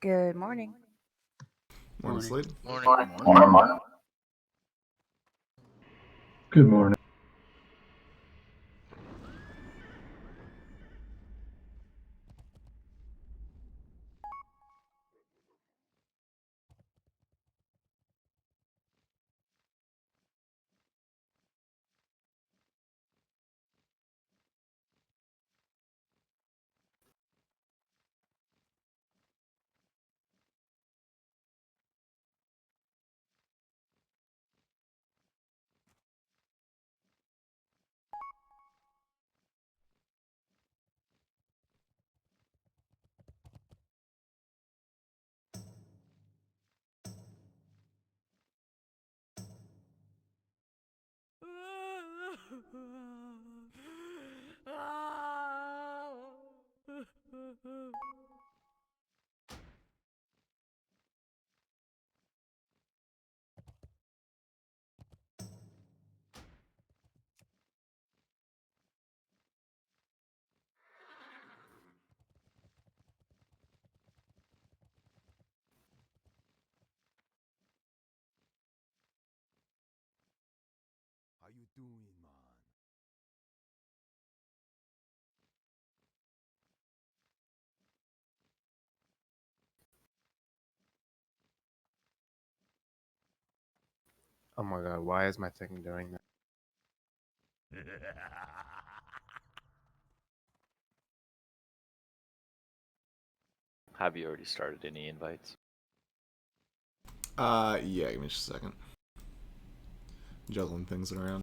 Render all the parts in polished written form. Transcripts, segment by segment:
Good morning. Morning, Slade. Morning. Good morning. How you doing, man? Oh my god, why is my thing doing that? Have you already started any invites? Yeah, give me just a second. Juggling things around.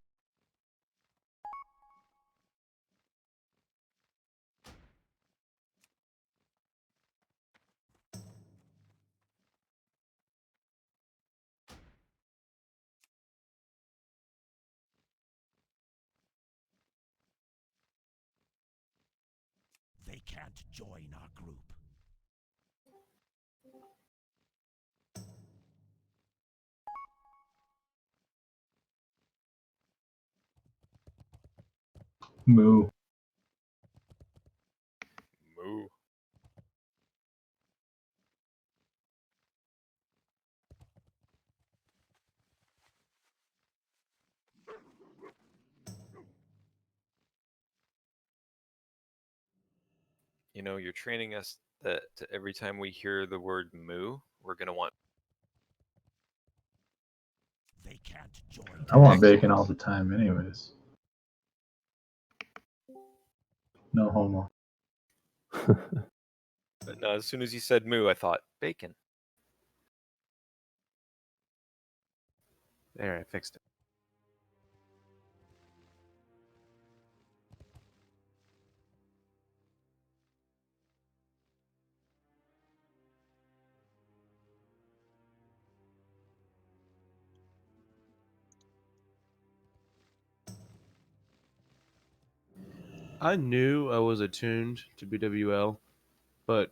They can't join our group. Moo. Moo. You know, you're training us that every time we hear the word moo, we're gonna want. They can't join. I want bacon all the time, anyways. No homo. But no, as soon as you said moo, I thought bacon. There, I fixed it. I knew I was attuned to BWL, but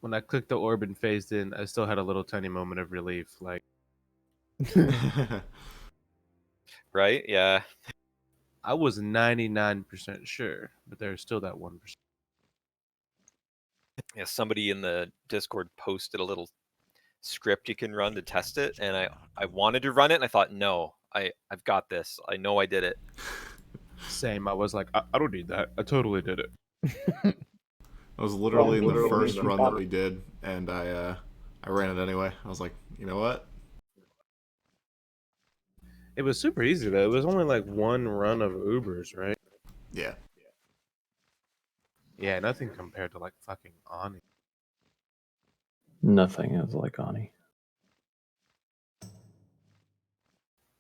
when I clicked the orb and phased in, I still had a little tiny moment of relief. Like, Right? Yeah. I was 99% sure, but there's still that 1%. Yeah. Somebody in the Discord posted a little script you can run to test it, and I wanted to run it, and I thought, no, I've got this. I know I did it. Same. I was like, I don't need that. I totally did it. I was literally in the first run that we did, and I ran it anyway. I was like, you know what? It was super easy though. It was only like one run of Ubers, right? Yeah. Yeah, nothing compared to like fucking Ani. Nothing is like Ani.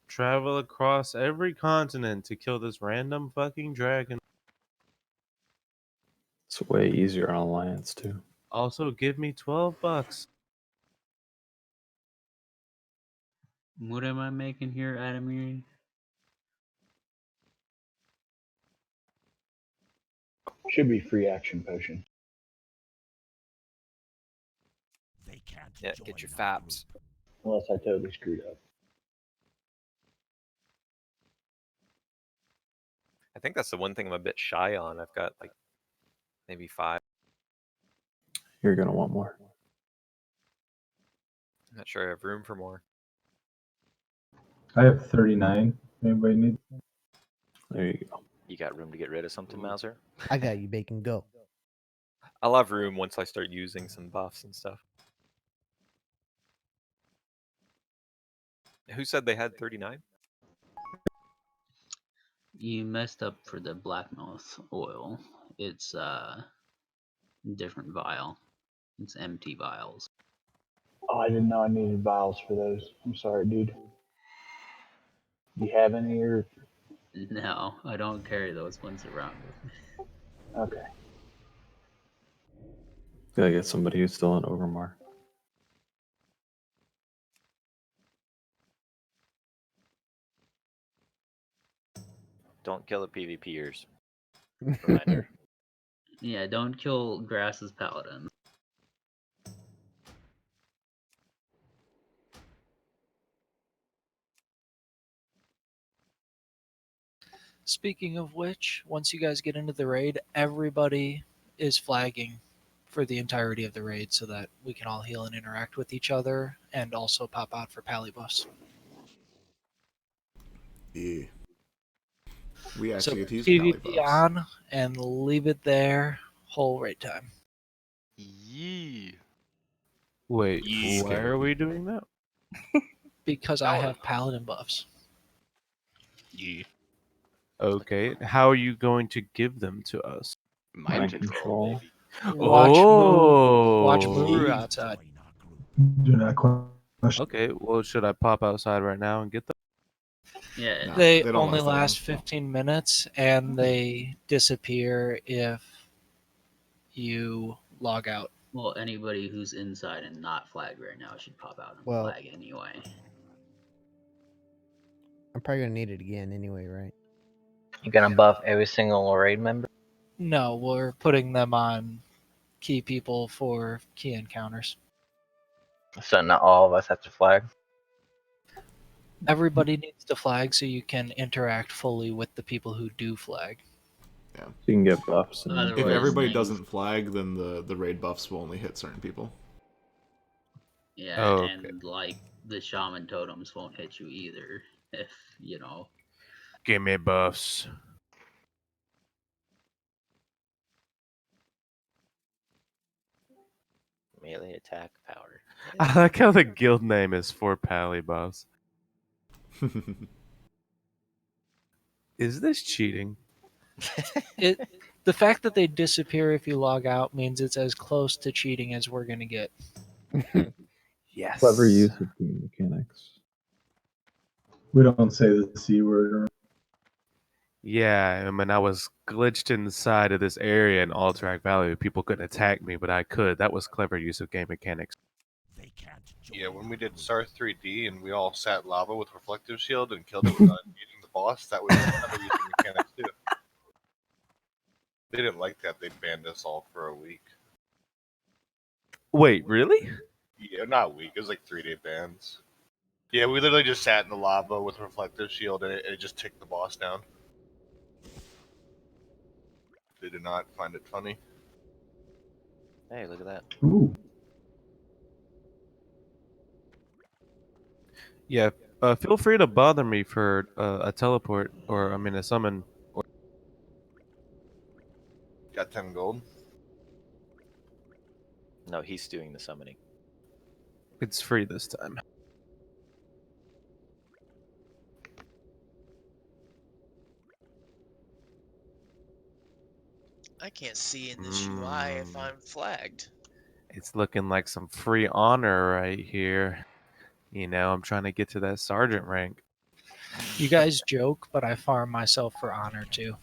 Travel across every continent to kill this random fucking dragon. It's way easier on Alliance too. Also, give me $12. What am I making here, Adamir? Should be free action potion. can't Yeah, join get your our faps. Unless I totally screwed up. I think that's the one thing I'm a bit shy on. I've got like maybe 5. You're gonna want more. I'm not sure I have room for more. I have 39. Anybody need? There you go. You got room to get rid of something, Mauser? I got you, Bacon. Go. I'll have room once I start using some buffs and stuff. Who said they had 39? You messed up for the blackmouth oil. It's different vial. It's empty vials. Oh, I didn't know I needed vials for those. I'm sorry, dude. Do you have any or No, I don't carry those ones around with me. okay? Gotta get somebody who's still in Overmar. Don't kill the PvPers. Reminder. Yeah, don't kill Grass's paladins. Speaking of which, once you guys get into the raid, everybody is flagging for the entirety of the raid so that we can all heal and interact with each other and also pop out for pally buffs. Yeah. We So actually get to use pally PvP buffs. on and leave it there whole raid time. Yee. Wait, Yeah. why are we doing that? Because I have paladin buffs. Yeah. Okay, how are you going to give them to us? Mind control, baby. Watch Oh. Muru outside. Join our group. Do not question. Okay, well, should I pop outside right now and get them? Yeah, No, They don't only last that long. last 15 minutes and they disappear if you log out. well, anybody who's inside and not flagged right now should pop out and Well- flag anyway. I'm probably gonna need it again anyway, right? You gonna buff every single raid member? No, we're putting them on key people for key encounters. So not all of us have to flag. Everybody needs to flag so you can interact fully with the people who do flag. So you can get buffs. And If Otherwise, everybody things- doesn't flag, then the raid buffs will only hit certain people. Yeah, Oh, okay. and like the shaman totems won't hit you either if you know. Give me buffs. Melee attack power. I like how the guild name is for pally buffs. Is this cheating? The fact that they disappear if you log out means it's as close to cheating as we're gonna get. Yes. clever use of game mechanics. We don't say the C word. Yeah, I mean, I was glitched inside of this area in Alterac Valley. People couldn't attack me, but I could. That was clever use of game mechanics. They can't join Yeah, when we our did group. Star 3D and we all sat in lava with reflective shield and killed it without beating the boss, that was another use of mechanics too. They didn't like that. They banned us all for a week. Wait, really? Yeah, not a week. It was like 3-day bans. Yeah, we literally just sat in the lava with reflective shield and it just ticked the boss down. They did not find it funny. Hey, look at that. Ooh, Yeah. Feel free to bother me for a teleport, or I mean a summon. Or Got 10 gold. No, he's doing the summoning. it's free this time. I can't see in this UI if I'm flagged. It's looking like some free honor right here. You know, I'm trying to get to that sergeant rank. You guys joke, but I farm myself for honor too.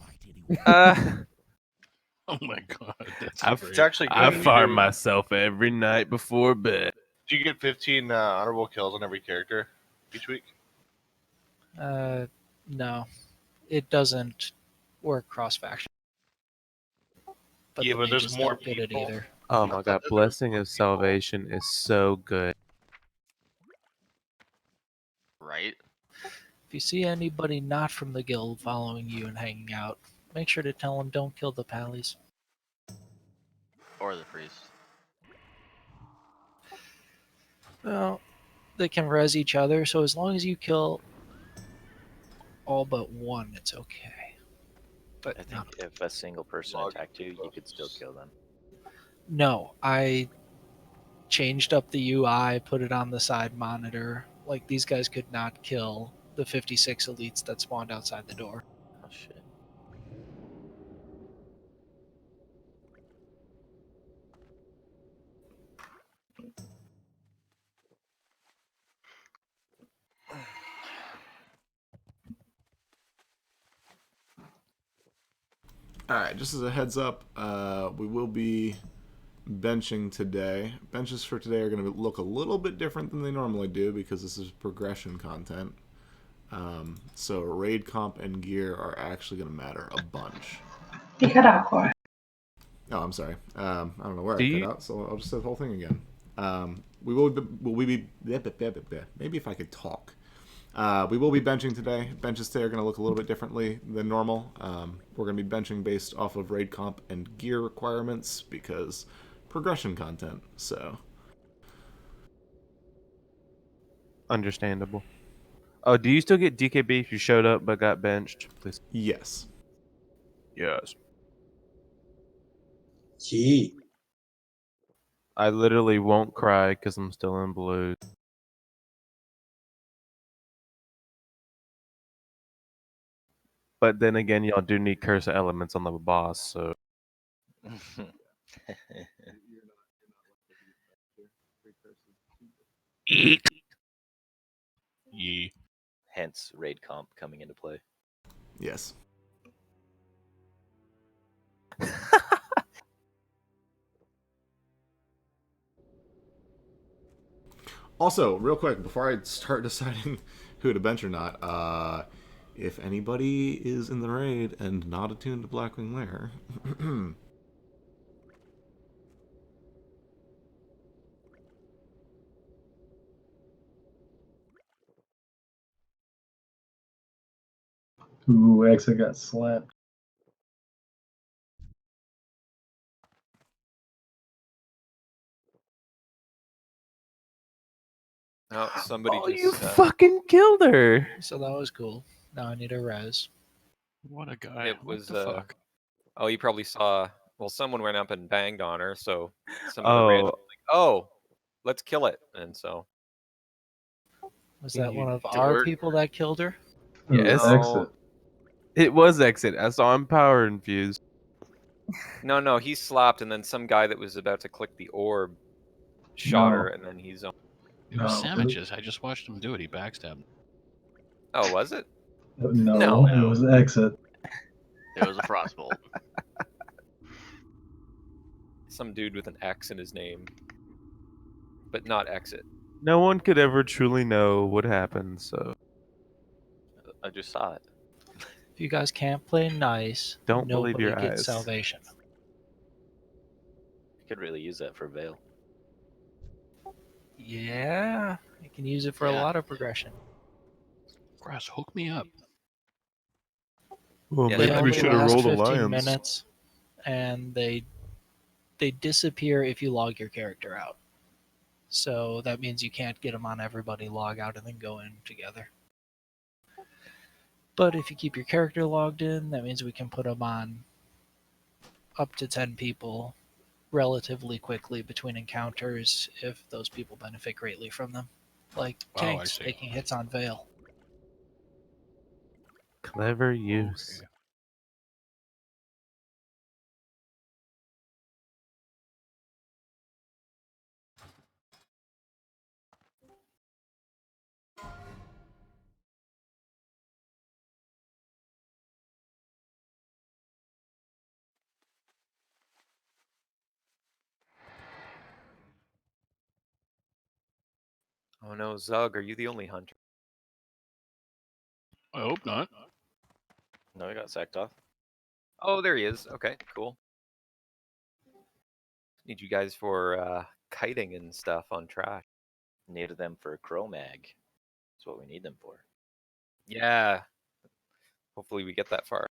Oh my god, that's It's actually good. I You farm do- myself every night before bed. Do you get 15 honorable kills on every character each week? No, it doesn't work cross faction. Yeah, the but there's mages more don't get it people. either. Oh my god, Blessing of Salvation is so good. Right? If you see anybody not from the guild following you and hanging out, make sure to tell them don't kill the pallies. Or the priest. Well, they can res each other, so as long as you kill all but one, it's okay. But I think if a single person attacked you, you could still kill them. no, I changed up the UI, put it on the side monitor. Like, these guys could not kill the 56 elites that spawned outside the door. Oh shit. Alright, just as a heads up, we will be benching today. Benches for today are going to look a little bit different than they normally do because this is progression content. So raid comp and gear are actually going to matter a bunch. You cut out, Cora. Oh, I'm sorry. I don't know where Do I cut you- out, so I'll just say the whole thing again. Maybe if I could talk. We will be benching today. Benches today are going to look a little bit differently than normal. We're going to be benching based off of raid comp and gear requirements because progression content. So Understandable. Oh, do you still get DKB if you showed up but got benched? Please. yes. Yes. Gee. I literally won't cry because I'm still in blue. But then again, y'all do need curse elements on the boss, so. Eat. Yee. Hence raid comp coming into play. Yes. Also, real quick, before I start deciding who to bench or not, if anybody is in the raid and not attuned to Blackwing Lair, Ooh, exit got slapped. Oh, somebody Oh, just. you fucking killed her! So that was cool. Now I need a res. What a guy. It What was. the fuck? Oh, you probably saw. Well, someone went up and banged on her, so some of the Oh. random like, oh, let's kill it, and so. Was Can that you one of our dork? people that killed her? Yes. Exit. It was exit. I saw him power infused. No, he slapped, and then some guy that was about to click the orb shot No. her, and then he's on. It was No. sandwiches. I just watched him do it. He backstabbed. Oh, was it? No, No. it was exit. It was a frostbolt. Some dude with an X in his name, but not exit. No one could ever truly know what happened, so. I just saw it. If you guys can't play nice, Don't believe nobody your gets eyes. salvation. I could really use that for Veil. Yeah, you can use it for a Yeah. lot of progression. Grass, hook me up. Well, Yeah, They maybe we only should have last rolled 15 alliance. minutes, and they disappear if you log your character out. So that means you can't get them on everybody, log out, and then go in together. But if you keep your character logged in, that means we can put them on up to 10 people relatively quickly between encounters if those people benefit greatly from them. Like Oh, I tanks see. taking hits on Veil. Clever use. Okay. Oh no, Zug, are you the only hunter? I hope not. No, he got sacked off. Oh, there he is. Okay, cool. Need you guys for kiting and stuff on track. Needed them for Cro-Mag. That's what we need them for. Yeah. Hopefully we get that far.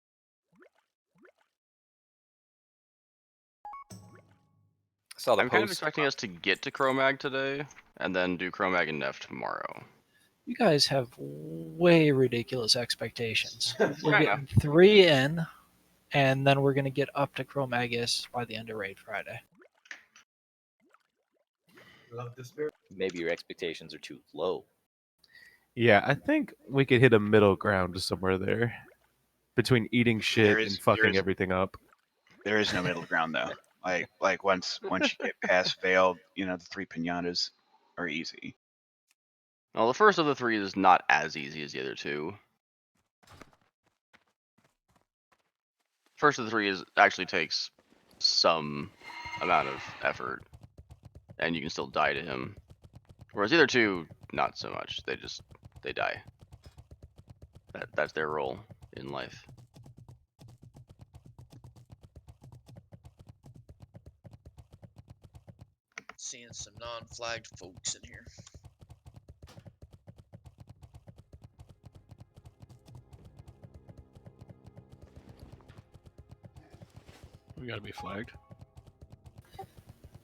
Saw the I'm kind of post. expecting us to get to Cro-Mag today, and then do Cro-Mag and Neff tomorrow. You guys have way ridiculous expectations. We're I know. getting 3 in, and then we're going to get up to Cro-Magus by the end of Raid Friday. Maybe your expectations are too low. Yeah, I think we could hit a middle ground somewhere there between eating shit and fucking everything up. There is no middle ground though. Like once you get past Veiled, the 3 pinatas are easy. Well, the first of the 3 is not as easy as the other 2. First of the 3 actually takes some amount of effort, and you can still die to him. Whereas the other 2, not so much. They die. That's their role in life. Seeing some non-flagged folks in here. We gotta be flagged.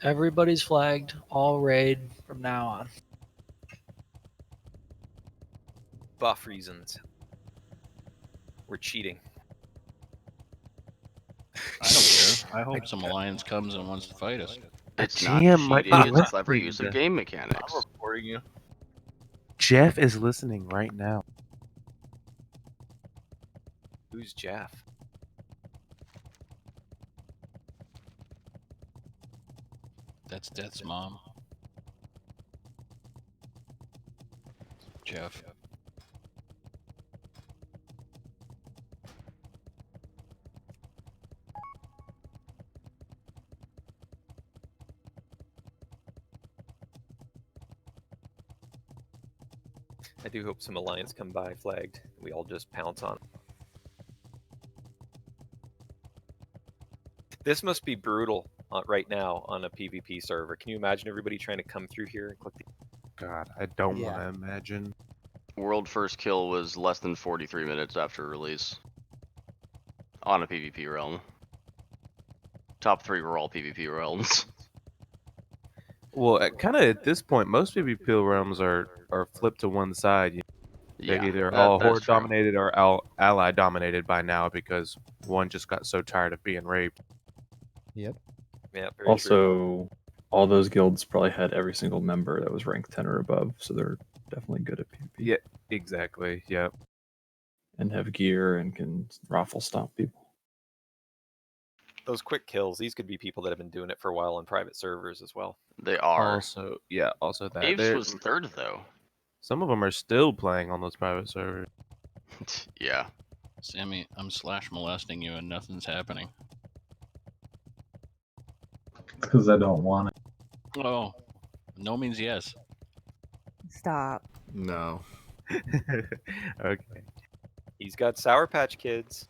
Everybody's flagged, all raid from now on. Buff reasons. We're cheating. I don't care. I hope some alliance comes and wants to fight us. It's GM not might cheating, be it's clever use of listening. game mechanics. I'm reporting you. Jeff is listening right now. Who's Jeff? That's Death's mom. Jeff. I do hope some alliance come by flagged. We all just pounce on it. This must be brutal right now on a PvP server. Can you imagine everybody trying to come through here and click the... God, I don't Yeah. want to imagine. World first kill was less than 43 minutes after release. On a PvP realm. Top 3 were all PvP realms. Well, kind of at this point, most PvP realms are flipped to one side. They're Yeah, either all that's horde true. dominated or ally dominated by now because one just got so tired of being raped. Yep. Yeah, very Also, all those guilds probably had every single member that was ranked 10 or above, so they're definitely good at PvP. Yeah, exactly. Yep. And have gear and can raffle stomp people. Those quick kills, these could be people that have been doing it for a while on private servers as well. They are. Also, yeah, also that. Aves was 3rd though. Some of them are still playing on those private servers. Yeah. Sammy, I'm slash molesting you and nothing's happening. Because I don't want it. Oh, no means yes. Stop. No. Okay. He's got Sour Patch Kids.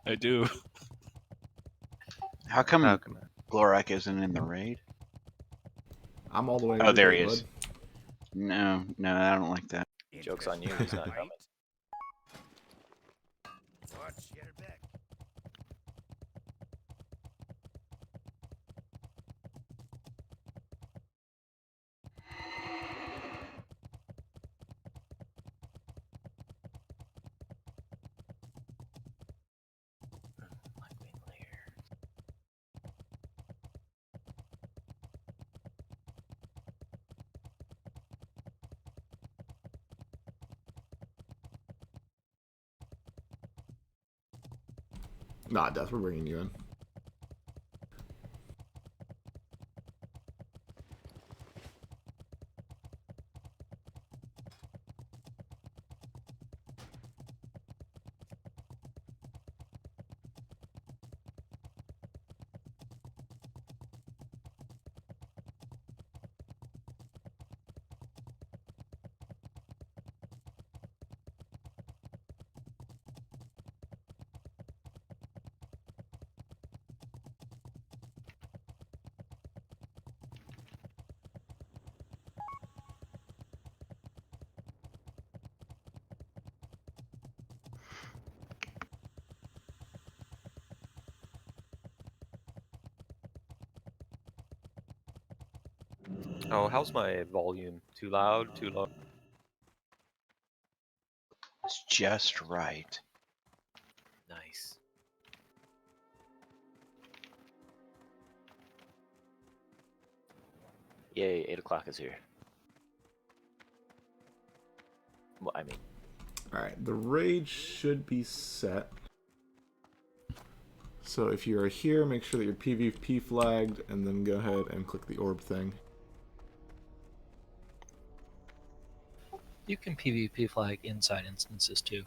I do. How come How can Glorak isn't in the raid? I'm all the way. Oh, there he bud. is. No, I don't like that. Joke's on you, he's not coming. Nah, Death, we're bringing you in. Oh, how's my volume? Too loud? Too low? It's just right. Nice. Yay, 8 o'clock is here. Well, I mean, Alright, the raid should be set. So if you are here, make sure that you're PvP flagged, and then go ahead and click the orb thing. You can PvP flag inside instances too.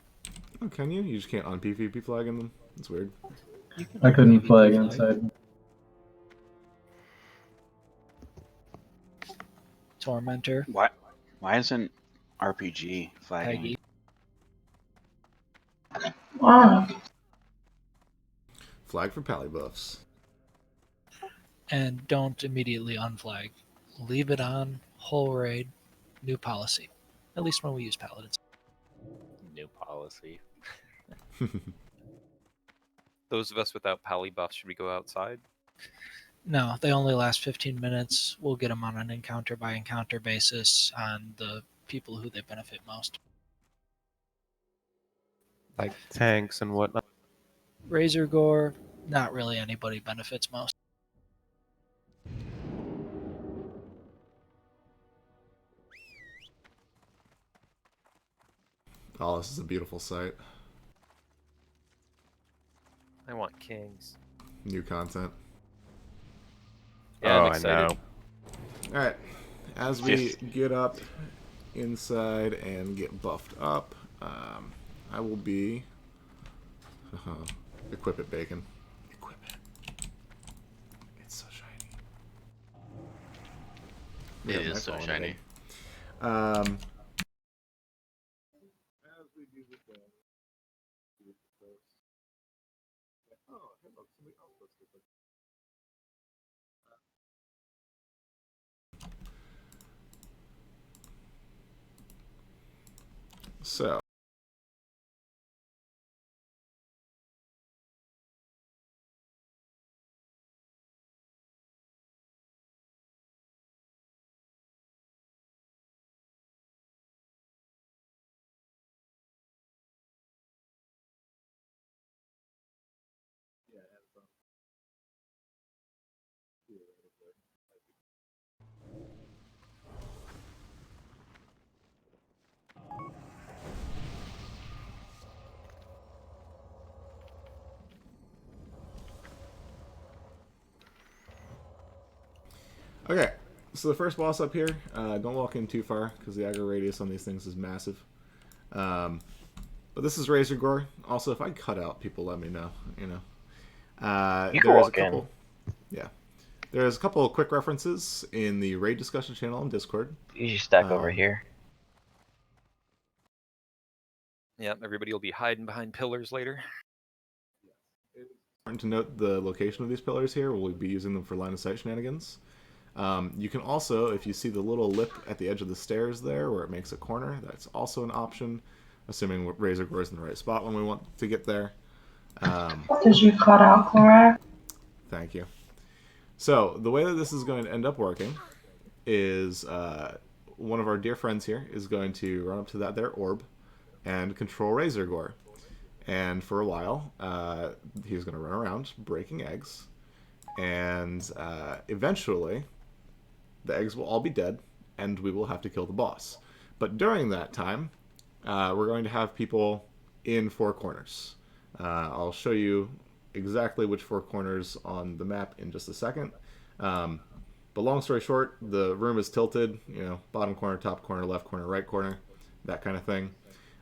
Oh, can you? You just can't un-PvP flag in them? That's weird. You can I couldn't PvP flag inside. Tormentor. Why isn't RPG flagging? Peggy. Wow. Flag for pally buffs. And don't immediately unflag. Leave it on, whole raid, new policy. At least when we use paladins. new policy. Those of us without pally buffs, should we go outside? No, they only last 15 minutes. We'll get them on an encounter by encounter basis on the people who they benefit most. Like tanks and whatnot. Razor Gore, not really anybody benefits most. Oh, this is a beautiful sight. I want kings. New content. Yeah, I'm I excited. know. Alright, as we get up inside and get buffed up, I will be... equip it, bacon. Equip it. It's so shiny. We It have is so Nightfall shiny. already. So... Okay, so the first boss up here, don't walk in too far, because the aggro radius on these things is massive. But this is Razor Gore. Also, if I cut out, people let me know, you know. You can There's walk a couple, Yeah. There's a couple of quick references in the raid discussion channel on Discord. You should stack over here. Yep, everybody will be hiding behind pillars later. Important to note the location of these pillars here. We'll be using them for line of sight shenanigans. You can also, if you see the little lip at the edge of the stairs there where it makes a corner, that's also an option, assuming Razor Gore is in the right spot when we want to get there. Did you cut out, Cora? Thank you. So, the way that this is going to end up working is one of our dear friends here is going to run up to that there orb and control Razor Gore. And for a while, he's going to run around breaking eggs. And eventually, the eggs will all be dead, and we will have to kill the boss. But during that time, we're going to have people in four corners. I'll show you exactly which four corners on the map in just a second. But long story short, the room is tilted, you know, bottom corner, top corner, left corner, right corner, that kind of thing.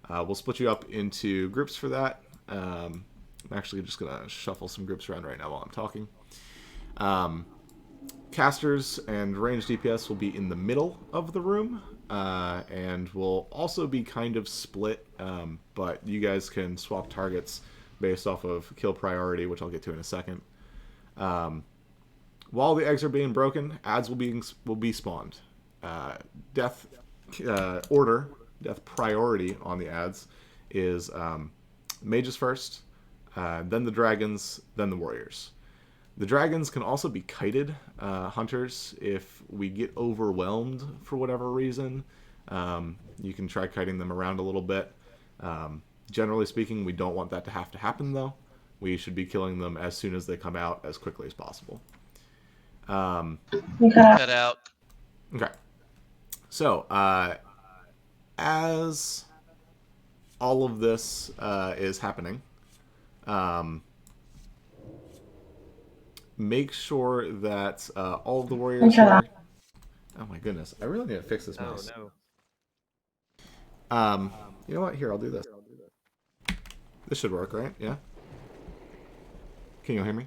We'll split you up into groups for that. I'm actually just going to shuffle some groups around right now while I'm talking. Casters and ranged DPS will be in the middle of the room, and will also be kind of split, but you guys can swap targets based off of kill priority, which I'll get to in a second. While the eggs are being broken, adds will be spawned. Death order, death priority on the adds is mages first, then the dragons, then the warriors. The dragons can also be kited hunters if we get overwhelmed for whatever reason. You can try kiting them around a little bit. Generally speaking, we don't want that to happen, though. We should be killing them as soon as they come out, as quickly as possible. Cut out. Okay. So, as all of this is happening, make sure that all of the warriors here... Oh my goodness, I really need to fix this mouse. Oh, You know what? Here, I'll do this. This should work, right? Yeah? Can you hear me?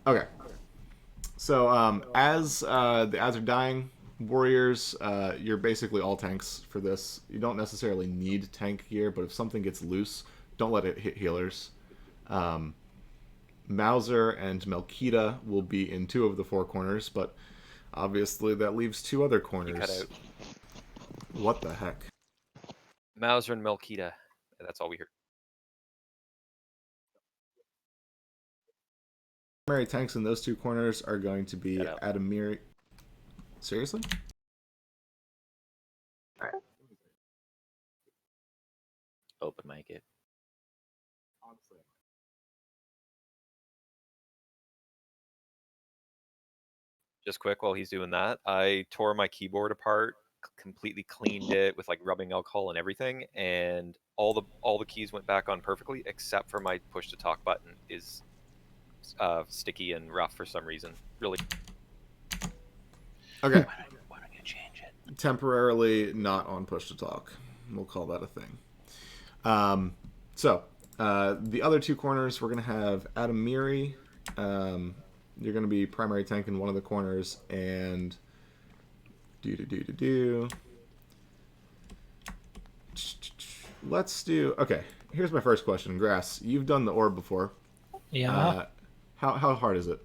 Okay. So, as the ads are dying, warriors, you're basically all tanks for this. You don't necessarily need tank gear, but if something gets loose, don't let it hit healers. Mauser and Melkita will be in 2 of the 4 corners, but obviously that leaves 2 other corners. You cut out. What the heck? Mauser and Melkita. That's all we heard. Primary tanks in those 2 corners are going to be Adamir. Seriously? Open mic it. Just quick while he's doing that, I tore my keyboard apart, completely cleaned it with like rubbing alcohol and everything, and all the keys went back on perfectly except for my push to talk button is sticky and rough for some reason. Really. Okay. Why don't you change it? Temporarily not on push to talk. We'll call that a thing. So, the other 2 corners, we're going to have Adamiri. You're going to be primary tank in one of the corners, and let's do... Okay, here's my first question. Grass, you've done the orb before. Yeah. How hard is it?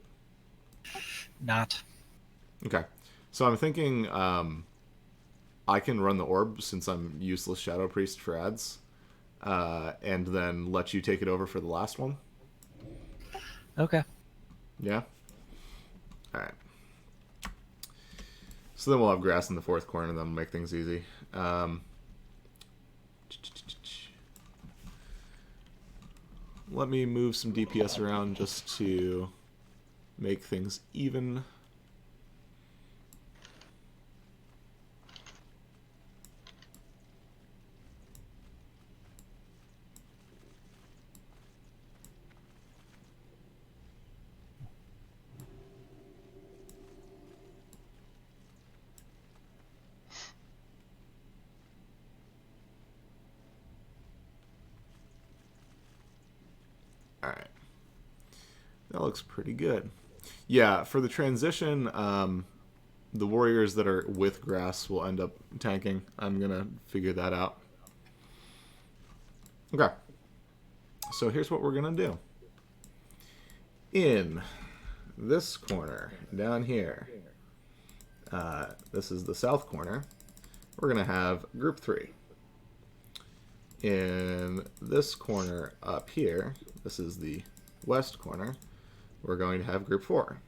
Not. Okay. So I'm thinking I can run the orb since I'm useless Shadow Priest for ads, and then let you take it over for the last one. Okay. Yeah? Alright. So then we'll have grass in the 4th corner, and that'll make things easy. Let me move some DPS around just to make things even. Alright. That looks pretty good. Yeah, for the transition, the warriors that are with grass will end up tanking. I'm going to figure that out. Okay. So here's what we're going to do. In this corner, down here, this is the south corner, we're going to have group 3. In this corner up here, this is the west corner, we're going to have group 4.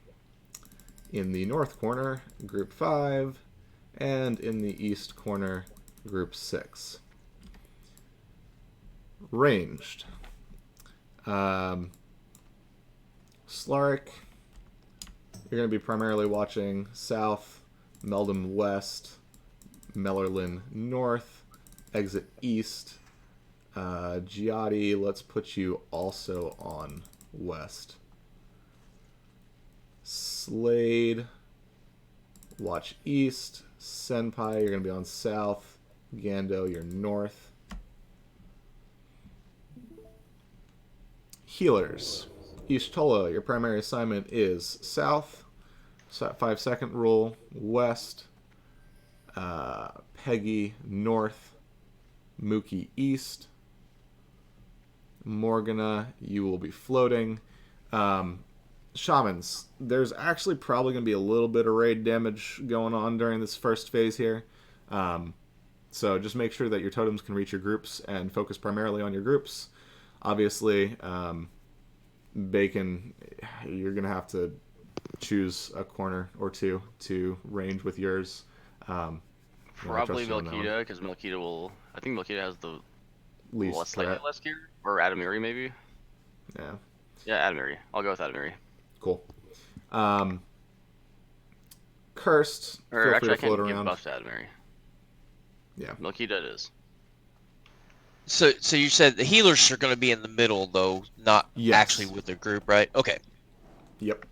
In the north corner, group 5, and in the east corner, group 6. Ranged. Slark, you're going to be primarily watching south, Meldum west, Mellerlin north, exit east. Giotti, let's put you also on west. Slade, watch east. Senpai, you're going to be on south. Gando, you're north. Healers. Ishtola, your primary assignment is south. 5-second rule, west. Peggy, north. Mookie, east. Morgana, you will be floating. Shamans, there's actually probably going to be a little bit of raid damage going on during this first phase here. So just make sure that your totems can reach your groups and focus primarily on your groups. Obviously, Bacon, you're gonna have to choose a corner or two to range with yours. Probably Melkita, because Melkita will. I think Melkita has the least slightly threat. less gear, or Adamiri maybe. Yeah. Yeah, Adamiri. I'll go with Adamiri. Cool. Cursed. Or Feel free actually, to I can't float give around. buffs to Adamiri. Yeah. Melkita it is. So you said the healers are going to be in the middle, though, not actually Yes. with the group, right? Okay. Yep.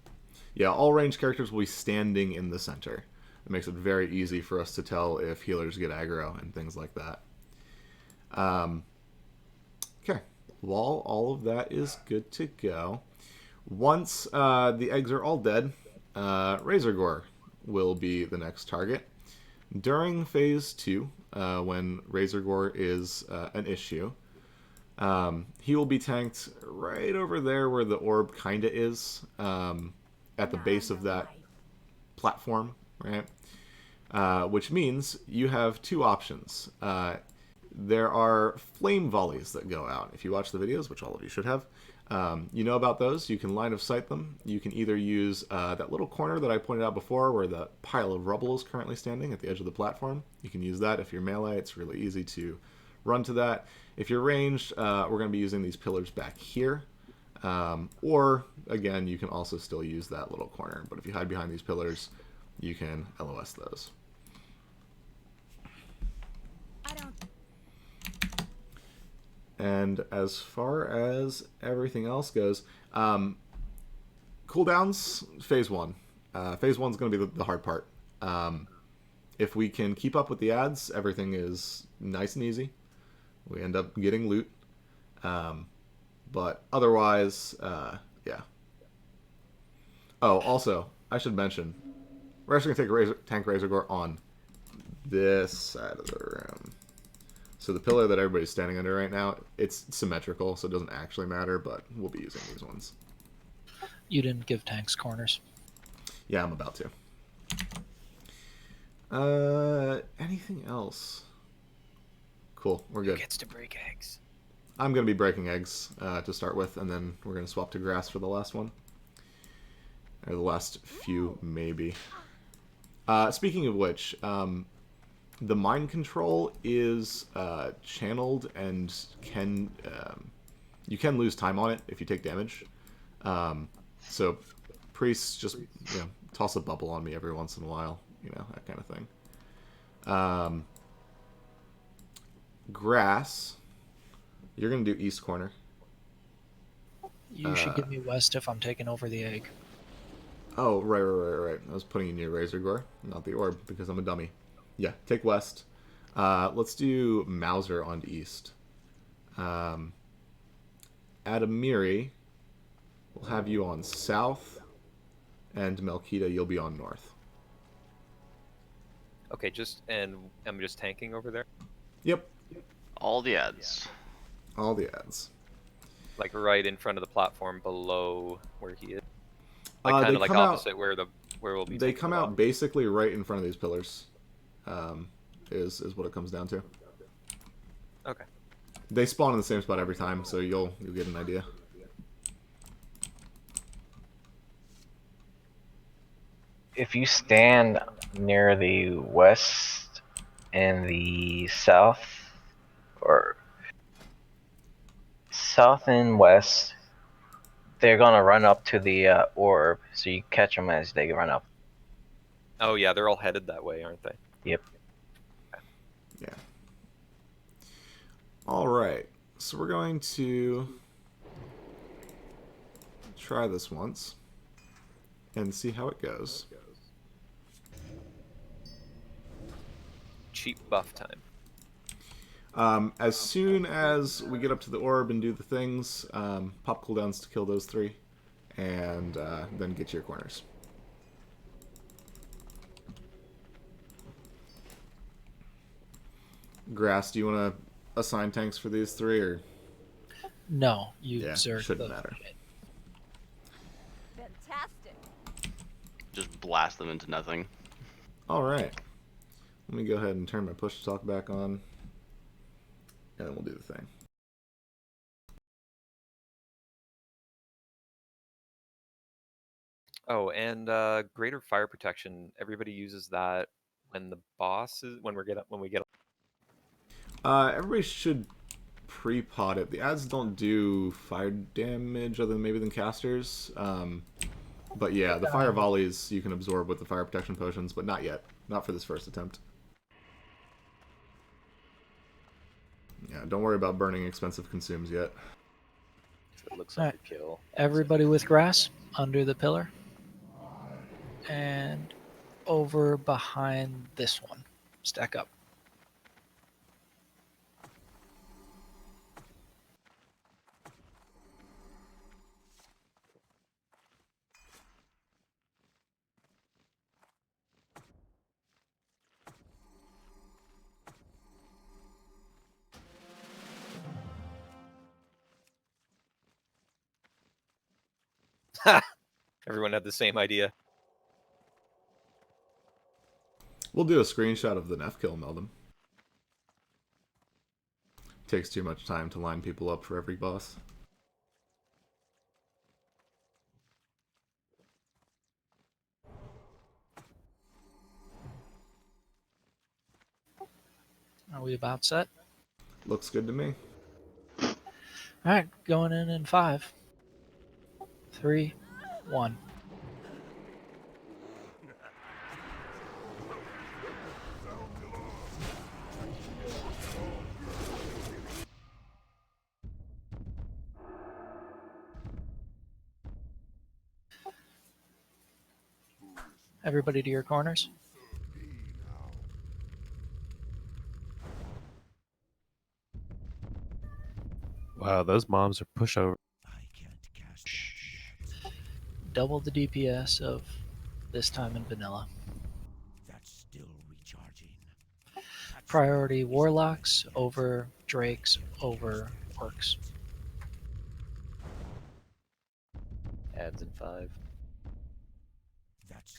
Yeah, all ranged characters will be standing in the center. It makes it very easy for us to tell if healers get aggro and things like that. Okay. Well, all of that is good to go. Once the eggs are all dead, Razor Gore will be the next target. During Phase 2, when Razor Gore is an issue, he will be tanked right over there where the orb kinda is, at the base of that platform, right? Which means you have two options. There are flame volleys that go out. If you watch the videos, which all of you should have, you know about those. You can line of sight them. You can either use that little corner that I pointed out before where the pile of rubble is currently standing at the edge of the platform. You can use that if you're melee. It's really easy to run to that. If you're ranged, we're going to be using these pillars back here. Or, again, you can also still use that little corner. But if you hide behind these pillars, you can LOS those. And as far as everything else goes, cooldowns, Phase 1. Phase 1 is going to be the hard part. If we can keep up with the ads, everything is nice and easy. We end up getting loot. But otherwise, yeah. Oh, also, I should mention, we're actually going to take Tank Razor Gore on this side of the room. So the pillar that everybody's standing under right now, it's symmetrical, so it doesn't actually matter, but we'll be using these ones. You didn't give tanks corners. Yeah, I'm about to. Anything else? Cool, we're good. Who gets to break eggs? I'm going to be breaking eggs to start with, and then we're going to swap to grass for the last one. Or the last few, maybe. Speaking of which, the mind control is channeled and can you can lose time on it if you take damage. So priests just toss a bubble on me every once in a while, that kind of thing. Grass, you're gonna do east corner. You should give me west if I'm taking over the egg. Oh, right. I was putting in your Razor Gore, not the orb, because I'm a dummy. Yeah, take west. Let's do Mauser on east. Adamiri, we'll have you on south, and Melkita, you'll be on north. Okay, and I'm just tanking over there? Yep. All the ads. All the ads. Like right in front of the platform below where he is? Like kind of like opposite where we'll be. They come out basically right in front of these pillars. Is what it comes down to. Okay. They spawn in the same spot every time, so you'll get an idea. If you stand near the west and the south, or south and west, they're gonna run up to the orb, so you catch them as they run up. Oh yeah, they're all headed that way, aren't they? Yep. Yeah. Alright, so we're going to try this once and see how it goes. Cheap buff time. As soon as we get up to the orb and do the things, pop cooldowns to kill those three, and then get to your corners. Grass, do you want to assign tanks for these three, or? No, you shouldn't matter. Fantastic. Just blast them into nothing. Alright. Let me go ahead and turn my push to talk back on, and then we'll do the thing. Oh, and greater fire protection. Everybody uses that when the boss is when we get. Everybody should pre-pot it. The ads don't do fire damage other than maybe than casters. But yeah, the fire volleys you can absorb with the fire protection potions, but not yet. Not for this first attempt. Yeah, don't worry about burning expensive consumes yet. It looks like a kill. Everybody with grass under the pillar. And over behind this one. Stack up. Everyone had the same idea. We'll do a screenshot of the Neff kill, Meldon. Takes too much time to line people up for every boss. Are we about set? Looks good to me. Alright, going in 5, 3, 1. Everybody to your corners. Wow, those mobs are pushover. Double the DPS of this time in vanilla. That's still recharging. Priority warlocks over drakes over orcs. Adds in 5.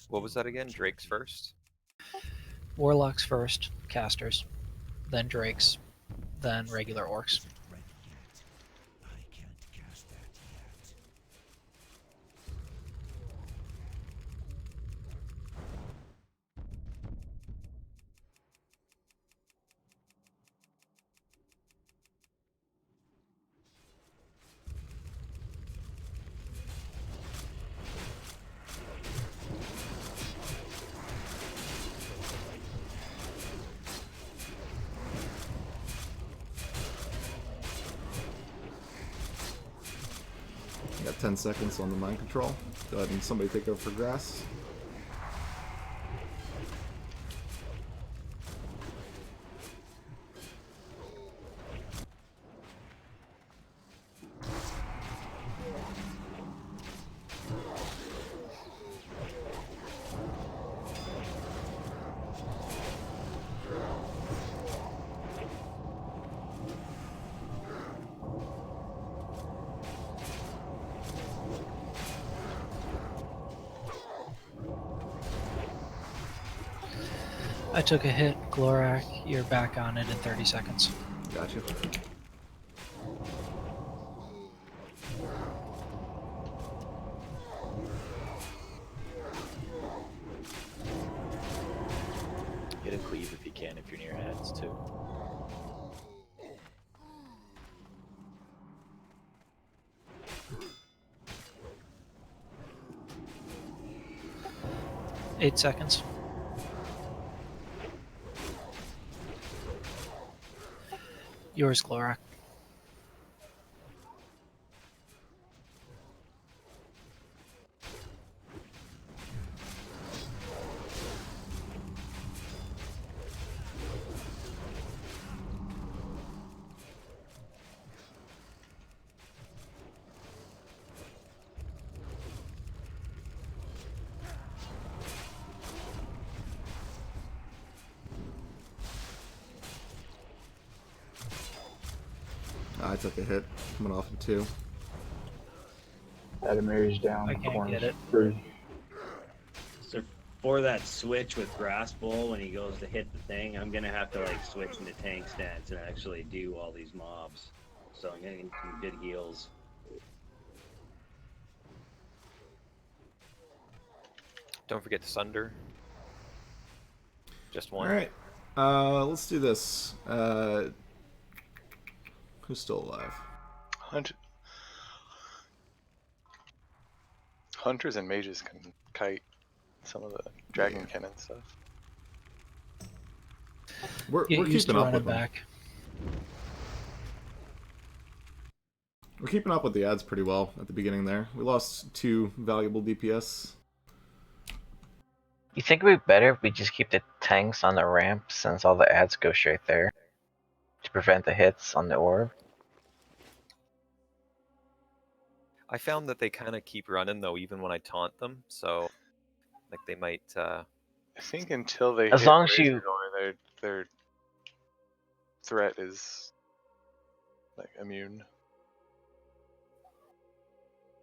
What was that again? Drake's first? Warlocks first, casters, then drakes, then regular orcs. Got 10 seconds on the mind control. Go ahead and somebody take over for grass. I took a hit, Glorak, you're back on it in 30 seconds. Gotcha. Get a cleave if you can, if you're near heads too. Eight seconds. Yours, Glorak. I took a hit, coming off of 2. Adamir's down. I can't corners get it. free. So for that switch with Grass Bowl, when he goes to hit the thing, I'm gonna have to like switch into tank stance and actually do all these mobs. So I'm gonna get some good heals. Don't forget to sunder. Just one. All right. Let's do this. Who's still alive? Hunters and mages can kite some of the dragon cannon stuff. We're Get used keeping to up running with them. back. We're keeping up with the ads pretty well at the beginning there. We lost 2 valuable DPS. You think it would be better if we just keep the tanks on the ramp since all the ads go straight there to prevent the hits on the orb? I found that they kind of keep running though, even when I taunt them. So, like they might. I think until they As hit long as you- Razor, their threat is like immune.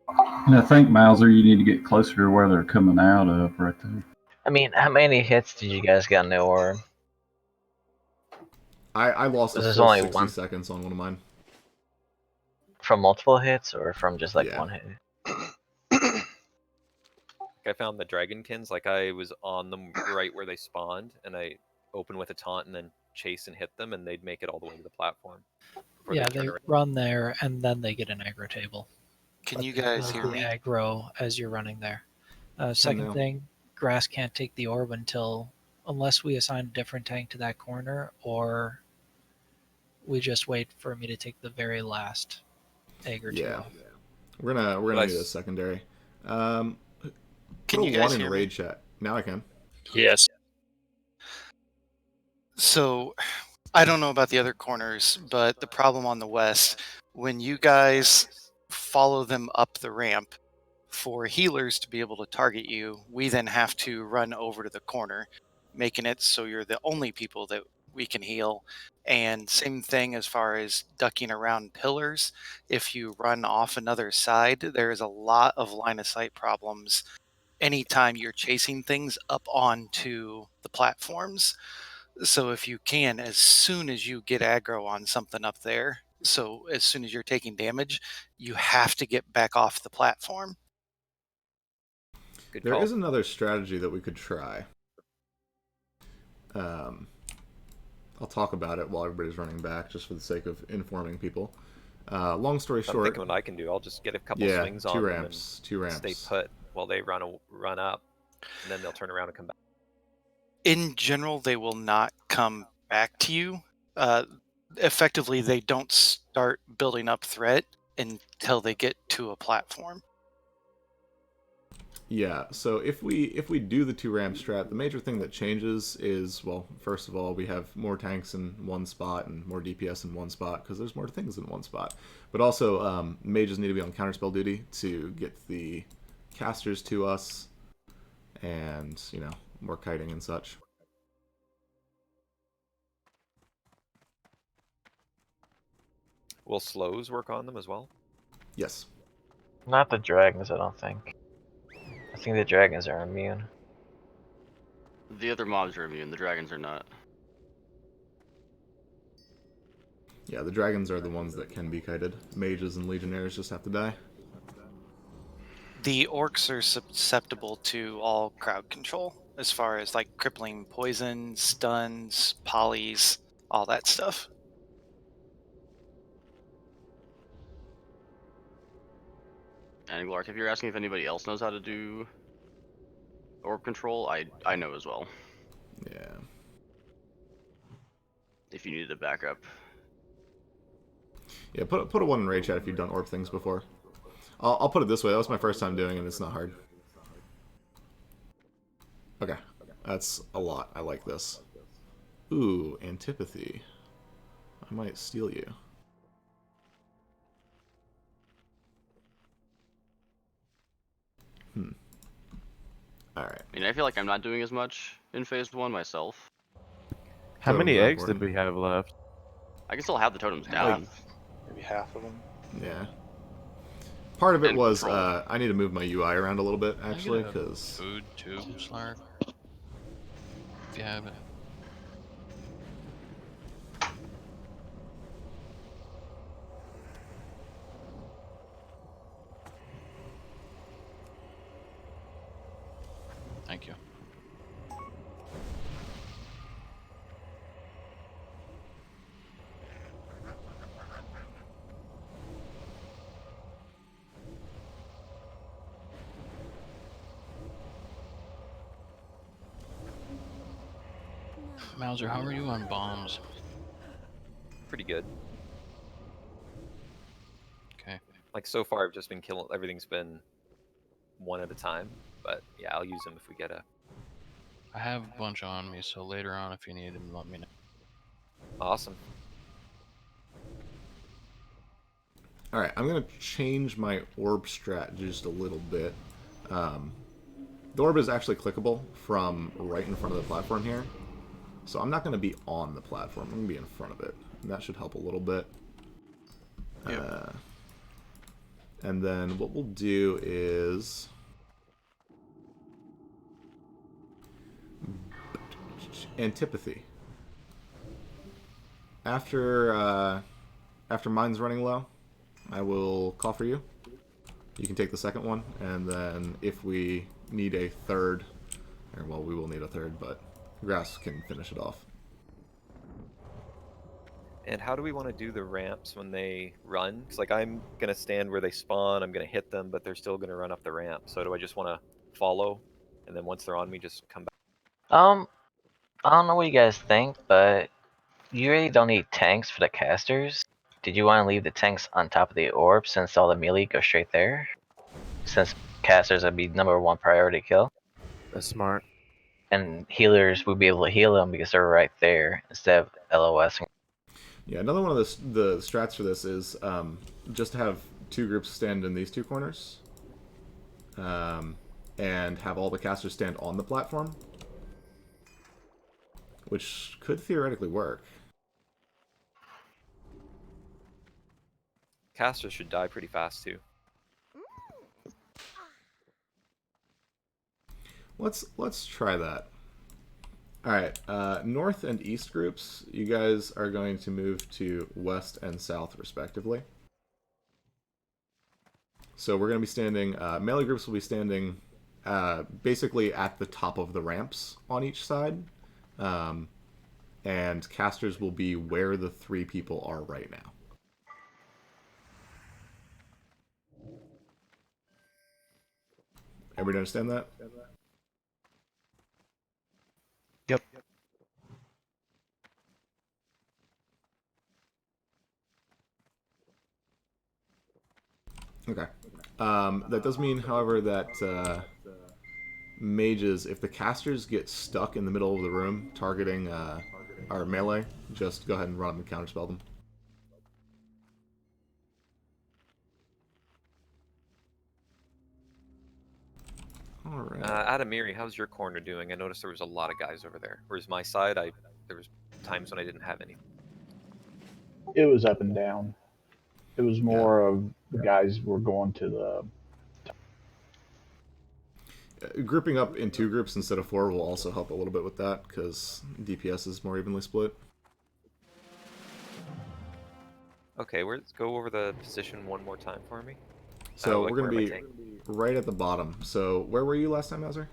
And I think, Mauser, you need to get closer to where they're coming out of right there. I mean, how many hits did you guys get on the orb? I lost a There's full only 60 one seconds on one of mine. from multiple hits or from just like one hit? I found the dragonkins, like I was on them right where they spawned, and I open with a taunt and then chase and hit them, and they'd make it all the way to the platform. Yeah, they run there and then they get an aggro table. Can But you they guys will hear be me? aggro as you're running there. Second now. thing, grass can't take the orb unless we assign a different tank to that corner, or we just wait for me to take the very last egg or two Yeah. off. We're gonna need a secondary. Can Put you a guys 1 in hear me? raid chat. Now I can. Yes. So, I don't know about the other corners, but the problem on the west, when you guys follow them up the ramp, for healers to be able to target you, we then have to run over to the corner, making it so you're the only people that we can heal. And same thing as far as ducking around pillars. If you run off another side, there is a lot of line of sight problems anytime you're chasing things up onto the platforms. So if you can, as soon as you get aggro on something up there, so as soon as you're taking damage, you have to get back off the platform. There is another strategy that we could try. I'll talk about it while everybody's running back, just for the sake of informing people. Long story I'm short, thinking what I can do. I'll just get a couple yeah, swings 2 on ramps, them 2 and ramps. stay put while they run up, and then they'll turn around and come back. In general, they will not come back to you. Effectively, they don't start building up threat until they get to a platform. Yeah, so if we do the 2 ramp strat, the major thing that changes is, well, first of all, we have more tanks in one spot and more DPS in one spot because there's more things in one spot. But also, mages need to be on counterspell duty to get the casters to us, and more kiting and such. Will slows work on them as well? Yes. Not the dragons, I don't think. I think the dragons are immune. The other mobs are immune, the dragons are not. Yeah, the dragons are the ones that can be kited. Mages and legionnaires just have to die. The orcs are susceptible to all crowd control, as far as like crippling poison, stuns, polys, all that stuff. And Glark, if you're asking if anybody else knows how to do orb control, I know as well. Yeah. If you needed a backup. Yeah, put a 1 in raid chat if you've done orb things before. I'll put it this way, that was my first time doing it, and it's not hard. Okay, that's a lot. I like this. Ooh, antipathy. I might steal you. Alright. I mean, I feel like I'm not doing as much in phase 1 myself. How many Totems are eggs did important. we have left? I can still have the totems down. Maybe half of them. Yeah. Part of it And was control. I need to move my UI around a little bit, Can I actually, get a because... food too, Slark? If you have it. Thank you. Mauser, how are you on bombs? Pretty good. Okay. Like so far, I've just been killing. Everything's been one at a time. But yeah, I'll use them if we get a. I have a bunch on me, so later on, if you need them, let me know. Awesome. All right, I'm gonna change my orb strat just a little bit. The orb is actually clickable from right in front of the platform here, so I'm not gonna be on the platform. I'm gonna be in front of it, and that should help a little bit. Yep. And then what we'll do is antipathy. After mine's running low, I will call for you. You can take the second one, and then if we need a third, or well, we will need a third, but Grass can finish it off. And how do we want to do the ramps when they run? Because like I'm gonna stand where they spawn, I'm gonna hit them, but they're still gonna run up the ramp. So do I just want to follow, and then once they're on me, just come back? I don't know what you guys think, but you really don't need tanks for the casters. Did you want to leave the tanks on top of the orb since all the melee go straight there? Since casters would be #1 priority kill. That's smart. And healers would be able to heal them because they're right there instead of LOS. Yeah, another one of the strats for this is just to have two groups stand in these two corners, and have all the casters stand on the platform, which could theoretically work. Casters should die pretty fast too. Let's try that. All right, north and east groups, you guys are going to move to west and south respectively. So we're going to be standing, melee groups will be standing basically at the top of the ramps on each side, and casters will be where the three people are right now. Everybody understand that? Yep. Okay. That does mean, however, that mages, if the casters get stuck in the middle of the room targeting our melee, just go ahead and run them and counterspell them. All right. Adamiri, how's your corner doing? I noticed there was a lot of guys over there. Whereas my side, there was times when I didn't have any. It was up and down. It was more of the guys were going to the. Grouping up in two groups instead of four will also help a little bit with that, because DPS is more evenly split. Okay, let's go over the position one more time for me. So we're going to be right at the bottom. So where were you last time, Mauser?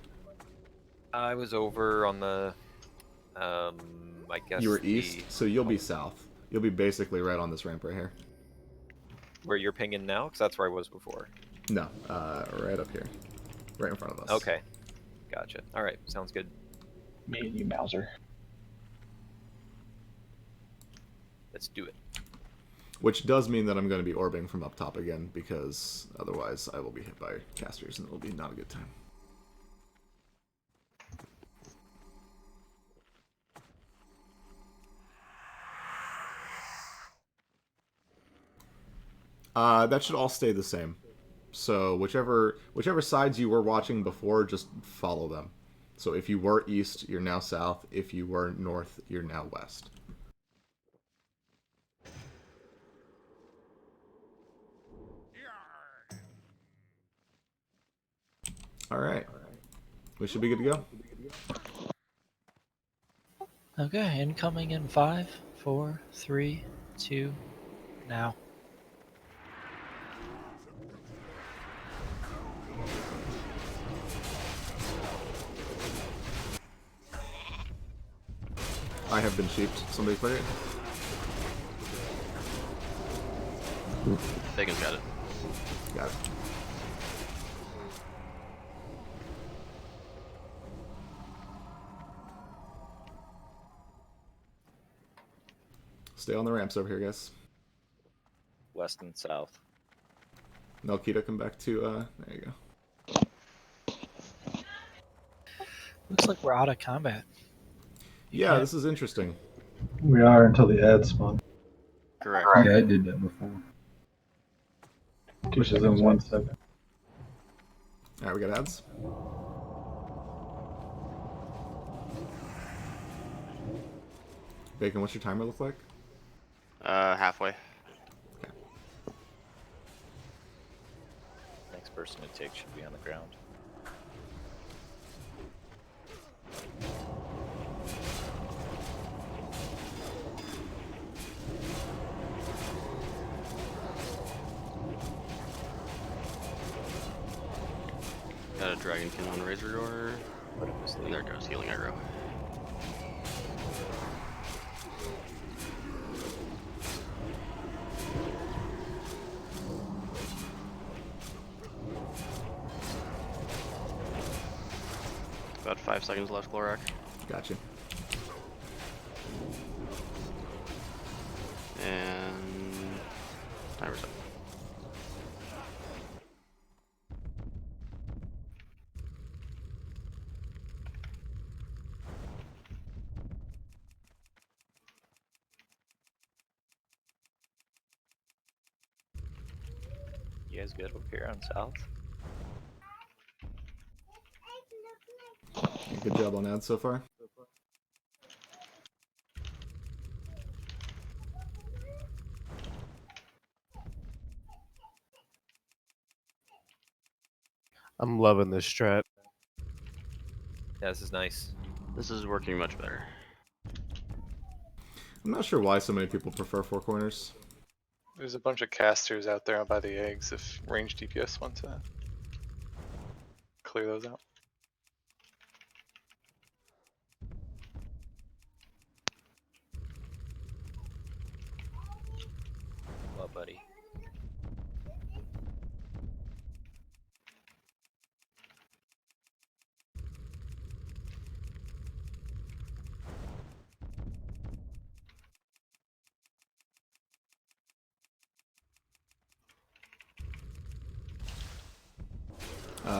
I was over on the, I guess you were east, so you'll be south. You'll be basically right on this ramp right here. Where you're pinging now? Because that's where I was before. No, right up here. Right in front of us. Okay. Gotcha. Alright, sounds good. Me and you, Mauser. Let's do it. Which does mean that I'm going to be orbing from up top again, because otherwise I will be hit by casters and it'll be not a good time. That should all stay the same. So whichever sides you were watching before, just follow them. So if you were east, you're now south. If you were north, you're now west. All right. We should be good to go. Okay, incoming in 5, 4, 3, 2, now. I've been sheeped. Somebody clear it. Bacon's got it. Got it. Stay on the ramps over here, guys. West and south. Melkita, come back to, there you go. Looks like we're out of combat. Yeah, this is interesting. We are until the ad spawn. Correct. Yeah, it did that before. Which is in 1 second. Alright, we got ads. Bacon, what's your timer look like? Halfway. Next person to take should be on the ground. Got a dragonkin on Razor Door. And there goes healing aggro. About 5 seconds left, Glorak. Gotcha. And timer's up. You guys good over here on south? Good job on ads so far. I'm loving this strat. Yeah, this is nice. This is working much better. I'm not sure why so many people prefer Four Corners. There's a bunch of casters out there by the eggs if range DPS want to clear those out. Well, buddy.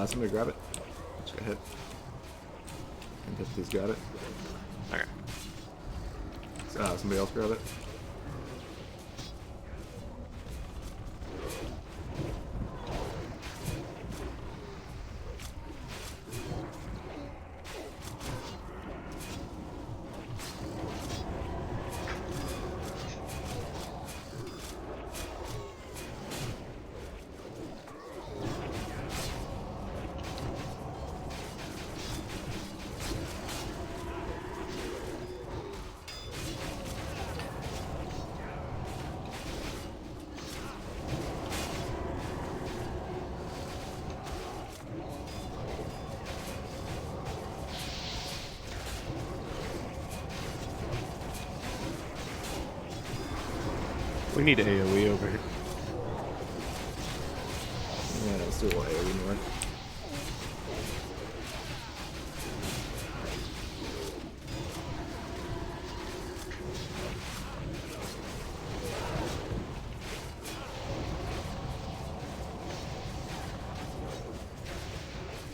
Somebody grab it. Just got hit. Antipathy's got it. Okay. Somebody else grab it. We need AoE over here. Yeah, let's do a little AoE north.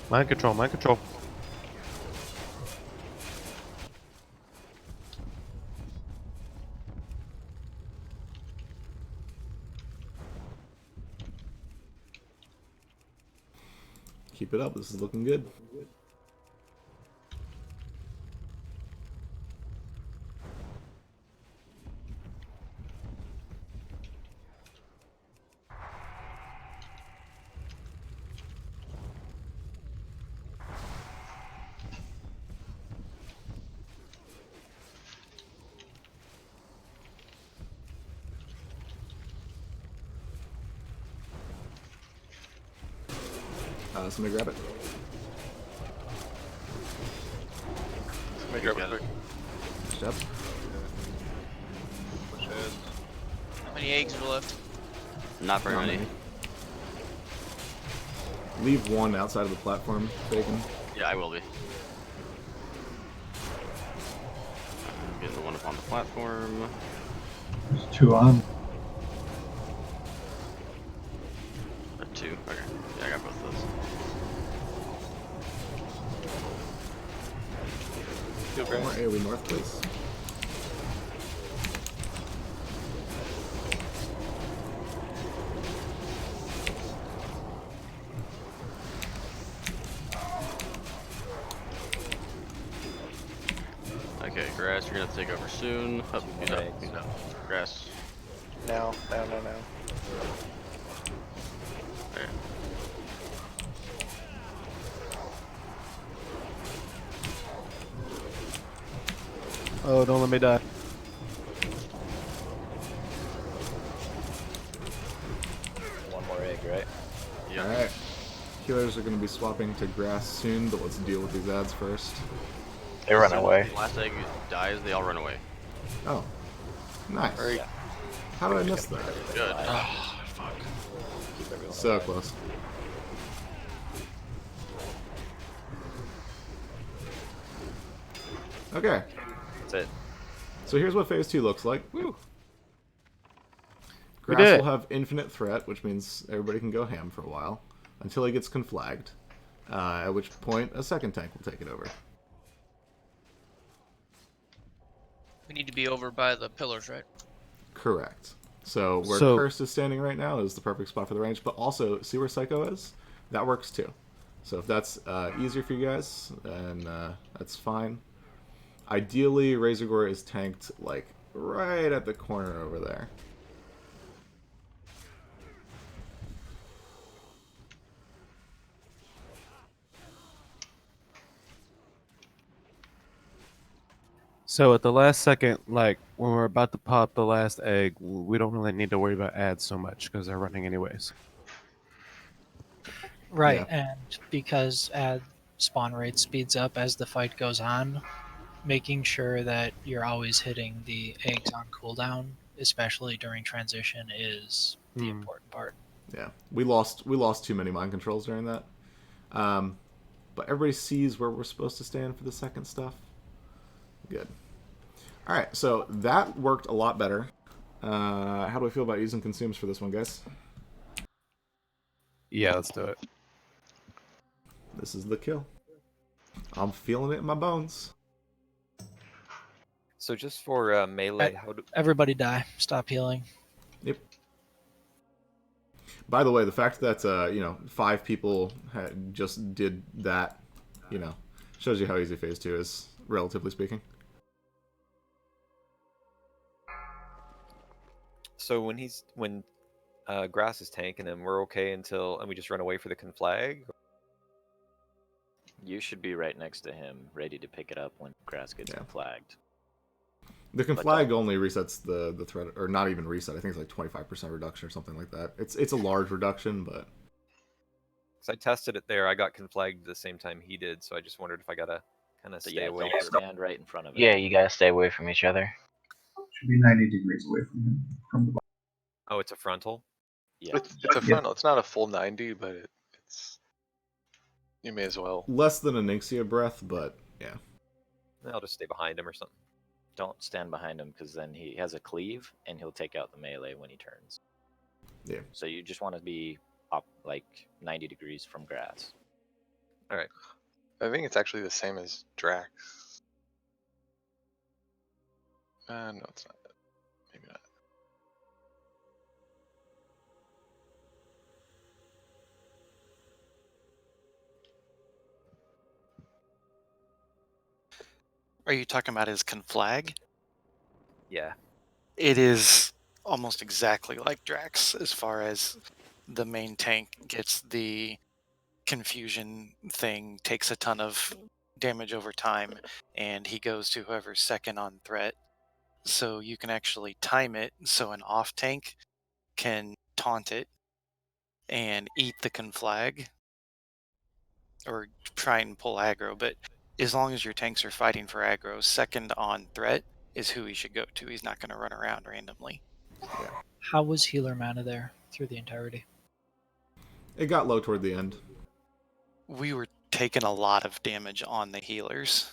Mind control, mind control. Keep it up, this is looking good. Somebody grab it. Somebody grab it quick. Good job. many eggs are left? Not very Not many. many. Leave one outside of the platform, Bacon. Yeah, I will be. Getting the one up on the platform. There's 2 on. Two. Okay. Yeah, I got both of those. More AoE north, please. Okay, grass, you're gonna have to take over soon. Oh, he's up. He's up. Grass. Now. Okay. Oh, don't let me die. One more egg, right? Yep. Alright. Healers are going to be swapping to grass soon, but let's deal with these ads first. They run away. The last egg dies, they all run away. Oh. Nice. Yeah. How did I miss that? Good. Oh, fuck. So close. Okay. That's it. So here's what phase 2 looks like. Woo. We Grass did will it. have infinite threat, which means everybody can go ham for a while until he gets conflagged. At which point a second tank will take it over. We need to be over by the pillars, right? Correct. So where Curse is standing right now is the perfect spot for the range, but also see where Psycho is? That works too. So if that's easier for you guys, then that's fine. Ideally, Razorgore is tanked like right at the corner over there. So at the last second, like when we're about to pop the last egg, we don't really need to worry about ads so much because they're running anyways. Right, and because ad spawn rate speeds up as the fight goes on, making sure that you're always hitting the eggs on cooldown, especially during transition, is the important part. Yeah, we lost too many mind controls during that. But everybody sees where we're supposed to stand for the second stuff. Good. All right, so that worked a lot better. How do I feel about using consumes for this one, guys? Yeah, let's do it. This is the kill. I'm feeling it in my bones. So just for melee, Everybody die. Stop healing. Yep. By the way, the fact that 5 people just did that, shows you how easy phase 2 is, relatively speaking. So when grass is tanking him, we're okay and we just run away for the conflag. You should be right next to him, ready to pick it up when grass gets flagged. The conflag only resets the threat, or not even reset. I think it's like 25% reduction or something like that. It's a large reduction, but. Because I tested it there, I got conflagged the same time he did, so I just wondered if I gotta kind of stay away. Don't stand right in front of it. Yeah, you gotta stay away from each other. Should be 90 degrees away from him. From the Oh, it's a frontal? Yeah. It's a frontal. It's not a full 90, but it's. You may as well. Less than a Nixia breath, but yeah. I'll just stay behind him or something. Don't stand behind him because then he has a cleave and he'll take out the melee when he turns. Yeah. So you just want to be up like 90 degrees from grass. All right. I think it's actually the same as Drax. No, it's not. Maybe not. Are you talking about his conflag? Yeah. It is almost exactly like Drax as far as the main tank gets the confusion thing, takes a ton of damage over time, and he goes to whoever's second on threat. So you can actually time it so an off tank can taunt it and eat the conflag or try and pull aggro, but as long as your tanks are fighting for aggro, second on threat is who he should go to. He's not going to run around randomly. Yeah. How was healer mana there through the entirety? It got low toward the end. We were taking a lot of damage on the healers.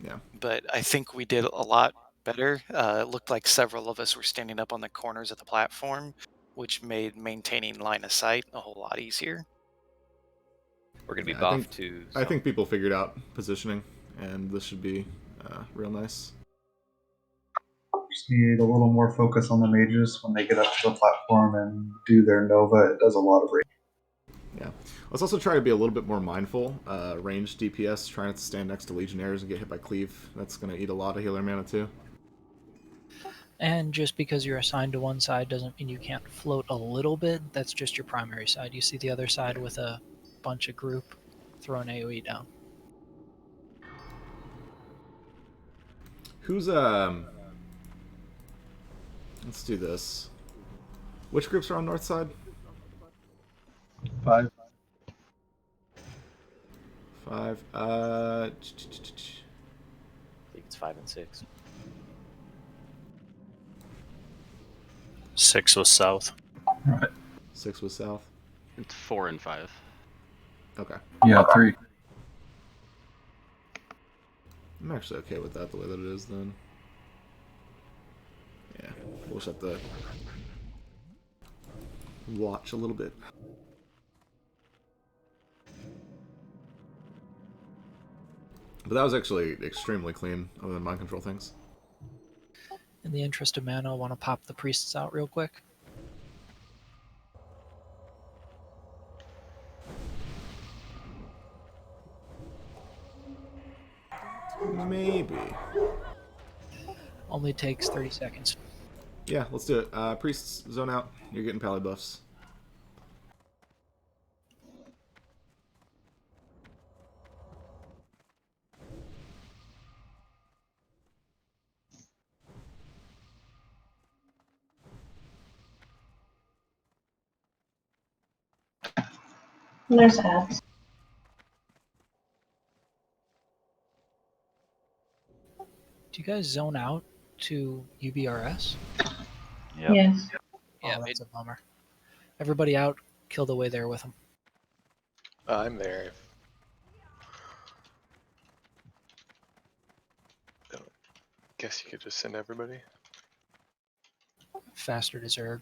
Yeah. But I think we did a lot better. It looked like several of us were standing up on the corners of the platform, which made maintaining line of sight a whole lot easier. We're gonna be Yeah, buffed too. I think people figured out positioning, and this should be real nice. Just need a little more focus on the mages when they get up to the platform and do their Nova. It does a lot of range. Yeah. Let's also try to be a little bit more mindful. Ranged DPS, trying not to stand next to Legionnaires and get hit by Cleave. That's going to eat a lot of healer mana too. And just because you're assigned to one side doesn't mean you can't float a little bit. That's just your primary side. You see the other side with a bunch of group throwing AoE down. Who's let's do this. Which groups are on north side? 5. 5. I think it's 5 and 6. 6 was south. Right. 6 was south. It's 4 and 5. Okay. Yeah, 3. I'm actually okay with that the way that it is then. Yeah, we'll just have to watch a little bit. But that was actually extremely clean, other than mind control things. In the interest of mana, I want to pop the priests out real quick. Maybe. Only takes 30 seconds. Yeah, let's do it. Priests, zone out. You're getting pally buffs. There's ads. Do you guys zone out to UBRS? Yep. Yes. Oh, that's a bummer. Everybody out, kill the way there with them. I'm there. Guess you could just send everybody. Faster to Zerg.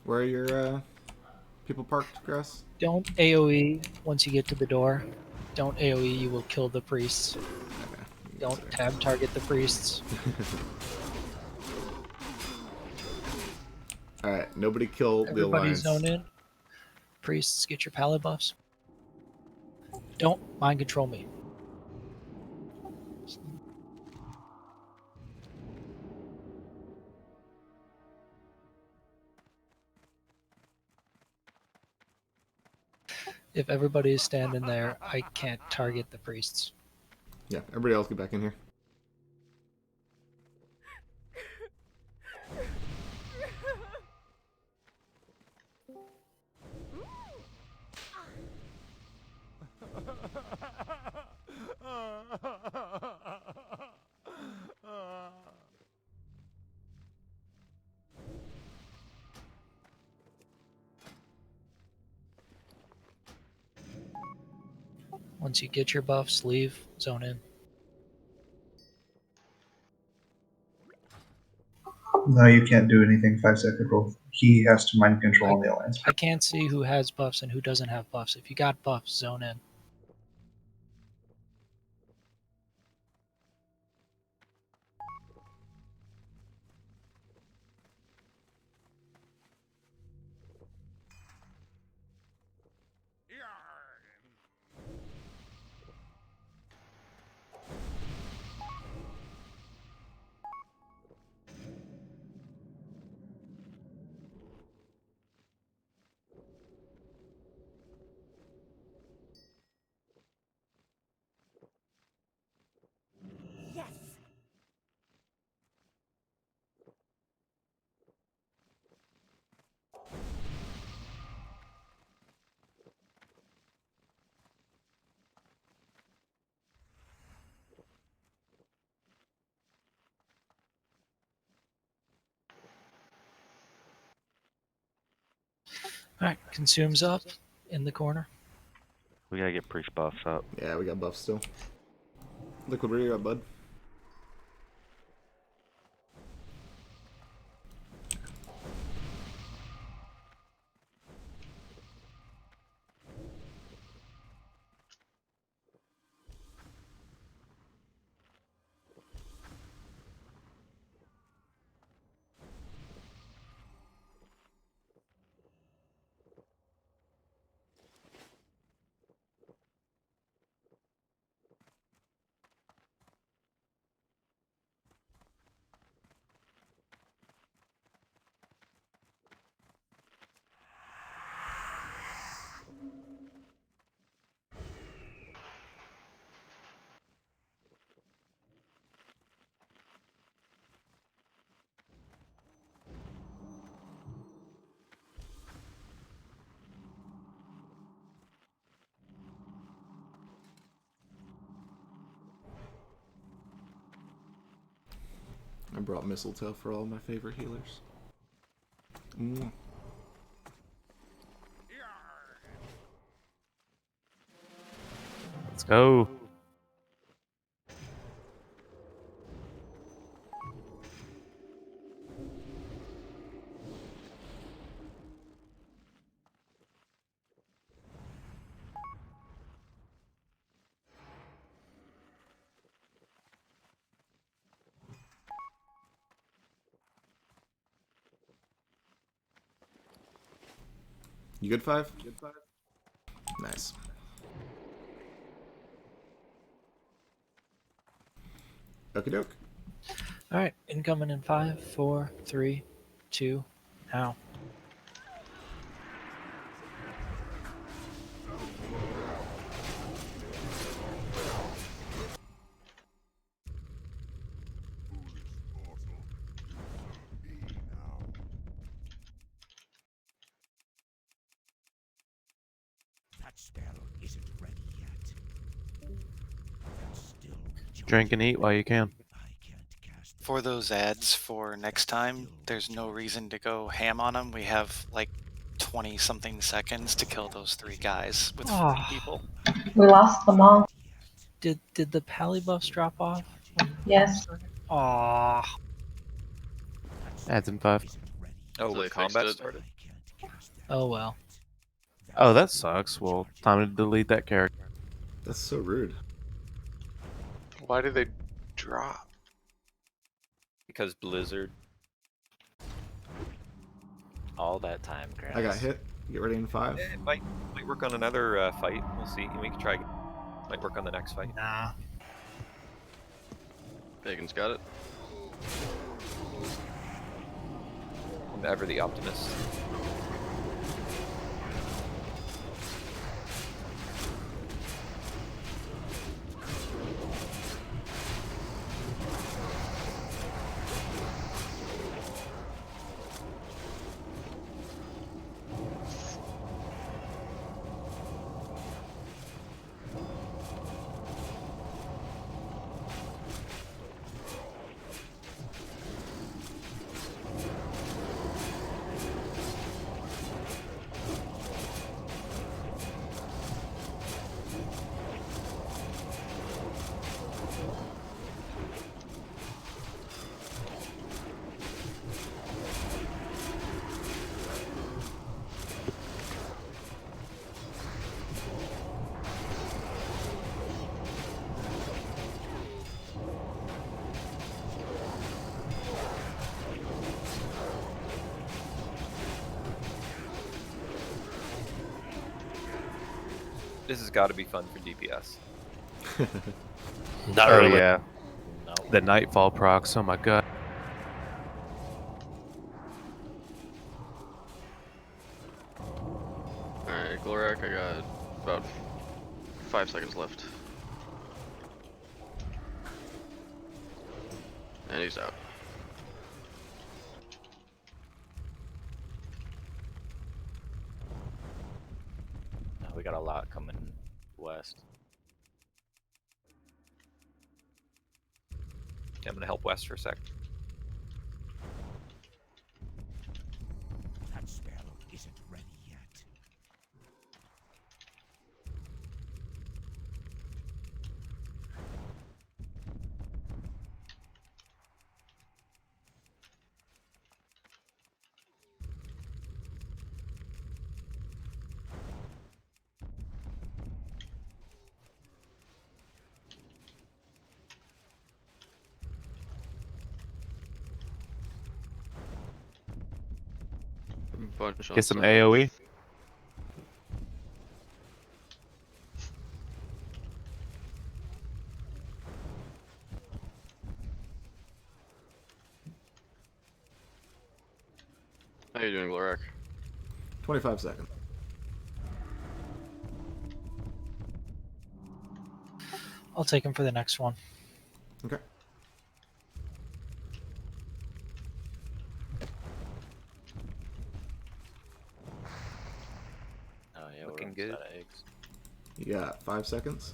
Where are your people parked, Grass? Don't AoE once you get to the door. Don't AoE, you will kill the priests. Don't tab target the priests. Alright, nobody kill the Everybody Alliance. zone in. Priests, get your pally buffs. Don't mind control me. If everybody is standing there, I can't target the priests. Yeah, everybody else get back in here. Once you get your buffs, leave, zone in. No, you can't do anything 5-second rule. He has to mind control on the Alliance. I can't see who has buffs and who doesn't have buffs. If you got buffs, zone in. Alright, consumes up in the corner. We gotta get priest buffs up. Yeah, we got buffs still. Liquid, where you at, bud? I brought mistletoe for all my favorite healers. Let's go. You good, 5? Nice. Okie doke. Alright, incoming in 5, 4, 3, 2, now. That spell isn't ready yet. That's still Drink and eat while you can. For those ads for next time, there's no reason to go ham on them. We have like 20 something seconds to kill those 3 guys with 40 people. We lost them all. Did the pally buffs drop off? Yes. Aww. Adds in 5. Oh, So they with fixed combat it? started? Oh well. Oh, that sucks. Well, time to delete that character. That's so rude. Why do they drop? Because Blizzard. All that time, grass. I got hit. Get ready in 5. It might work on another fight. We'll see. We can try. Might work on the next fight. Nah. Pagan's got it. I'm ever the optimist. This has got to be fun for DPS. Oh yeah. The Nightfall procs. Oh my god. Alright, Glorak, I got about 5 seconds left. And he's out. We got a lot coming west. Yeah, I'm gonna help West for a sec. That spell isn't ready yet. Bunch on Get some south. AoE. How you doing, Glorak? 25 seconds. I'll take him for the next one. Okay. Oh yeah, Looking we're good. out of eggs. You got 5 seconds.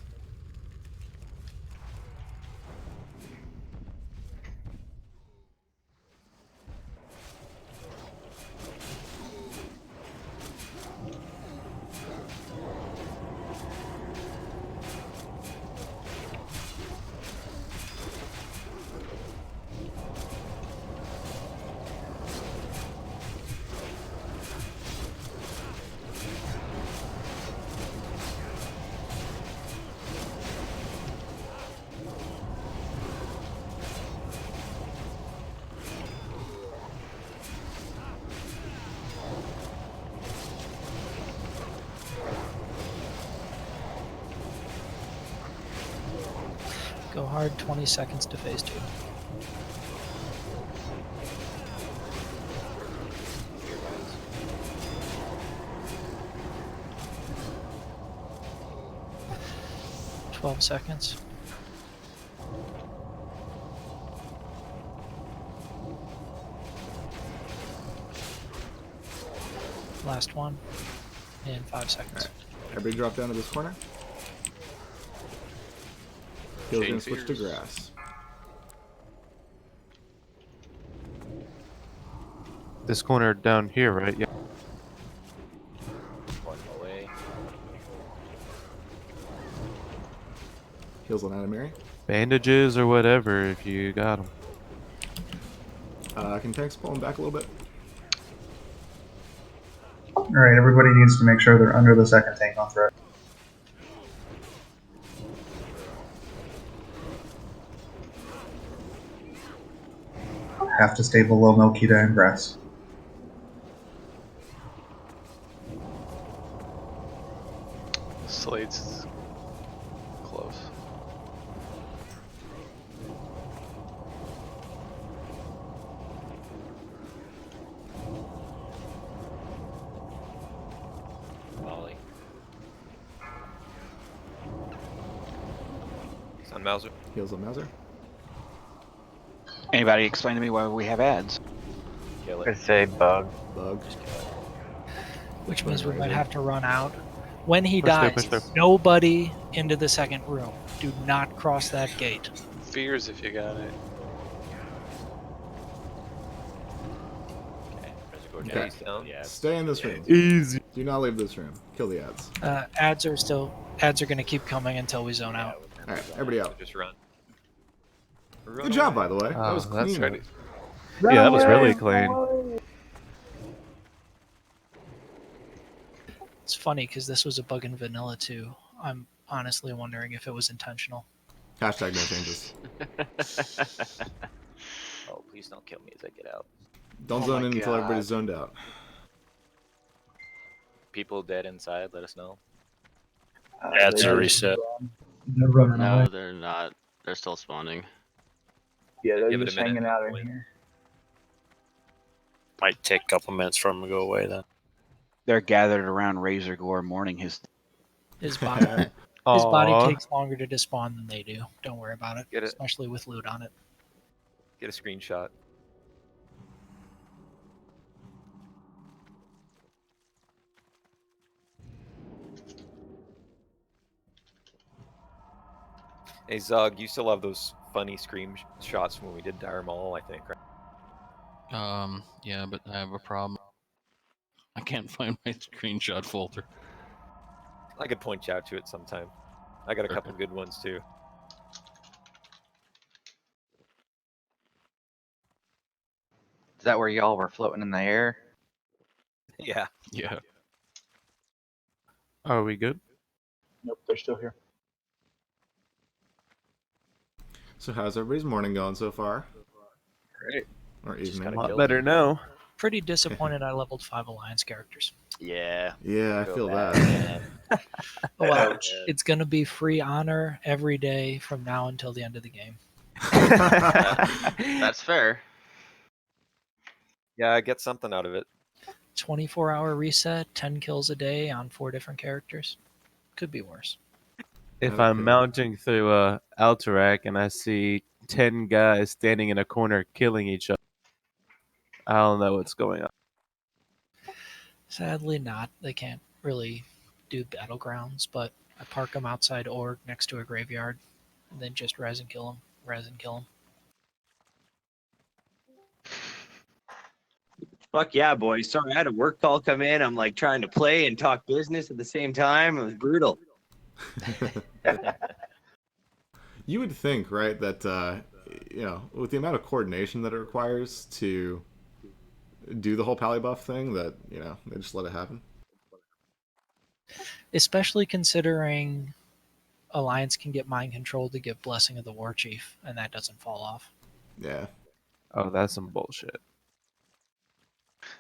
Go hard, 20 seconds to phase 2. "12 seconds. Last one in 5 seconds. Alright. Everybody drop down to this corner. He's going to switch to grass. This corner down here, right? Yeah. One away. Heals on Adamari. Bandages or whatever if you got them. Can tanks pull him back a little bit? Alright, everybody needs to make sure they're under the second tank on threat. Have to stay below Melkita and grass. Slade's close. Volley. On Mauser. Heals on Mauser. Anybody explain to me why we have ads? Kill I say bug. Bug. Which means we might have to run out. When he Push through, dies, push through. nobody into the second room. Do not cross that gate. Fears if you got it. Okay, Reservoir Okay. Jack's down. Yeah. Stay in this room. Easy. Do not leave this room. Kill the ads. Ads are going to keep coming until we zone out. Alright, everybody out. Just run. Good job, by the way. That was that's clean. right. Yeah, that was really clean. It's funny because this was a bug in vanilla too. I'm honestly wondering if it was intentional. Hashtag no changes. Oh, please don't kill me as I get out. Don't zone in until everybody's zoned out. People dead inside, let us know. Ads are reset. They're running No, away. they're not. They're still spawning. Yeah, they're Give it a just minute. hanging out in here. Might take a couple minutes for them to go away then. They're gathered around Razor Gore mourning his. His body, his body takes longer to despawn than they do. Don't worry about it, Get it. especially with loot on it. Get a screenshot. Hey Zug, you still have those funny scream shots from when we did Dire Maul, I think, right? Yeah, but I have a problem. I can't find my screenshot folder. I could point you out to it sometime. I got a couple good ones too. Is that where y'all were floating in the air? Yeah. Yeah. Are we good? Nope, they're still here. So how's everybody's morning going so far? Great. Or evening? A lot better now. Pretty disappointed I leveled 5 Alliance characters. Yeah. Yeah, I Feel feel bad, that. man. Well, it's going to be free honor every day from now until the end of the game. That's fair. Yeah, I get something out of it. 24-hour reset, 10 kills a day on 4 different characters. Could be worse. If I'm mounting through Alterac and I see 10 guys standing in a corner killing each other, I don't know what's going on. Sadly not. They can't really do battlegrounds, but I park them outside Org next to a graveyard, and then just res and kill them. Res and kill them. Fuck yeah, boys. Sorry, I had a work call come in. I'm like trying to play and talk business at the same time. It was brutal. You would think, right, that with the amount of coordination that it requires to do the whole pally buff thing, that they just let it happen. Especially considering Alliance can get mind control to give Blessing of the War Chief, and that doesn't fall off. Yeah. Oh, that's some bullshit.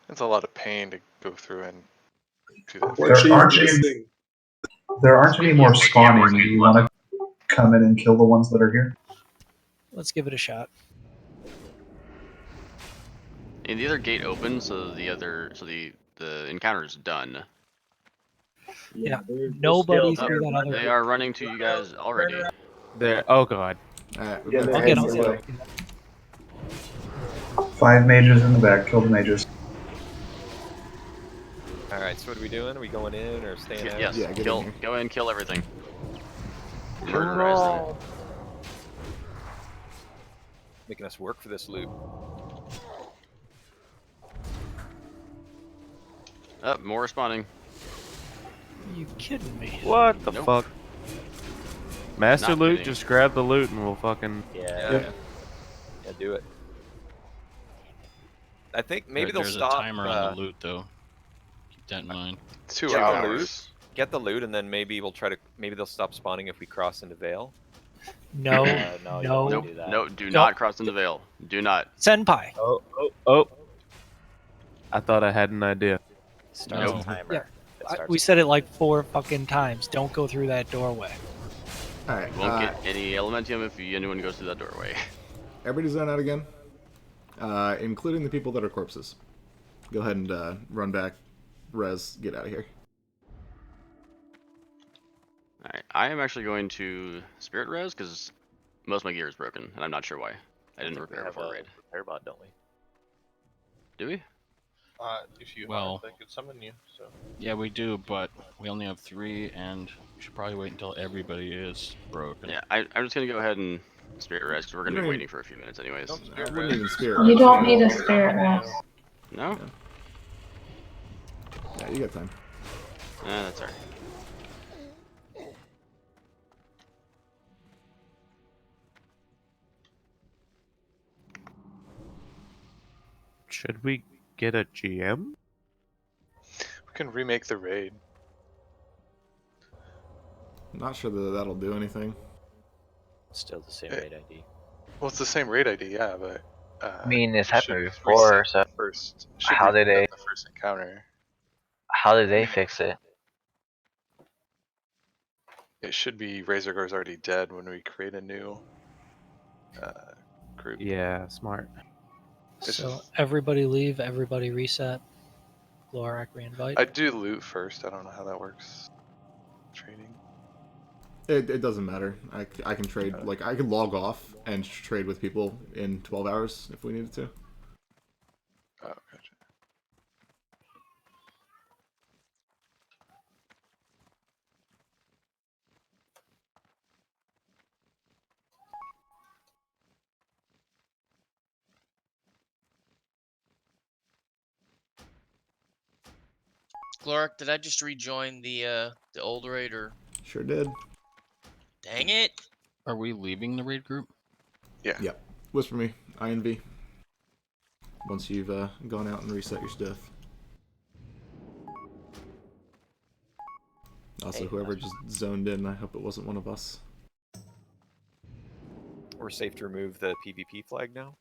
It's a lot of pain to go through and do that. There aren't any more spawning. Do you want to come in and kill the ones that are here? Let's give it a shot. And the other gate opens, so the encounter is done. Yeah, nobody Oh, through that other. they are running to you guys already. There. Oh god. I'll get 5 mages in the back. Kill the mages. All right, so what are we doing? Are we going in or staying out? Yes, go in, kill everything. No. Making us work for this loot. More respawning. You kidding me? What the Nope. fuck? Master Not loot, kidding. just grab the loot and we'll fucking... Yeah, do it. I think maybe they'll There's stop. a timer on the loot, though. Keep that in mind. 2 Get the hours. loot, get the loot, and then maybe we'll try to. Maybe they'll stop spawning if we cross into Vale. No, No, you don't want no. to do that. No, do not cross into Vale. Do not. Senpai. Oh. I thought I had an idea. Start No. the timer. Yeah, It starts we said it like 4 fucking times. Don't go through that doorway. All right. You won't get any Elementium if anyone goes through that doorway. Everybody's zone out again, including the people that are corpses. Go ahead and run back, res, get out of here. Alright, I am actually going to Spirit Res because most of my gear is broken, and I'm not sure why. I didn't repair before raid. Repair bot, don't we? Do we? If you Well- they could summon you. So. Yeah, we do, but we only have 3, and we should probably wait until everybody is broken. Yeah, I'm just going to go ahead and Spirit Res because we're going to be Right. waiting for a few minutes anyways. I wouldn't even spirit You res. don't need a spirit rest. No? Yeah, you got time. That's alright. Should we get a GM? We can remake the raid. I'm not sure that that'll do anything. Still the same raid ID. Well, it's the same raid ID, yeah, but. I mean, it's it should happened before, reset so the first. Should how did reset they? the first encounter? How did they fix it? It should be Razorgore's already dead when we create a new group. Yeah, smart. So everybody leave, everybody reset. Glorak reinvite. I do loot first. I don't know how that works. Trading. It doesn't matter. I can trade. Like, I can log off and trade with people in 12 hours if we needed to. Oh, gotcha. Clark, did I just rejoin the old raid or? Sure did. Dang it! Are we leaving the raid group? Yeah. Yep. Whisper me. INV. Once you've gone out and reset your stuff. Also, whoever just zoned in, I hope it wasn't one of us. We're safe to remove the PvP flag now.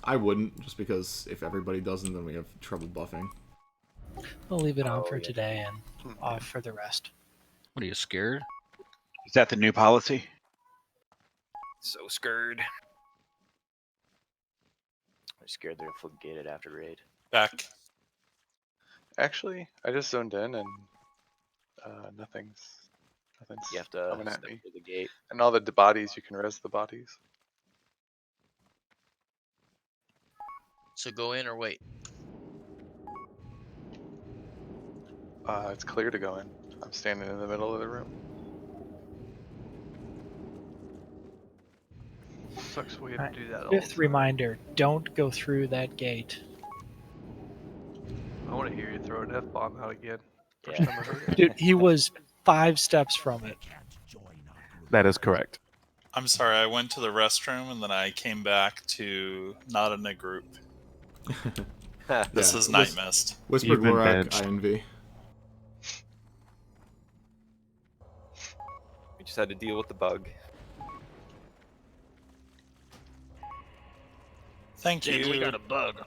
I wouldn't, just because if everybody doesn't, then we have trouble buffing. We'll leave it on Oh, for yeah. today and off for the rest. What are you scared? Is that the new policy? So scared. I'm scared they'll forget it after raid. Back. Actually, I just zoned in and nothing's You have to coming at step me. through the gate. And all the bodies, you can res the bodies. So go in or wait. It's clear to go in. I'm standing in the middle of the room. Sucks we have to do that all Fifth the time. reminder: don't go through that gate. I want to hear you throw an F-bomb out again. First Yeah. time I heard it. Dude, he was 5 steps from it. That is correct. I'm sorry, I went to the restroom and then I came back to not in a group. This is Night Mist. Whisper You've been Glorak, benched. INV. We just had to deal with the bug. Thank you. We got a bug.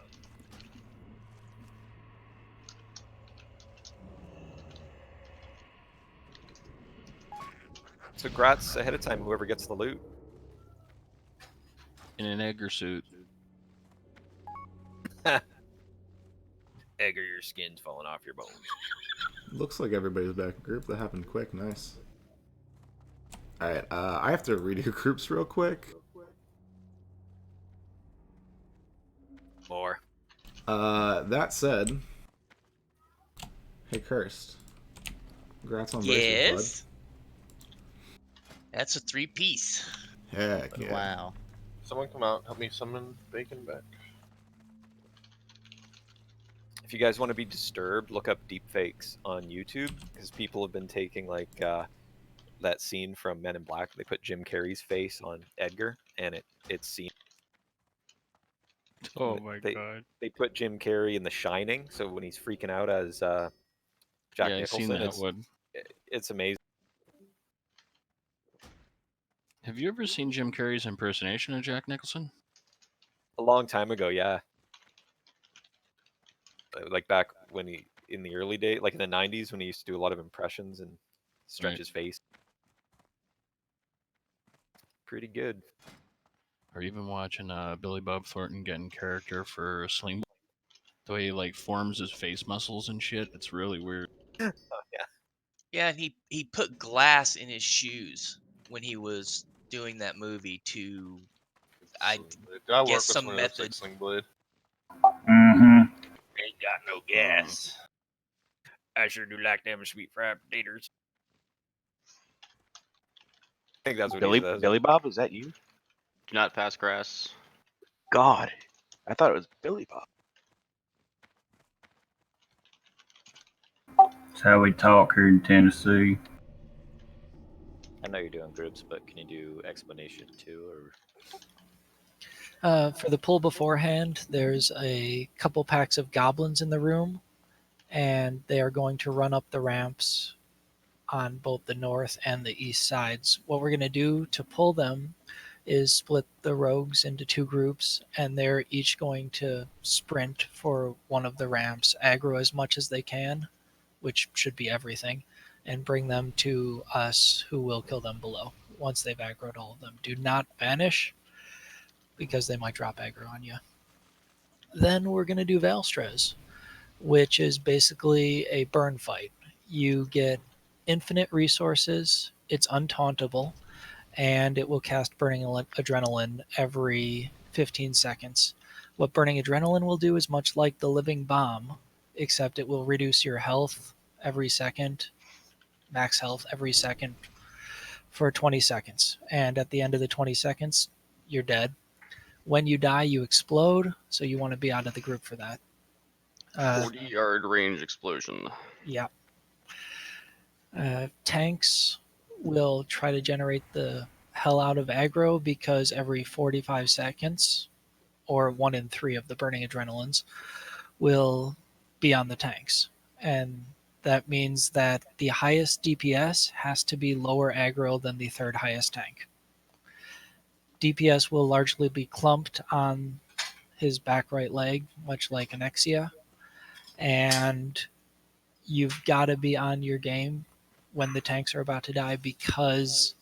So grats ahead of time, whoever gets the loot. In an Edgar suit. Egg or your skin's falling off your bones. Looks like everybody's back in group. That happened quick. Nice. Alright, I have to redo groups real quick. More. That said... Hey, Cursed. Congrats on braces, Yes. That's a 3-piece. bud. Heck yeah. Wow. Someone come out, help me summon Bacon back. If you guys want to be disturbed, look up deepfakes on YouTube, because people have been taking like that scene from Men in Black. They put Jim Carrey's face on Edgar, and it's seen. Oh my god. They put Jim Carrey in The Shining, so when he's freaking out as Jack Yeah, I've seen Nicholson, that it's amazing. Have you ever seen Jim Carrey's impersonation of Jack Nicholson? A long time ago, yeah. Like back when he in the early days, like in the '90s, when he used to do a lot of impressions and stretch Right. his face. Pretty good. Or even watching Billy Bob Thornton get in character for Sling. The way he like forms his face muscles and shit, it's really weird. Oh yeah. Yeah, and he put glass in his shoes when he was doing that movie to, I I guess, work with some one method. of those Sling Blade. Mm-hmm. Ain't got no gas. I sure do like them sweet fried potatoes. I think that's what he says. Billy Bob, is that you? Do not pass grass. God, I thought it was Billy Bob. That's how we talk here in Tennessee. I know you're doing groups, but can you do explanation too, or? For the pull beforehand, there's a couple packs of goblins in the room, and they are going to run up the ramps on both the north and the east sides. What we're going to do to pull them is split the rogues into 2 groups, and they're each going to sprint for one of the ramps, aggro as much as they can, which should be everything, and bring them to us, who will kill them below once they've aggroed all of them. Do not vanish, because they might drop aggro on you. Then we're going to do Valstrez, which is basically a burn fight. You get infinite resources, it's untauntable, and it will cast Burning Adrenaline every 15 seconds. What Burning Adrenaline will do is much like the Living Bomb, except it will reduce your health every second, max health every second, for 20 seconds. And at the end of the 20 seconds, you're dead. When you die, you explode, so you want to be out of the group for that. 40-yard range explosion. Yeah. Tanks will try to generate the hell out of aggro, because every 45 seconds, or 1 in 3 of the Burning Adrenalines, will be on the tanks. And that means that the highest DPS has to be lower aggro than the 3rd highest tank. DPS will largely be clumped on his back right leg, much like Anexia. And you've got to be on your game when the tanks are about to die, because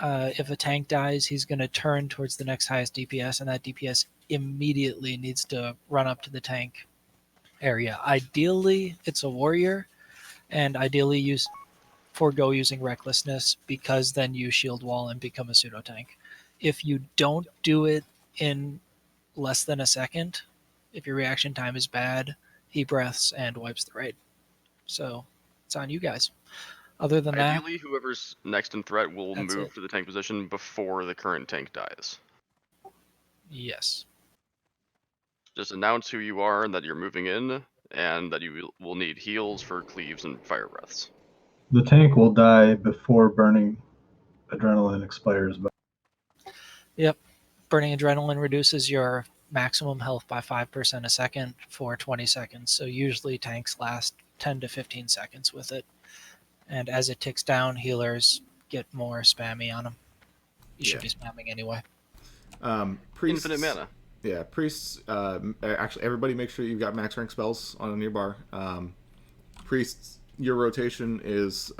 if a tank dies, he's going to turn towards the next highest DPS, and that DPS immediately needs to run up to the tank area. Ideally, it's a warrior, and ideally use forego using recklessness, because then you shield wall and become a pseudo tank. If you don't do it in less than a second, if your reaction time is bad, he breaths and wipes the raid. So it's on you guys. Other than that, Ideally, whoever's next in threat will That's move it. to the tank position before the current tank dies. yes. Just announce who you are and that you're moving in, and that you will need heals for cleaves and fire breaths. The tank will die before burning adrenaline expires. But Yep. Burning adrenaline reduces your maximum health by 5% a second for 20 seconds. So usually tanks last 10 to 15 seconds with it. And as it ticks down, healers get more spammy on them. You should be spamming anyway. Priests, Infinite mana. Yeah, priests. Actually, everybody make sure you've got max rank spells on your bar. Priests, your rotation is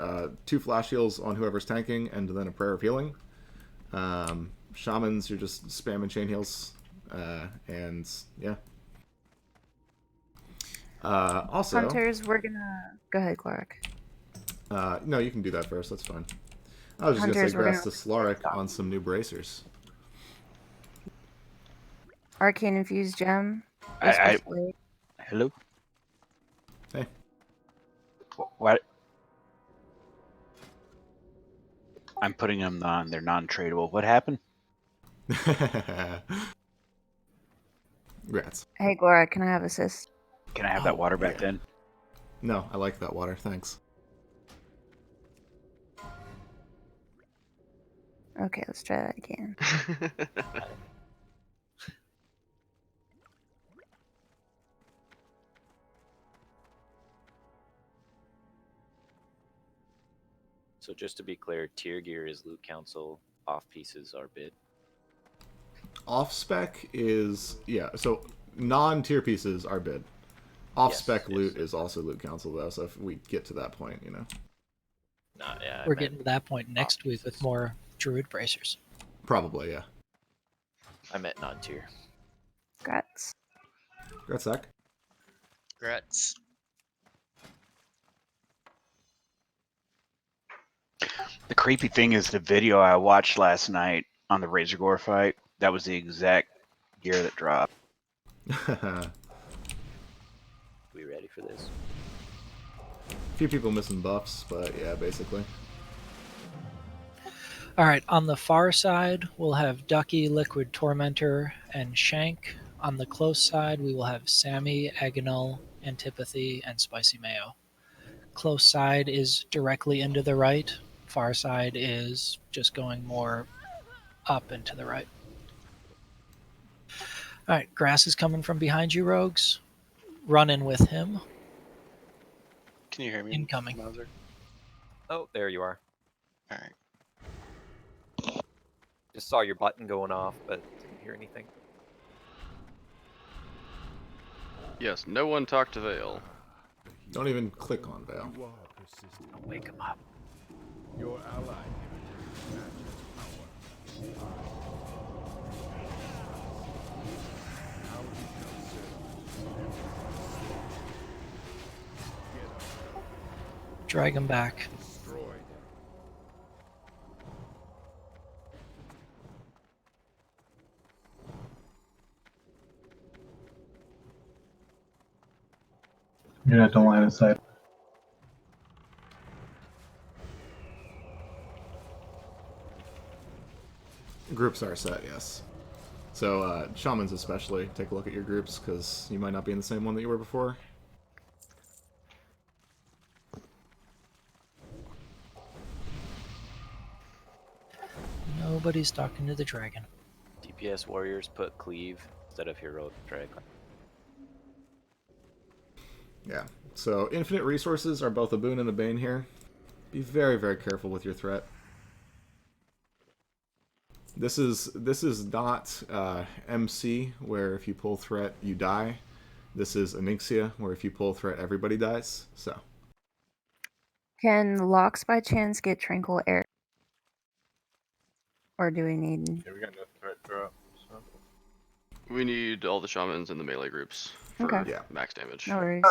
2 flash heals on whoever's tanking, and then a prayer of healing. Shamans, you're just spamming chain heals, and yeah. Also, Hunters, we're gonna go ahead, Clark. no, you can do that first. That's fine. I was just Hunters, gonna we're say, grass to Slaric on some new bracers. Arcane infused gem. Hello. Hey. What? I'm putting them on. They're non-tradable. What happened? Rats. Hey, Glora, can I have assist? Can I have that water back then? No, I like that water. Thanks. Okay, let's try that again. So just to be clear, tier gear is loot council, off pieces are bid. Off spec is so non-tier pieces are bid. Off spec loot is also loot council though, so if we get to that point, We're getting to that point next week with more druid bracers. Probably, yeah. I meant non-tier. Grats. Grats, Zach. Grats. The creepy thing is the video I watched last night on the Razor Gore fight. That was the exact gear that dropped. We ready for this? A few people missing buffs, but yeah, basically. All right, on the far side, we'll have Ducky, Liquid Tormentor, and Shank. On the close side, we will have Sammy, Agonal, Antipathy, and Spicy Mayo. Close side is directly into the right. Far side is just going more up and to the right. All right, Grass is coming from behind you, Rogues. Run in with him. Can you hear me? Incoming. Mauser? Oh, there you are. All right. Just saw your button going off, but didn't hear anything. Yes, no one talk to Vale. Don't even click on Vale. Don't wake him up. Your ally. Drag him back. yeah, don't line of sight. Groups are set, yes. So, Shamans especially, take a look at your groups, because you might not be in the same one that you were before. Nobody's talking to the dragon. DPS warriors put cleave instead of heroic drag. Yeah. So, infinite resources are both a boon and a bane here. Be very, very careful with your threat. This is not MC, where if you pull threat, you die. This is Onyxia, where if you pull threat, everybody dies. So. Can locks by chance get tranquil air? Or do we need... Yeah, we got no threat drop. So. We need all the shamans in the melee groups for max damage. No worries.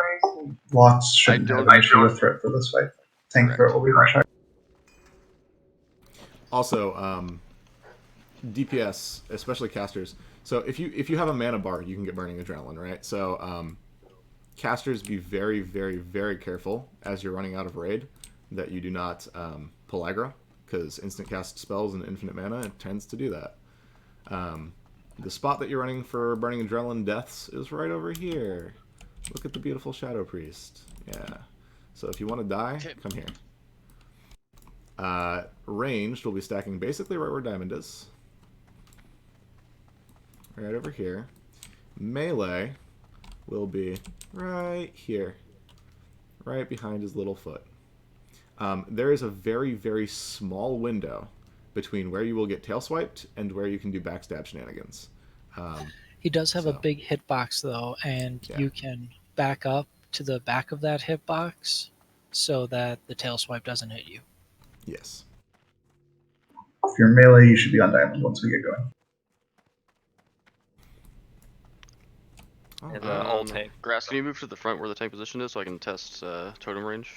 Locks shouldn't have an issue with threat for this fight. Tank threat will be much higher. Also, DPS, especially casters. So if you have a mana bar, you can get Burning Adrenaline, right? So casters, be very, very, very careful as you're running out of raid that you do not pull aggro, because instant cast spells and infinite mana, it tends to do that. The spot that you're running for Burning Adrenaline deaths is right over here. Look at the beautiful Shadow Priest. Yeah. So if you want to die, come here. Ranged will be stacking basically right where Diamond is. Right over here. Melee will be right here. Right behind his little foot. There is a very, very small window between where you will get tail swiped and where you can do backstab shenanigans. He does have a big hitbox though, and you can back up to the back of that hitbox so that the tail swipe doesn't hit you. Yes. If you're melee, you should be on Diamond once we get going. And all tank. Grass, can you move to the front where the tank position is so I can test totem range?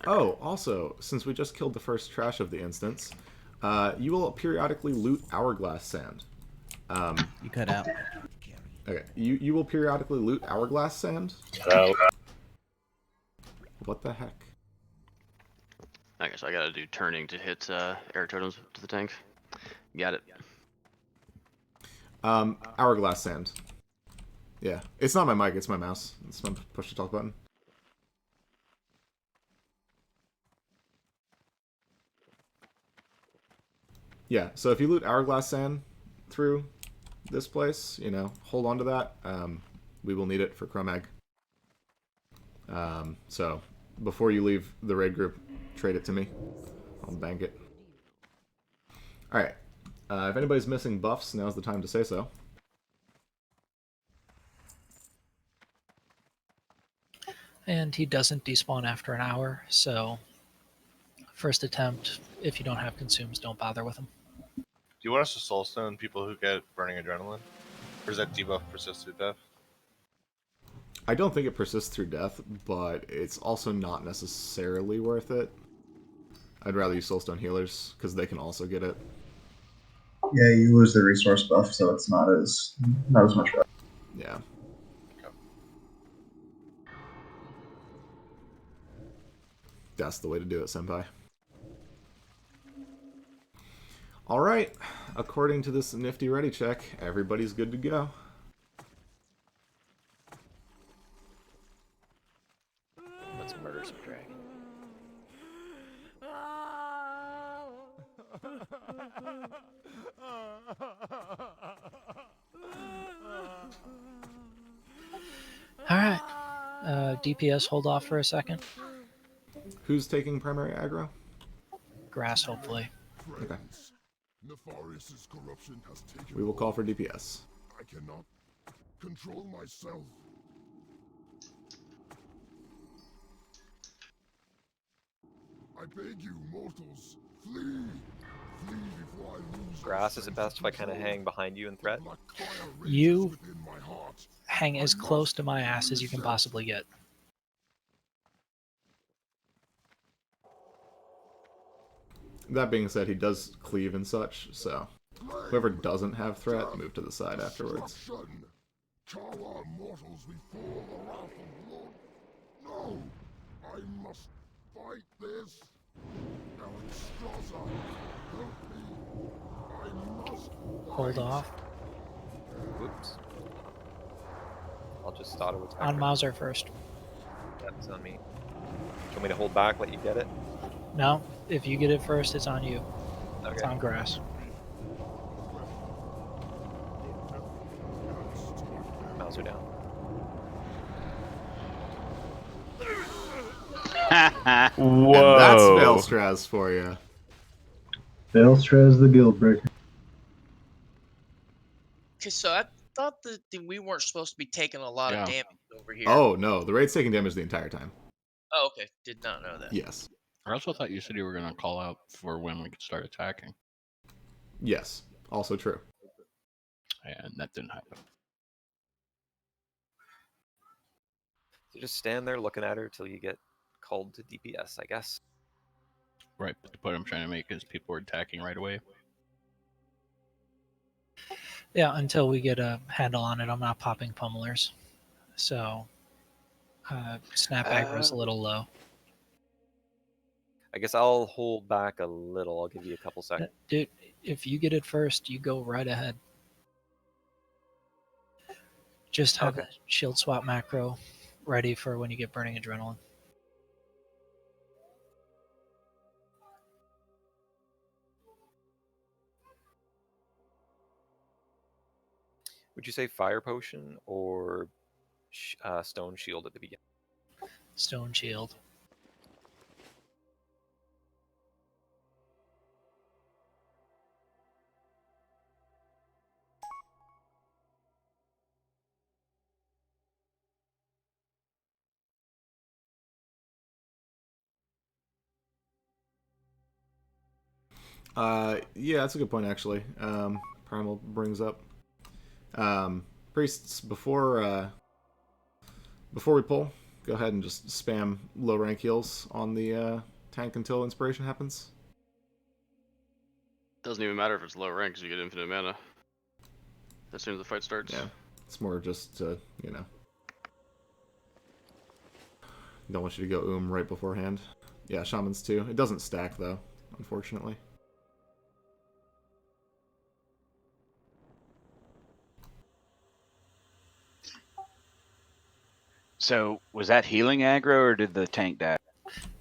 Oh, also, since we just killed the first trash of the instance, you will periodically loot hourglass sand. You cut out. Okay, you will periodically loot hourglass sand. What the heck? Okay, so I gotta do turning to hit air totems to the tank. Got it. Hourglass sand. Yeah, it's not my mic, it's my mouse. It's my push to talk button. Yeah, so if you loot hourglass sand through this place, you know, hold on to that. We will need it for Chromag. So before you leave the raid group, trade it to me. I'll bank it. Alright. If anybody's missing buffs, now's the time to say so. And he doesn't despawn after an hour, so first attempt, if you don't have consumes, don't bother with him. Do you want us to soulstone people who get Burning Adrenaline? Or does that debuff persist through death? I don't think it persists through death, but it's also not necessarily worth it. I'd rather use Soulstone healers, because they can also get it. Yeah, you lose the resource buff, so it's not as much value. Yeah. That's the way to do it, Senpai. Alright, according to this nifty ready check, everybody's good to go. Let's murder some dragon. Alright. DPS, hold off for a second. Who's taking primary aggro? Grass, hopefully. Okay. Nefarious' corruption has taken We will call for DPS. I cannot control myself. I beg you, mortals, flee! Flee before I lose. Grass, is it best if I kind of hang behind you in threat? You hang as close to my ass as you can possibly get. That being said, he does cleave and such, so whoever doesn't have threat, move to the side afterwards. Cower mortals before the wrath of Lord. No! I must fight this. Alexstrasza, help me. I must Hold off. Whoops. I'll just auto attack. On Mauser first. Yep, it's on me. Do you want me to hold back, let you get it? No, if you get it first, it's on you. Okay. It's on grass. Mauser down. And that's Whoa. Veilstraz for you. Veilstraz the Guildbreaker. Okay, so I thought that we weren't supposed to be taking a lot of damage over here. Oh, no. The raid's taking damage the entire time. Oh, okay. Did not know that. Yes. I also thought you said you were going to call out for when we could start attacking. Yes. Also true. And that didn't happen. So just stand there looking at her till you get called to DPS, I guess. Right, but the point I'm trying to make is people are attacking right away. Yeah, until we get a handle on it, I'm not popping pummelers. So, snap aggro's a little low. I guess I'll hold back a little. I'll give you a couple seconds. Dude, if you get it first, you go right ahead. Just have a shield swap macro ready for when you get burning adrenaline. Would you say fire potion or stone shield at the beginning? Stone shield. Yeah, that's a good point, actually. Primal brings up. Priests, before we pull, go ahead and just spam low rank heals on the tank until inspiration happens. Doesn't even matter if it's low rank because you get infinite mana as soon as the fight starts. Yeah, it's more just you know, don't want you to go right beforehand. Yeah, shamans too. It doesn't stack though, unfortunately. So was that healing aggro or did the tank die?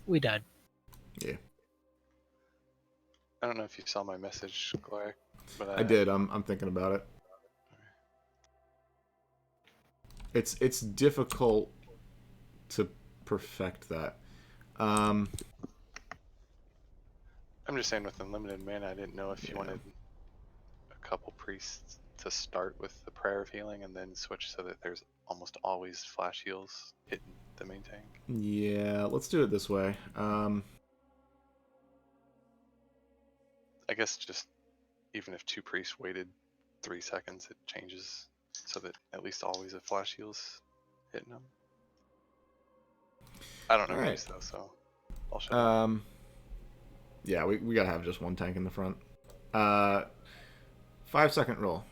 We died. Yeah. I don't know if you saw my message, Glory, but I did. I'm thinking about it. It's difficult to perfect that. I'm just saying with unlimited mana, I didn't know if you wanted a couple priests to start with the prayer of healing and then switch so that there's almost always flash heals hitting the main tank. Yeah, let's do it this way. I guess just even if two priests waited 3 seconds, it changes so that at least always a flash heals hitting them. I don't know All right. priests though, so I'll shut up. Yeah, we gotta have just one tank in the front. 5-second rule.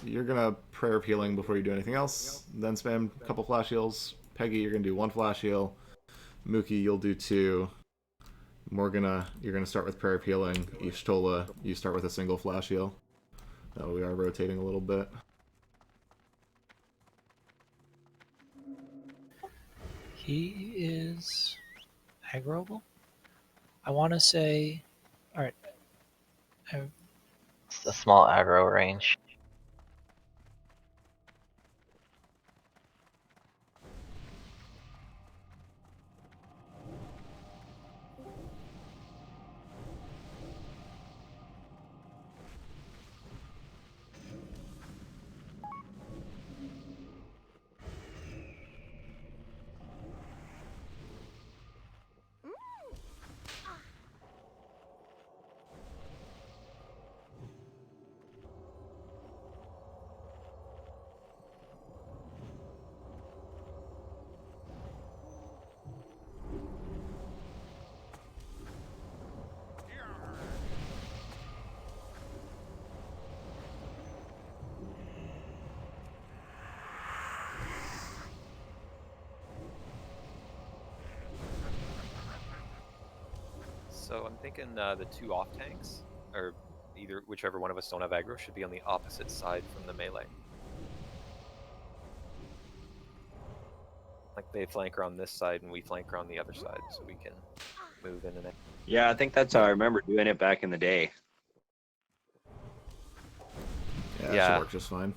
You're gonna prayer of healing before you do anything else. Then spam a couple flash heals. Peggy, you're gonna do 1 flash heal. Mookie, you'll do 2. Morgana, you're gonna start with prayer of healing. Ishtola, you start with a single flash heal. We are rotating a little bit. He is aggroable. I want to say, all right. It's a small aggro range. So I'm thinking the 2 off tanks, or whichever one of us don't have aggro, should be on the opposite side from the melee. Like they flank around this side and we flank around the other side, so we can move in and out. Yeah, I think that's how I remember doing it back in the day. Yeah, that should work just fine.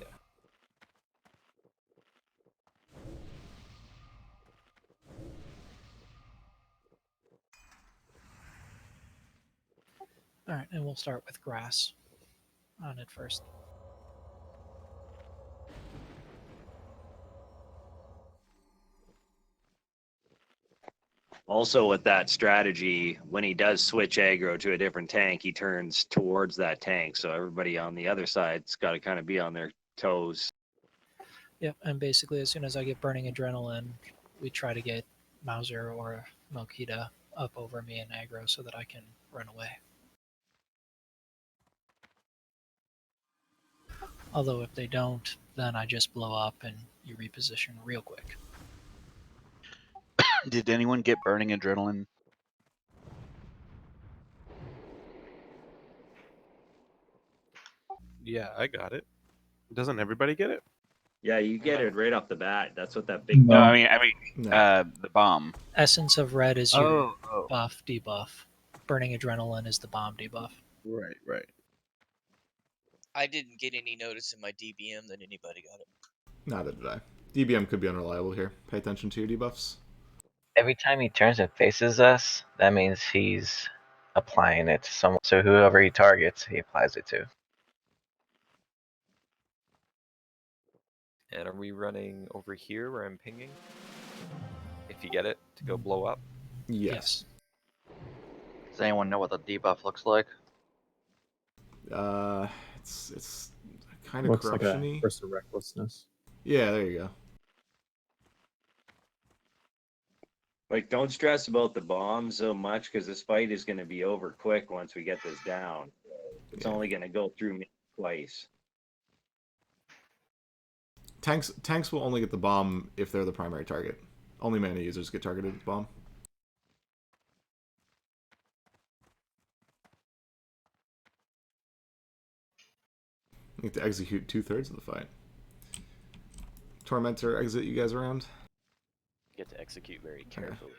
All right, and we'll start with grass on it first. Also, with that strategy, when he does switch aggro to a different tank, he turns towards that tank. So everybody on the other side's got to kind of be on their toes. Yep, and basically as soon as I get burning adrenaline, we try to get Mauser or Mokita up over me in aggro so that I can run away. Although if they don't, then I just blow up and you reposition real quick. Did anyone get burning adrenaline? Yeah, I got it. Doesn't everybody get it? Yeah, you get it right off the bat. That's what that big. No, I mean, No. the bomb. Essence of Red is your Oh. buff debuff. Burning adrenaline is the bomb debuff. Right, right. I didn't get any notice in my DBM that anybody got it. Neither did I. DBM could be unreliable here. Pay attention to your debuffs. Every time he turns and faces us, that means he's applying it to someone. So whoever he targets, he applies it to. And are we running over here where I'm pinging? If you get it, to go blow up? Yes. Does anyone know what the debuff looks like? It's kind of Looks like a corruption-y. burst of recklessness. Yeah, there you go. Like, don't stress about the bomb so much because this fight is going to be over quick once we get this down. It's only going to go through me twice. Tanks will only get the bomb if they're the primary target. Only mana users get targeted with the bomb. You get to execute 2/3 of the fight. Tormentor, exit you guys around. You get to execute very carefully.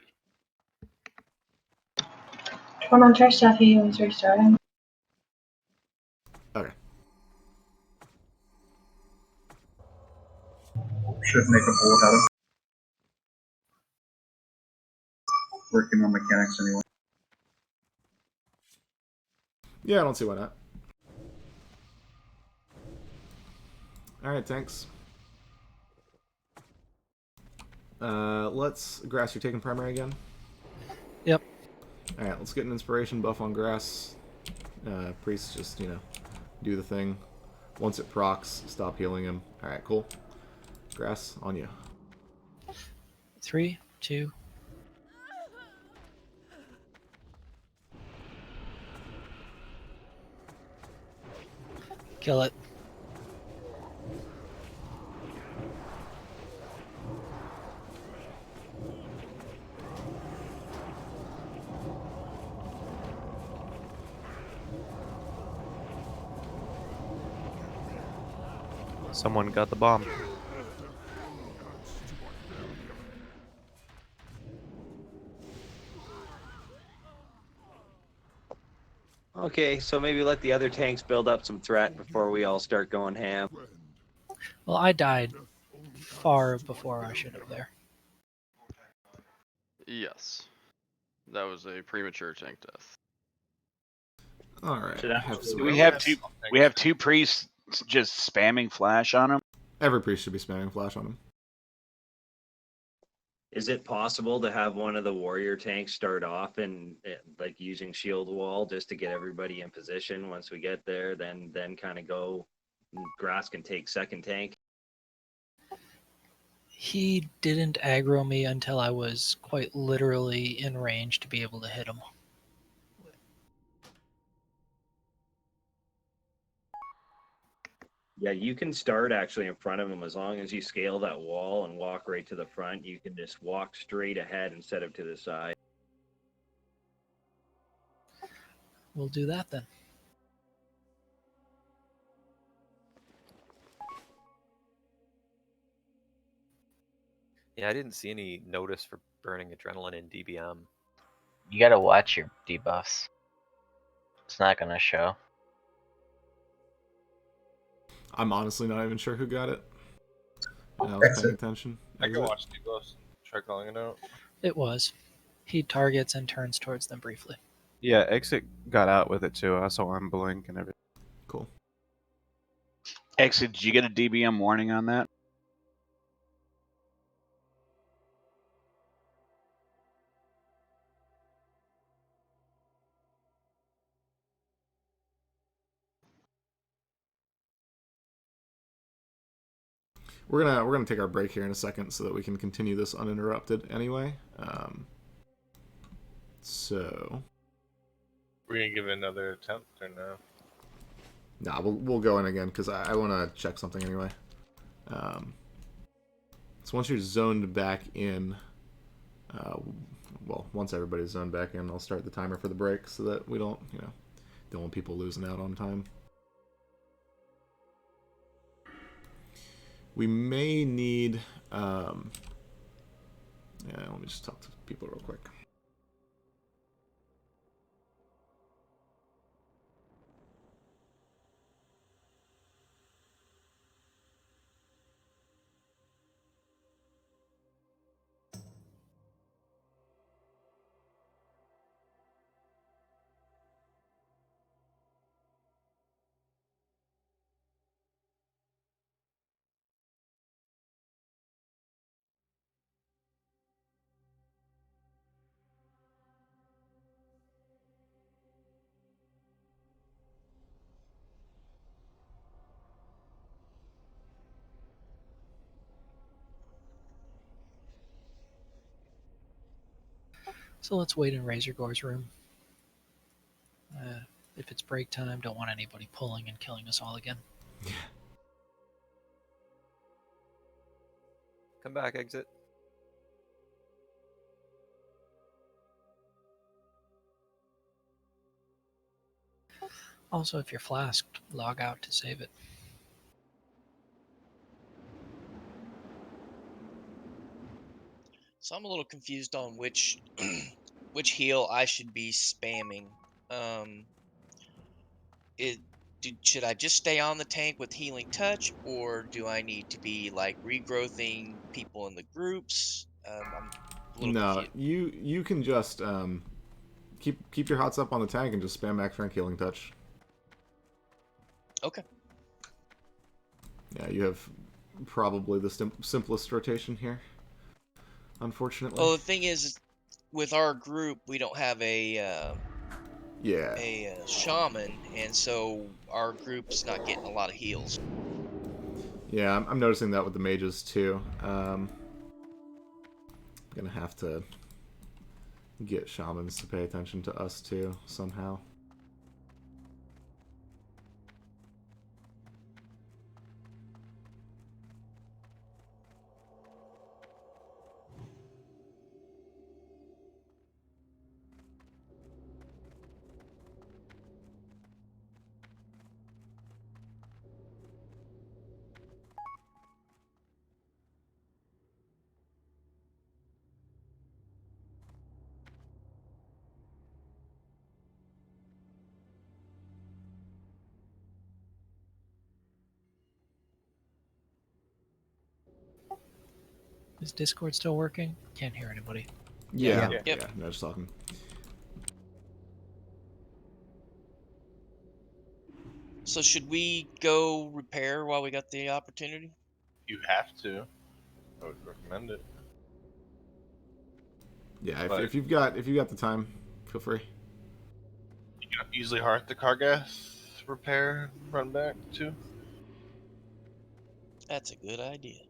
Tormentor stuff he was restarting. Okay. Should make a bullet out of it. Working on mechanics anyway. Yeah, I don't see why not. Alright, tanks. Let's... Grass, you're taking primary again? Yep. Alright, let's get an inspiration buff on Grass. Priest, just, do the thing. Once it procs, stop healing him. Alright, cool. Grass, on you. 3, 2. Kill it. Someone got the bomb. Okay, so maybe let the other tanks build up some threat before we all start going ham. Well, I died far before I should have there. Yes. That was a premature tank death. Alright. Do we have two priests just spamming flash on him? Every priest should be spamming flash on him. Is it possible to have one of the warrior tanks start off and like using shield wall just to get everybody in position? Once we get there, then kind of go. Grass can take second tank. He didn't aggro me until I was quite literally in range to be able to hit him. Yeah, you can start actually in front of him as long as you scale that wall and walk right to the front. You can just walk straight ahead instead of to the side. We'll do that then. Yeah, I didn't see any notice for burning adrenaline in DBM. You gotta watch your debuffs. It's not gonna show. I'm honestly not even sure who got it. I was paying attention. I can watch debuffs. Try calling it out. It was. He targets and turns towards them briefly. Yeah, Exit got out with it too. I saw him blink and everything. Cool. Exit, did you get a DBM warning on that? We're gonna take our break here in a second so that we can continue this uninterrupted. Anyway, so We're gonna give it another attempt or no? nah, we'll go in again because I want to check something anyway. So once you're zoned back in, well, once everybody's zoned back in, I'll start the timer for the break so that we don't want people losing out on time. We may need. Yeah, let me just talk to people real quick. So let's wait in Razor Gore's room. If it's break time, don't want anybody pulling and killing us all again. Come back, Exit. Also, if you're flasked, log out to save it. So I'm a little confused on which which heal I should be spamming. Should I just stay on the tank with healing touch, or do I need to be like regrowthing people in the groups? I'm a little No, confused. you can just keep your hots up on the tank and just spam Max Rank Healing Touch. Okay. Yeah, you have probably the simplest rotation here. Unfortunately. Well, the thing is, with our group, we don't have a Yeah. shaman, and so our group's not getting a lot of heals. Yeah, I'm noticing that with the mages too. Gonna have to get shamans to pay attention to us too somehow. Is Discord still working? Can't hear anybody. Yeah, Yep. yeah, no, just talking. So should we go repair while we got the opportunity? You have to. I would recommend it. Yeah, But if you've got the time, feel free. you can easily heart the Cargath repair run back too. That's a good idea.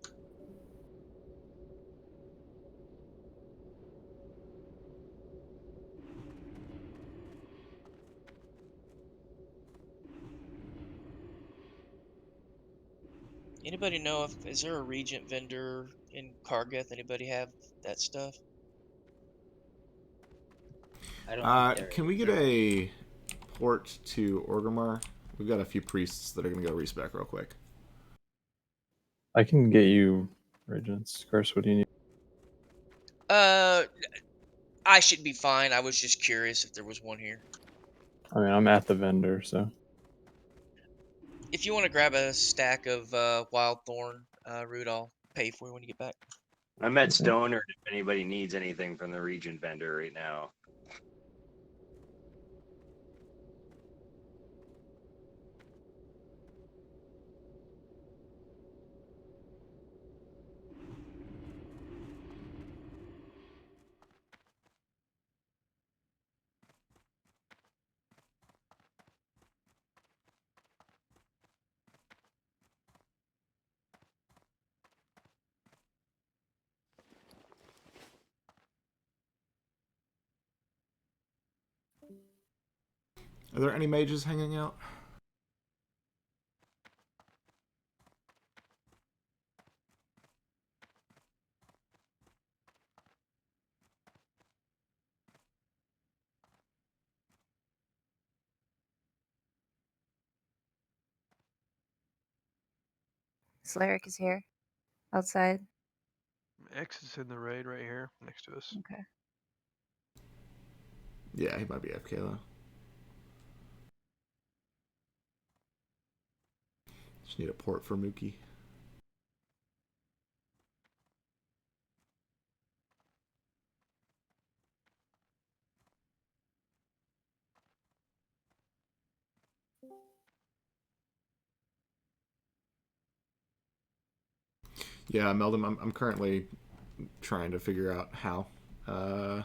Anybody know is there a Regent vendor in Cargeth? Anybody have that stuff? I don't think there Can is. we get a port to Orgrimmar? We've got a few priests that are gonna go respec real quick. I can get you regents. Curse, what do you need? I should be fine. I was just curious if there was one here. I mean, I'm at the vendor, so. If you want to grab a stack of Wild Thorn root, I'll pay for you when you get back. I'm at Stoner if anybody needs anything from the region vendor right now. Are there any mages hanging out? Slaric is here. Outside. X is in the raid right here next to us. Okay. Yeah, he might be FK though. Just need a port for Mookie. Yeah, Meldon, I'm currently trying to figure out how I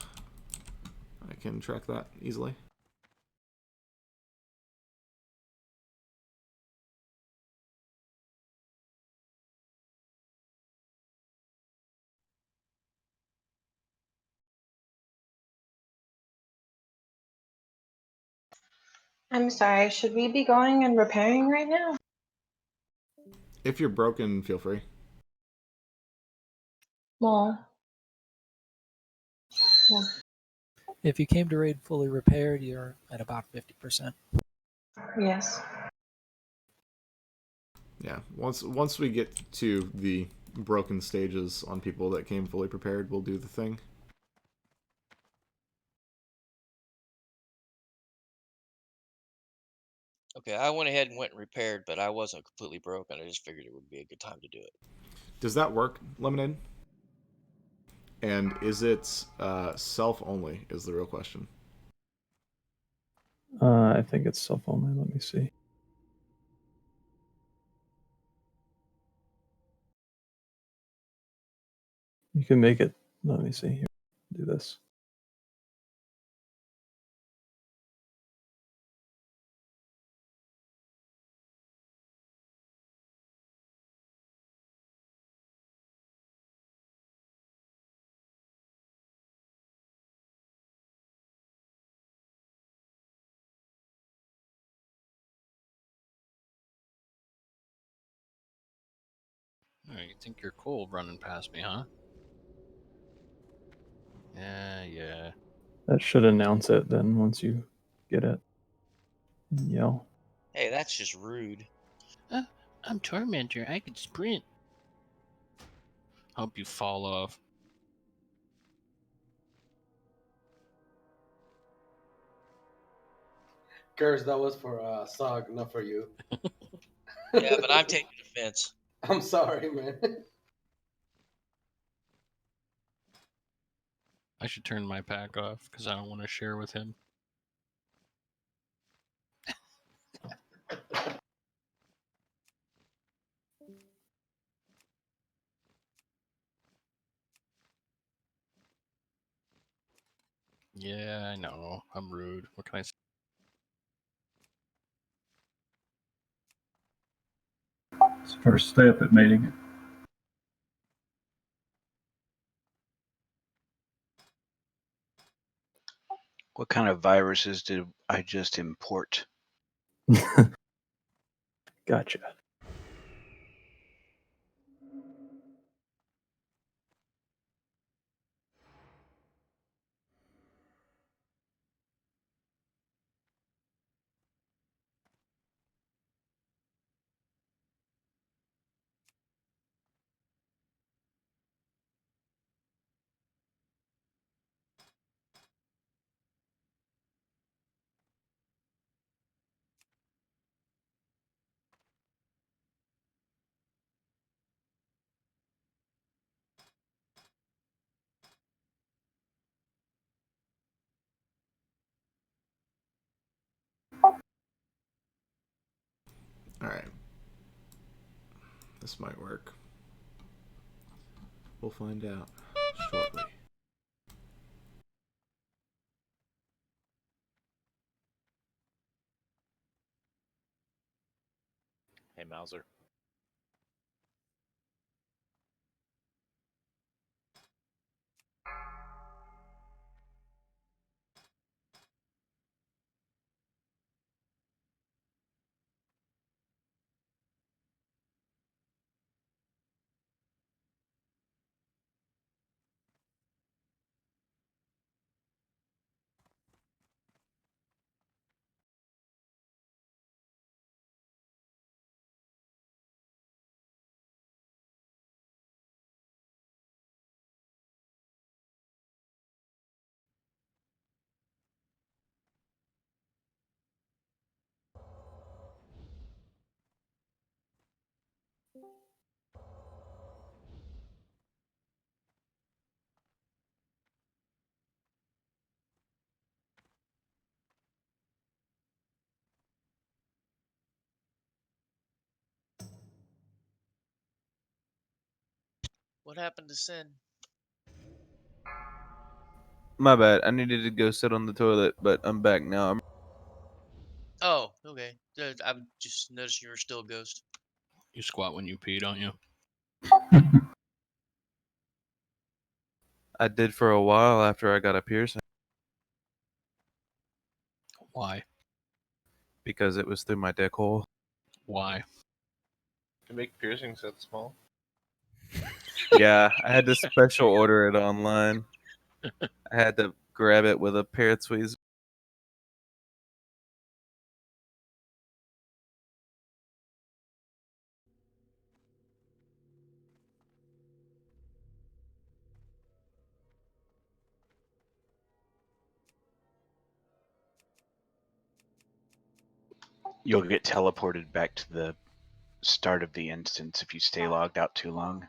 can track that easily. I'm sorry, should we be going and repairing right now? If you're broken, feel free. Well, yeah. If you came to raid fully repaired, you're at about 50%. Yes. Yeah, once we get to the broken stages on people that came fully prepared, we'll do the thing. Okay, I went ahead and went and repaired, but I wasn't completely broken. I just figured it would be a good time to do it. Does that work, Lemonade? And is it self only? Is the real question. I think it's self only. Let me see. You can make it. Let me see here. Do this. Oh, you think you're cool running past me, huh? Yeah. That should announce it then once you get it. And yell. Hey, that's just rude. I'm Tormentor. I can sprint. Hope you fall off. Curse, that was for Sog, not for you. Yeah, but I'm taking offense. I'm sorry, man. I should turn my pack off because I don't want to share with him. Yeah, I know. I'm rude. What can I say? It's the first step at mating it. What kind of viruses did I just import? Gotcha. Alright. This might work. We'll find out shortly. Hey, Mauser. What happened to Sin? My bad. I needed to go sit on the toilet, but I'm back now. Oh, okay. I just noticed you were still a ghost. You squat when you pee, don't you? I did for a while after I got a piercing. Why? Because it was through my dick hole. Why? To make piercings that small? Yeah, I had to special order it online. I had to grab it with a pair of tweezers. You'll get teleported back to the start of the instance if you stay logged out too long.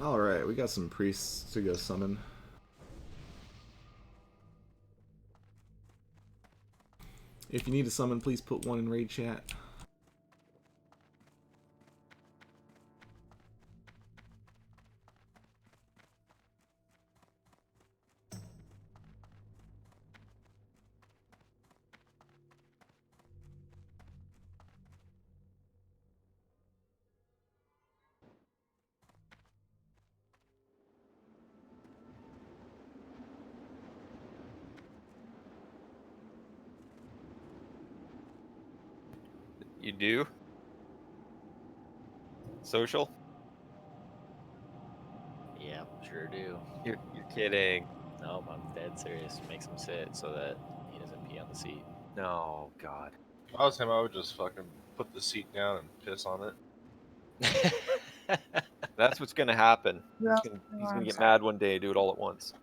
Alright, we got some priests to go summon. If you need a summon, please put one in raid chat. You do? Social? Yeah, sure do. You're kidding. No, I'm dead serious. Makes him sit so that he doesn't pee on the seat. No, God. If I was him, I would just fucking put the seat down and piss on it. That's what's gonna happen. Who He's else? gonna Oh, he's gonna I'm get sorry. mad one day and do it all at once.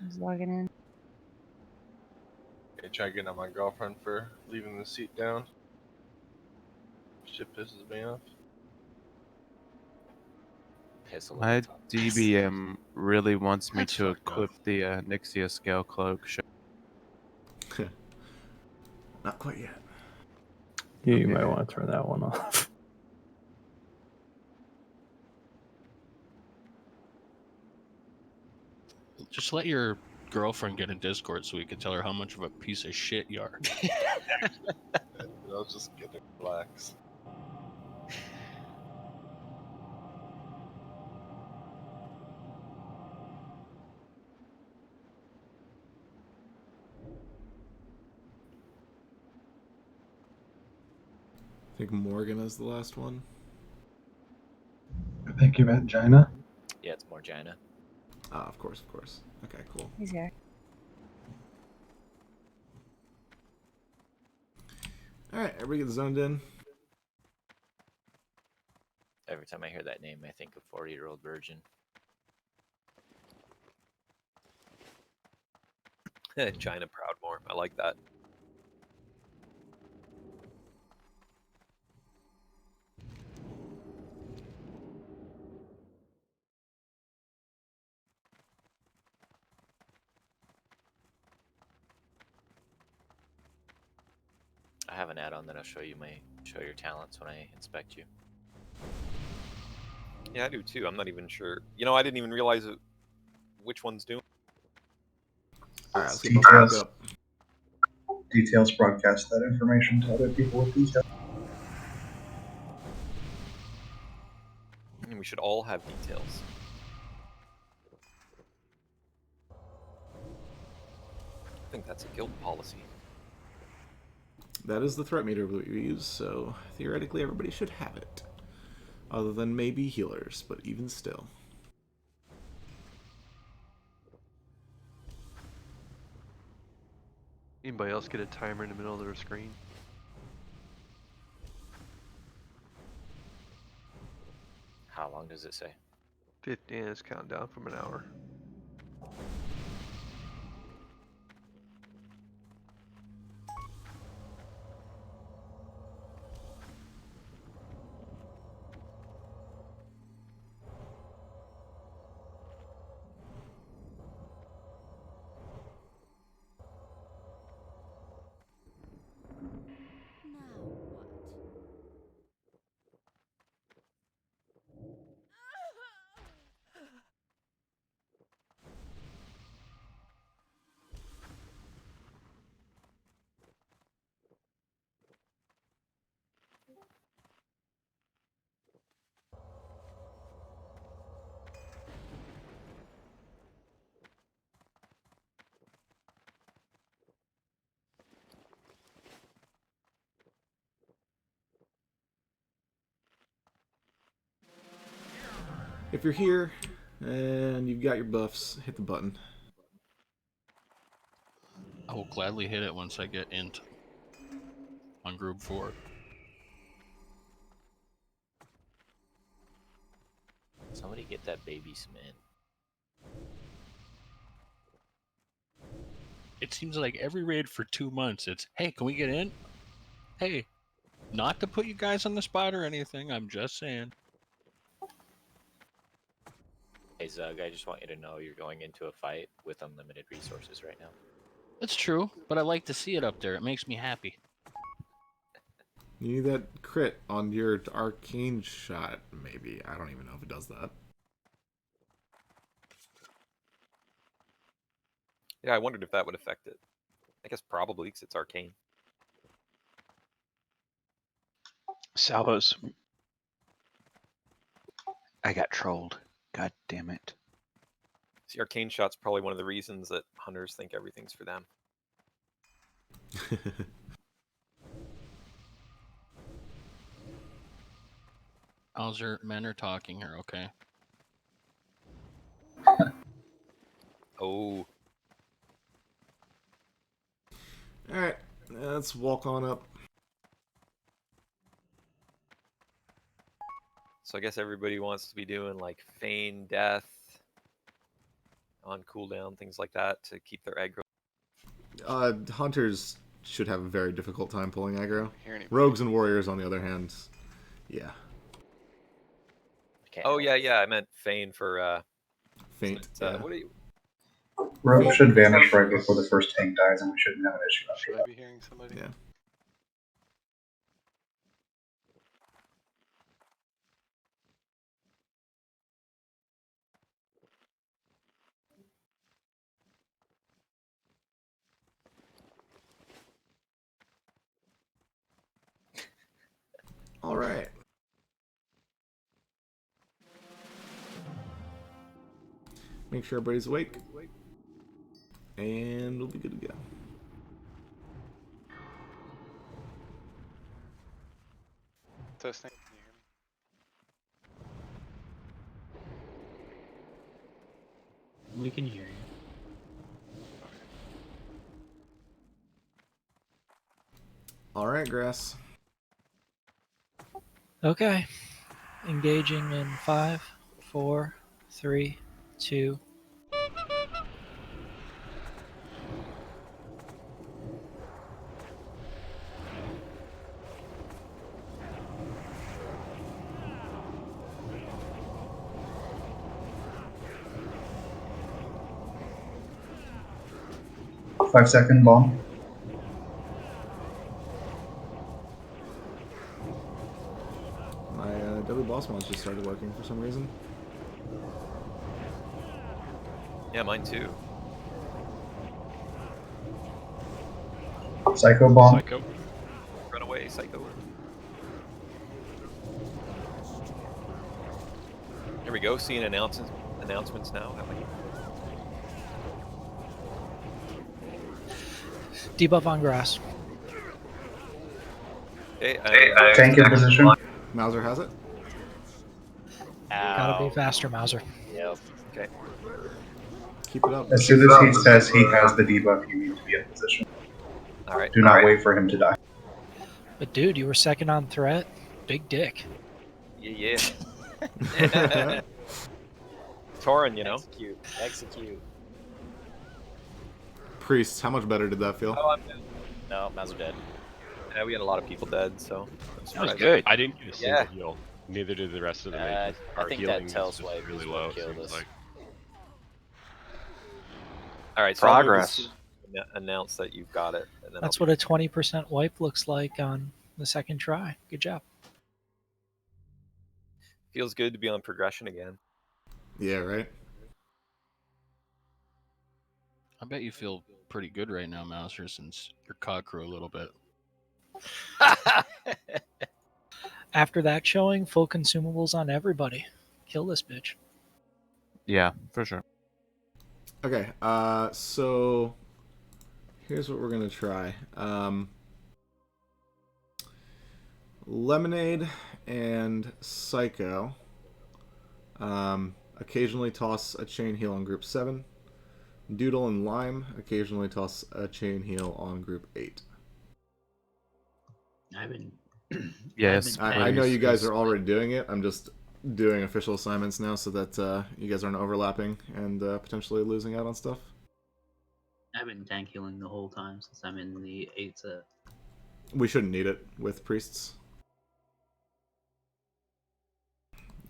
He's logging in. Okay, try getting at my girlfriend for leaving the seat down. Shit pisses me off. Piss a little My top. DBM really wants me That's to fucked up. equip the Nixia Scale Cloak. Not quite yet. You might want to turn that one off. Just let your girlfriend get in Discord so we can tell her how much of a piece of shit you are. I'll just get it relaxed. I think Morgan is the last one. I think you meant Gina. Yeah, it's more Gina. Ah, of course, of course. Okay, cool. He's here. Alright, everybody get zoned in. Every time I hear that name, I think of 40-year-old virgin. China Proudmore. I like that. I have an add-on that'll show your talents when I inspect you. Yeah, I do too. I'm not even sure. You know, I didn't even realize which one's doing. Alright, let's get both back Details. up. Details broadcast that information to other people with details. And we should all have details. I think that's a guild policy. That is the threat meter we use, so theoretically everybody should have it. Other than maybe healers, but even still. Anybody else get a timer in the middle of their screen? How long does it say? 15 is countdown from an hour. If you're here and you've got your buffs, hit the button. I will gladly hit it once I get int on group 4. Somebody get that baby some in. It seems like every raid for 2 months, it's, hey, can we get in? Hey, not to put you guys on the spot or anything, I'm just saying. Hey Zug, I just want you to know you're going into a fight with unlimited resources right now. That's true, but I like to see it up there. It makes me happy. You need that crit on your arcane shot, maybe. I don't even know if it does that. Yeah, I wondered if that would affect it. I guess probably, because it's arcane. Salvos. I got trolled. God damn it. See, arcane shot's probably one of the reasons that hunters think everything's for them. Hauser, men are talking here, okay? Oh. Alright, let's walk on up. So I guess everybody wants to be doing like feign death on cooldown, things like that to keep their aggro. Hunters should have a very difficult time pulling aggro. Rogues and warriors, on the other hand, yeah. Oh yeah, I meant feign for Feint. what do you? Rogue should vanish right before the first tank dies, and we shouldn't have an issue after Should that. I be hearing somebody? Yeah. All right. Make sure everybody's awake. And we'll be good to go. Testing. Can you hear me? We can hear you. All right, Grass. Okay. Engaging in 5, 4, 3, 2. Five-second bomb. My Deadly Boss mods just started working for some reason. Yeah, mine too. Psycho bomb. Psycho. Run away, Psycho. Here we go. Seeing announcements now. How many? Debuff on grass. Hey, Tank in position. Mauser has it. Gotta be faster, Mauser. Yep. Okay. Keep it up. As soon as he says he has the debuff, you need to be in position. All right. Do not wait for him to die. But dude, you were second on threat. Big dick. Yeah. Tauren, you know. Execute. Priest, how much better did that feel? Oh, I'm dead. No, Mauser dead. Yeah, we had a lot of people dead, so. That was good. I didn't get a single Yeah. heal. Neither did the rest of the I mages. Our think healing that tail is just swipe really is low, what it killed seems us. like. All right. So Progress. Announce that you've got it. And then That's what a 20% wipe looks like on the second try. Good job. feels good to be on progression again. Yeah, right? I bet you feel pretty good right now, Mouser, since your cog grew a little bit. After that showing, full consumables on everybody. Kill this bitch. Yeah, for sure. Okay, so here's what we're gonna try. Lemonade and Psycho. Occasionally toss a chain heal on group 7. Doodle and Lime occasionally toss a chain heal on group 8. I've been. Yes, I know please, you guys 'cause- are already doing it. I'm just doing official assignments now so that you guys aren't overlapping and potentially losing out on stuff. I've been tank healing the whole time since I'm in the 8 set. We shouldn't need it with priests.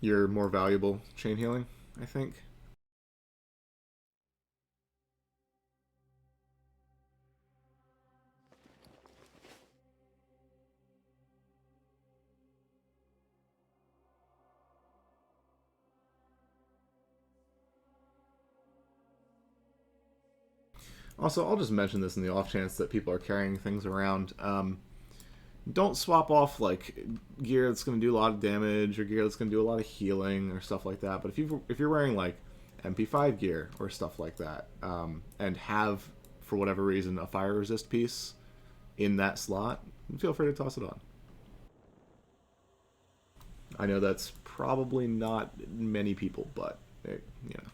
You're more valuable chain healing, I think. Also, I'll just mention this in the off chance that people are carrying things around. Don't swap off like gear that's going to do a lot of damage or gear that's going to do a lot of healing or stuff like that. But if you're wearing like MP5 gear or stuff like that, and have for whatever reason a fire resist piece in that slot, feel free to toss it on. I know that's probably not many people, but you know.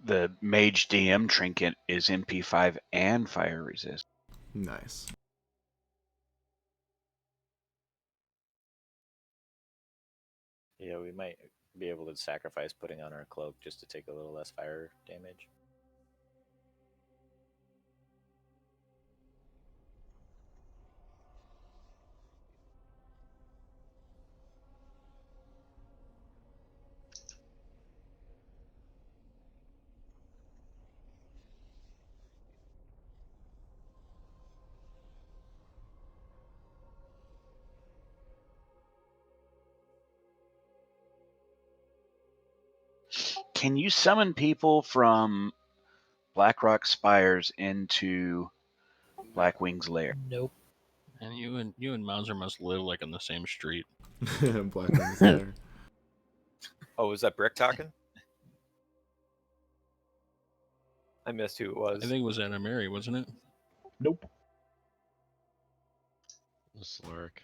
The Mage DM trinket is MP5 and fire resist. Nice. Yeah, we might be able to sacrifice putting on our cloak just to take a little less fire damage. Can you summon people from Blackrock Spires into Blackwing's lair? Nope. And you and Mauser must live like on the same street. Blackwing's lair. Oh, was that Brick talking? I missed who it was. I think it was Anna Mary, wasn't it? Nope. It was Slurk.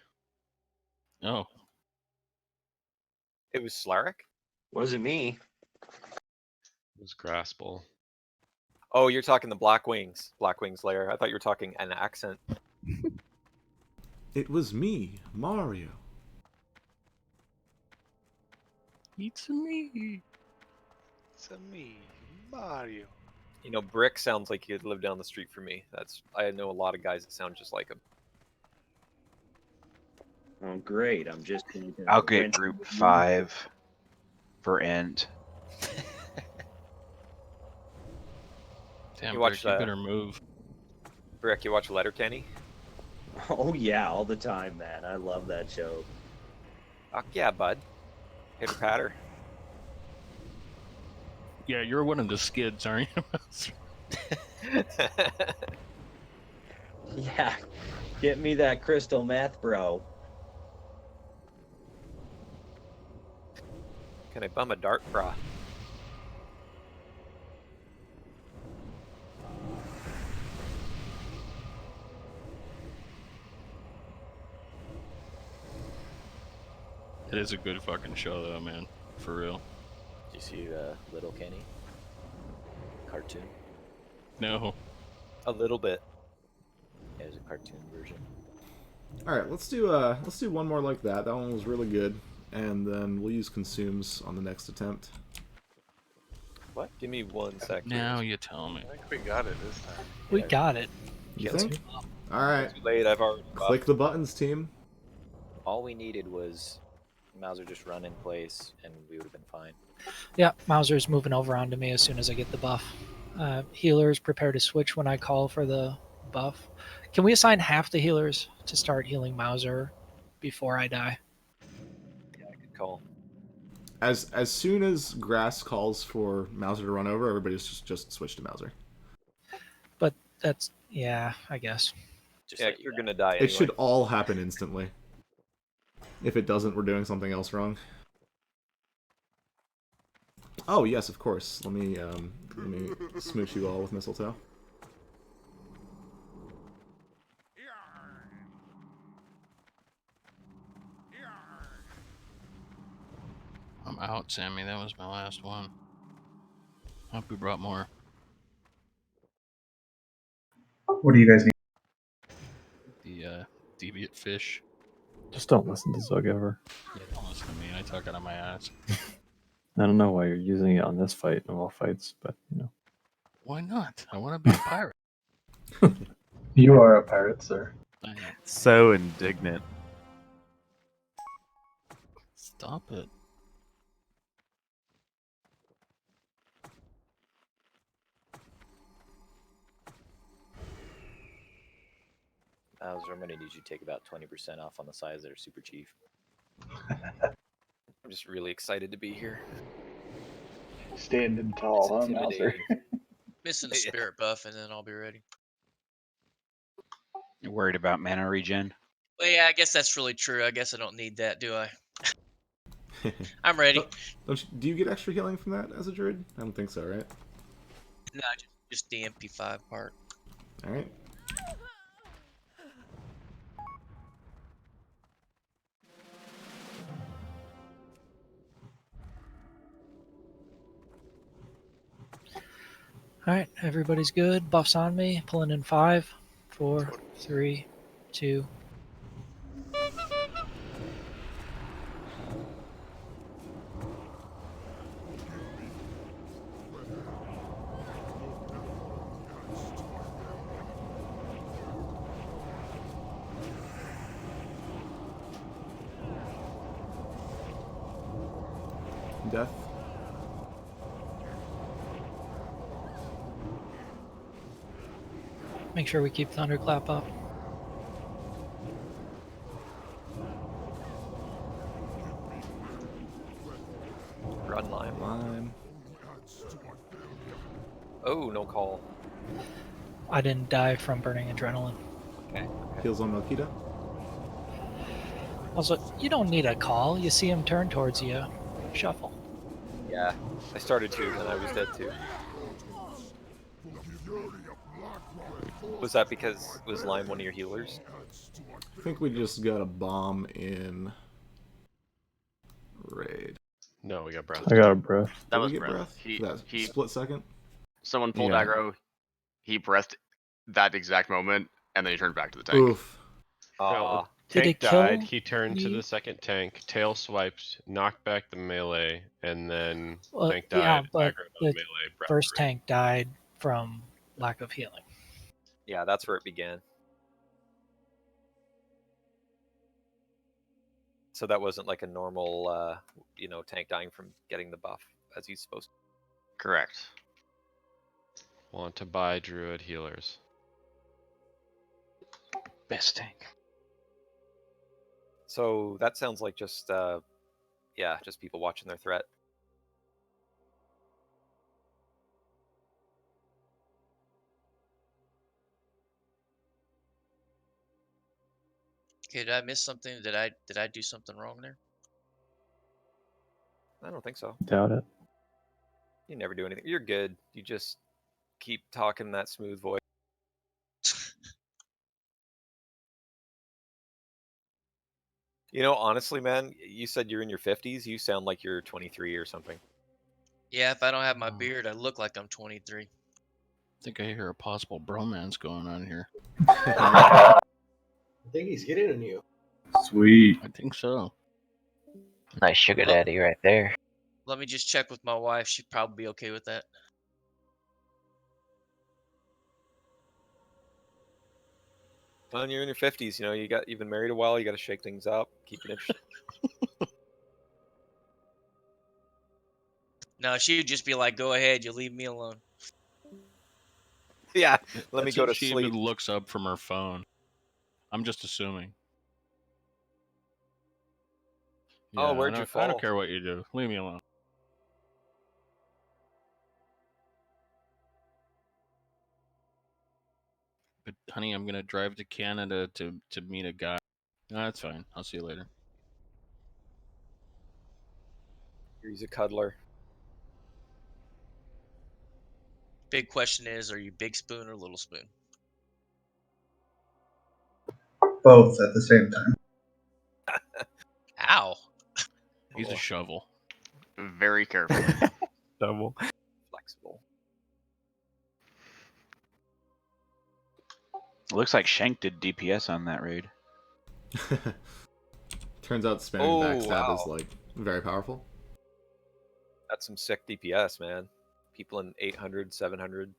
Oh. It was Slaric? Wasn't me. It was Graspel. Oh, you're talking the Blackwing's lair. I thought you were talking an accent. It was me, Mario. It's me. It's a me, Mario. You know, Brick sounds like he'd live down the street from me. I know a lot of guys that sound just like him. Oh, great. I'm just going to. I'll get group 5 for End. Damn, You Brick, watch you better move. Brick, you watch Letterkenny? Oh, yeah, all the time, man. I love that show. Fuck yeah, bud. Pitter patter. Yeah, you're one of the skids, aren't you? Yeah. Get me that crystal meth, bro. Can I bum a dart bra? It is a good fucking show, though, man. For real. Did you see Little Kenny cartoon? No. A little bit. Yeah, there's a cartoon version. All right, let's do one more like that. That one was really good, and then we'll use consumes on the next attempt. What? Give me 1 sec. Now you tell me. I think we got it this time. We got it. You Yeah, think? All right. Too late. I've already Click the buttons, team. All we needed was Mauser just run in place, and we would have been fine. Yeah, Mauser's moving over onto me as soon as I get the buff. Healers prepare to switch when I call for the buff. Can we assign half the healers to start healing Mauser before I die? Yeah, good call. As soon as Grass calls for Mauser to run over, everybody's just switch to Mauser. But that's, yeah, I guess. Just yeah, you're gonna die anyway. It should all happen instantly. If it doesn't, we're doing something else wrong. Oh yes, of course. Let me smooch you all with mistletoe. out, Sammy. That was my last one. Hope you brought more. What do you guys need? The deviant fish. Just don't listen to Zug ever. Yeah, don't listen to me. I talk out of my ass. I don't know why you're using it on this fight of all fights, but you know. Why not? I want to be a pirate. You are a pirate, sir. I know. So indignant. Stop it. I'm gonna need you to take about 20% off on the size there, Super Chief. I'm just really excited to be here. Standing tall, huh, Mouser? Missing a spirit buff, and then I'll be ready. You're worried about mana regen? Well, yeah, I guess that's really true. I guess I don't need that, do I? I'm ready. Do you get extra healing from that as a druid? I don't think so, right? No, just the MP5 part. All right. Alright, everybody's good. Buffs on me. Pulling in 5, 4, 3, 2. Death. Make sure we keep Thunderclap up. Run Lime. Lime. Oh, no call. I didn't die from burning adrenaline. Okay. Heals on Melkita. Also, you don't need a call. You see him turn towards you. Shuffle. Yeah, I started to, and I was dead too. Was that because was Lime one of your healers? I think we just got a bomb in raid. No, we got breath. I got a breath. Did we get breath? For that He split second? Someone pulled Yeah. aggro. He breathed that exact moment, and then he turned back to the tank. Oof. Aw. Did Tank it kill died. He turned to you? the second tank, tail swiped, knocked back the melee, and then Well, tank yeah, died. but aggroed the on melee. Breath first the raid. tank died from lack of healing. Yeah, that's where it began. So that wasn't like a normal, tank dying from getting the buff as he's supposed to. Correct. Want to buy druid healers. Best tank. So that sounds like just people watching their threat. Okay, did I miss something? Did I do something wrong there? I don't think so. Doubt it. You never do anything. You're good. You just keep talking that smooth voice. Honestly, man, you said you're in your 50s. You sound like you're 23 or something. Yeah, if I don't have my beard, I look like I'm 23. I think I hear a possible bromance going on here. I think he's getting on you. Sweet. I think so. Nice sugar daddy right there. Let me just check with my wife. She'd probably be okay with that. Well, you're in your 50s. You've been married a while. You got to shake things up, keep it interesting. No, she would just be like, "Go ahead, you leave me alone." Yeah, let me That's go if to she sleep. even looks up from her phone. I'm just assuming. Oh, Yeah, where'd you I fall? don't care what you do. Leave me alone. But honey, I'm gonna drive to Canada to meet a guy. No, that's fine. I'll see you later. He's a cuddler. Big question is, are you big spoon or little spoon? Both at the same time. Ow. He's a shovel. very carefully. Double. Flexible. Looks like Shank did DPS on that raid. Turns out spamming Oh, backstab is wow. like very powerful. That's some sick DPS, man. People in 800, 700.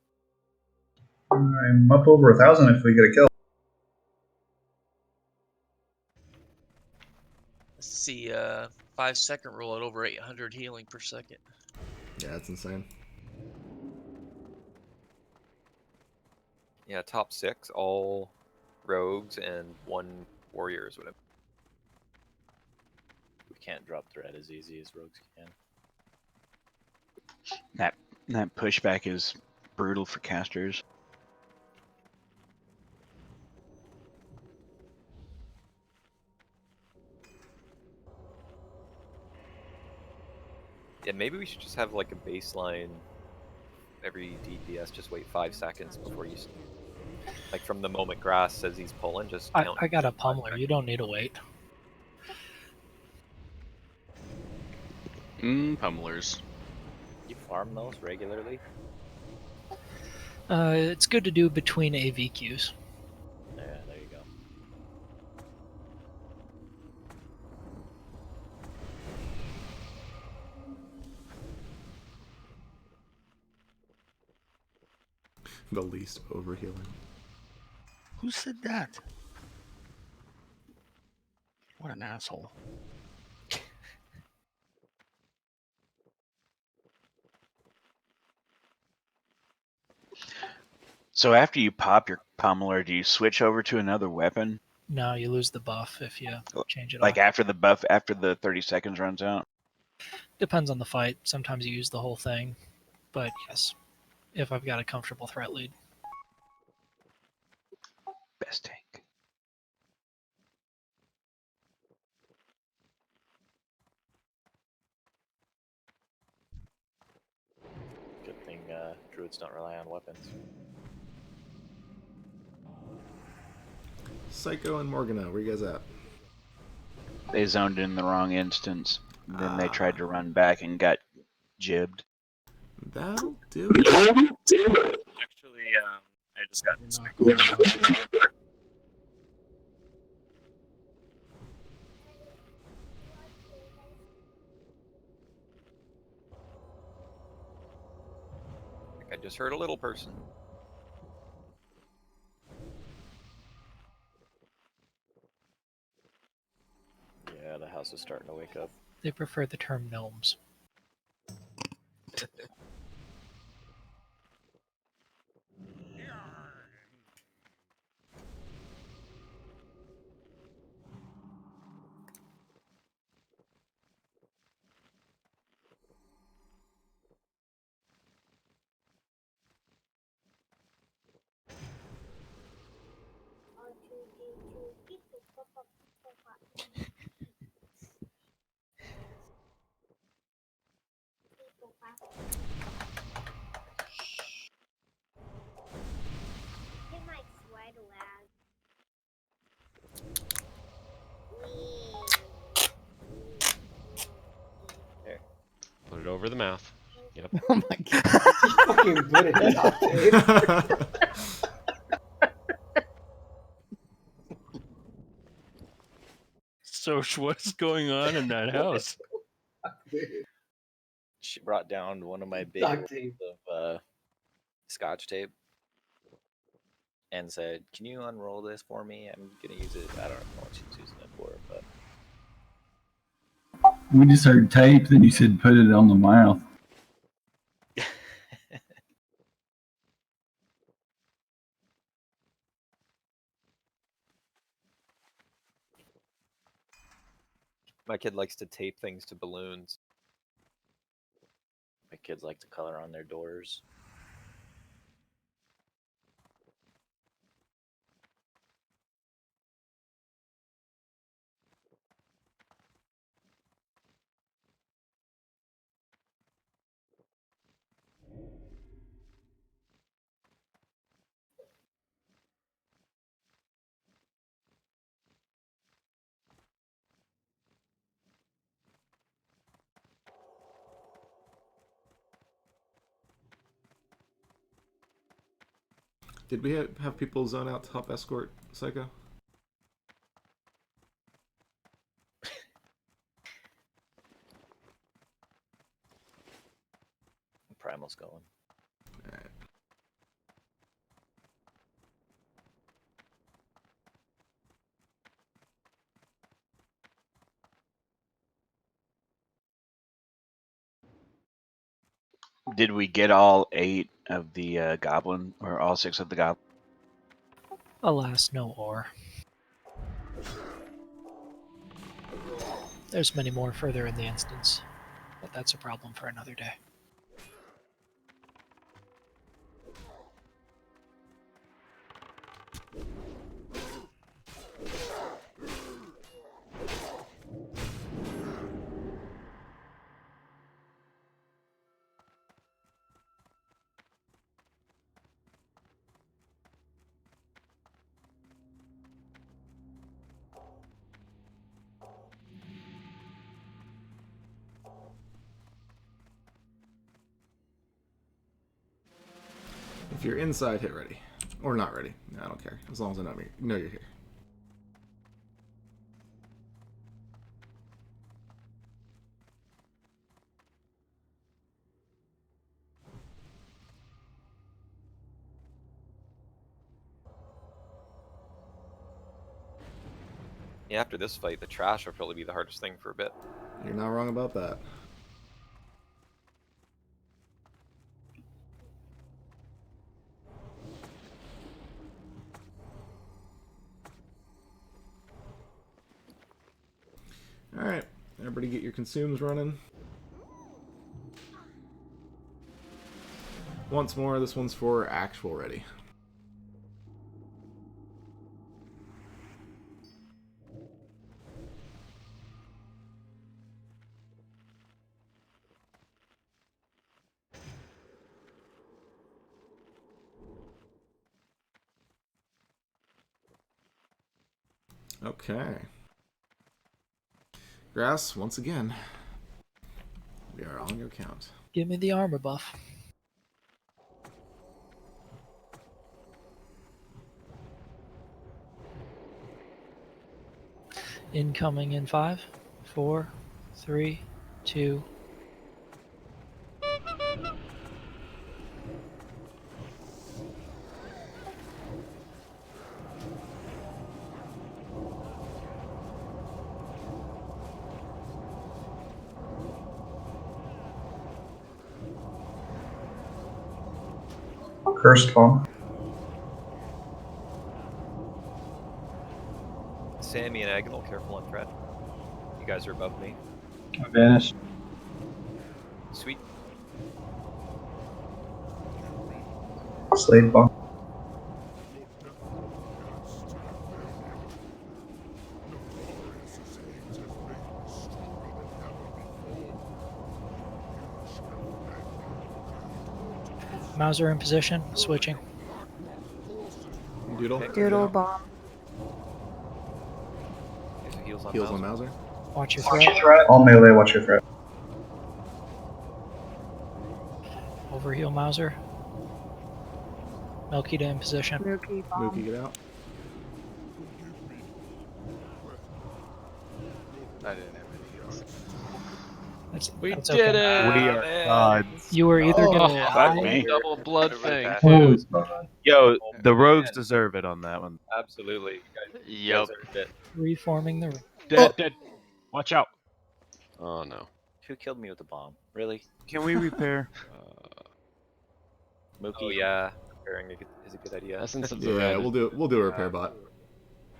I'm up over 1,000 if we get a kill. Let's see, 5-second rule at over 800 healing per second. Yeah, that's insane. Yeah, top 6, all rogues and 1 warrior is what I'm. We can't drop threat as easy as rogues can. That pushback is brutal for casters. Yeah, maybe we should just have like a baseline. Every DPS, just wait 5 seconds before you. Like from the moment Grass says he's pulling, just count. I got a pummeler. You don't need to wait. Pummelers. You farm those regularly? It's good to do between AV queues. Yeah, there you go. The least overhealing. Who said that? What an asshole. So after you pop your pummeler, do you switch over to another weapon? No, you lose the buff if you change it Like off. after the buff, after the 30 seconds runs out? Depends on the fight. Sometimes you use the whole thing, but yes, if I've got a comfortable threat lead. Best tank. Good thing druids don't rely on weapons. Psycho and Morgana, where you guys at? They zoned in the wrong instance. Then they tried to run back and got jibbed. That'll do it. Actually, I just got I just heard a little person. Yeah, the house is starting to wake up. They prefer the term gnomes. There. Put it over the mouth. Yep. Oh my god. Fucking put it out, dude. So what's going on in that house? She brought down one of my big Duct rolls tape. of scotch tape and said, "Can you unroll this for me? I'm gonna use it. I don't know what she's using it for, but." We just heard tape, then you said put it on the mouth. My kid likes to tape things to balloons. My kids like to color on their doors. Did we have people zone out to help escort Psycho? Primal's going. Alright. Did we get all 8 of the goblin, or all 6 of the goblin? Alas, no ore. There's many more further in the instance, but that's a problem for another day. If you're inside, hit ready. Or not ready. No, I don't care. As long as I know you're here. Yeah, after this fight, the trash will probably be the hardest thing for a bit. You're not wrong about that. Alright, everybody get your consumes running. Once more, this one's for actual ready. Okay. Grass, once again, we are on your count. Give me the armor buff. Incoming in 5, 4, 3, 2. Cursed one. Sammy and Agonal, careful on threat. You guys are above me. I vanished. Sweet. Slade bomb. Mauser in position, switching. Doodle. Doodle bomb. Heals on Heals Mauser. on Mauser. Watch your threat. All melee, watch your threat. Overheal Mauser. Milky in position. Mookie bomb. Mookie, get out. I didn't have any heals. That's did okay. it! We are man. gods. You were either gonna Fuck die. me. Double blood thing, Holy too. God. Yo, the rogues deserve it on that one. Absolutely. You Yep. guys earned it. Reforming the. Dead. Watch out. Oh no. Who killed me with the bomb? Really? Can we repair? Mookie? Oh yeah, repairing is a good idea. Essence of the Yeah, red. we'll do a repair bot.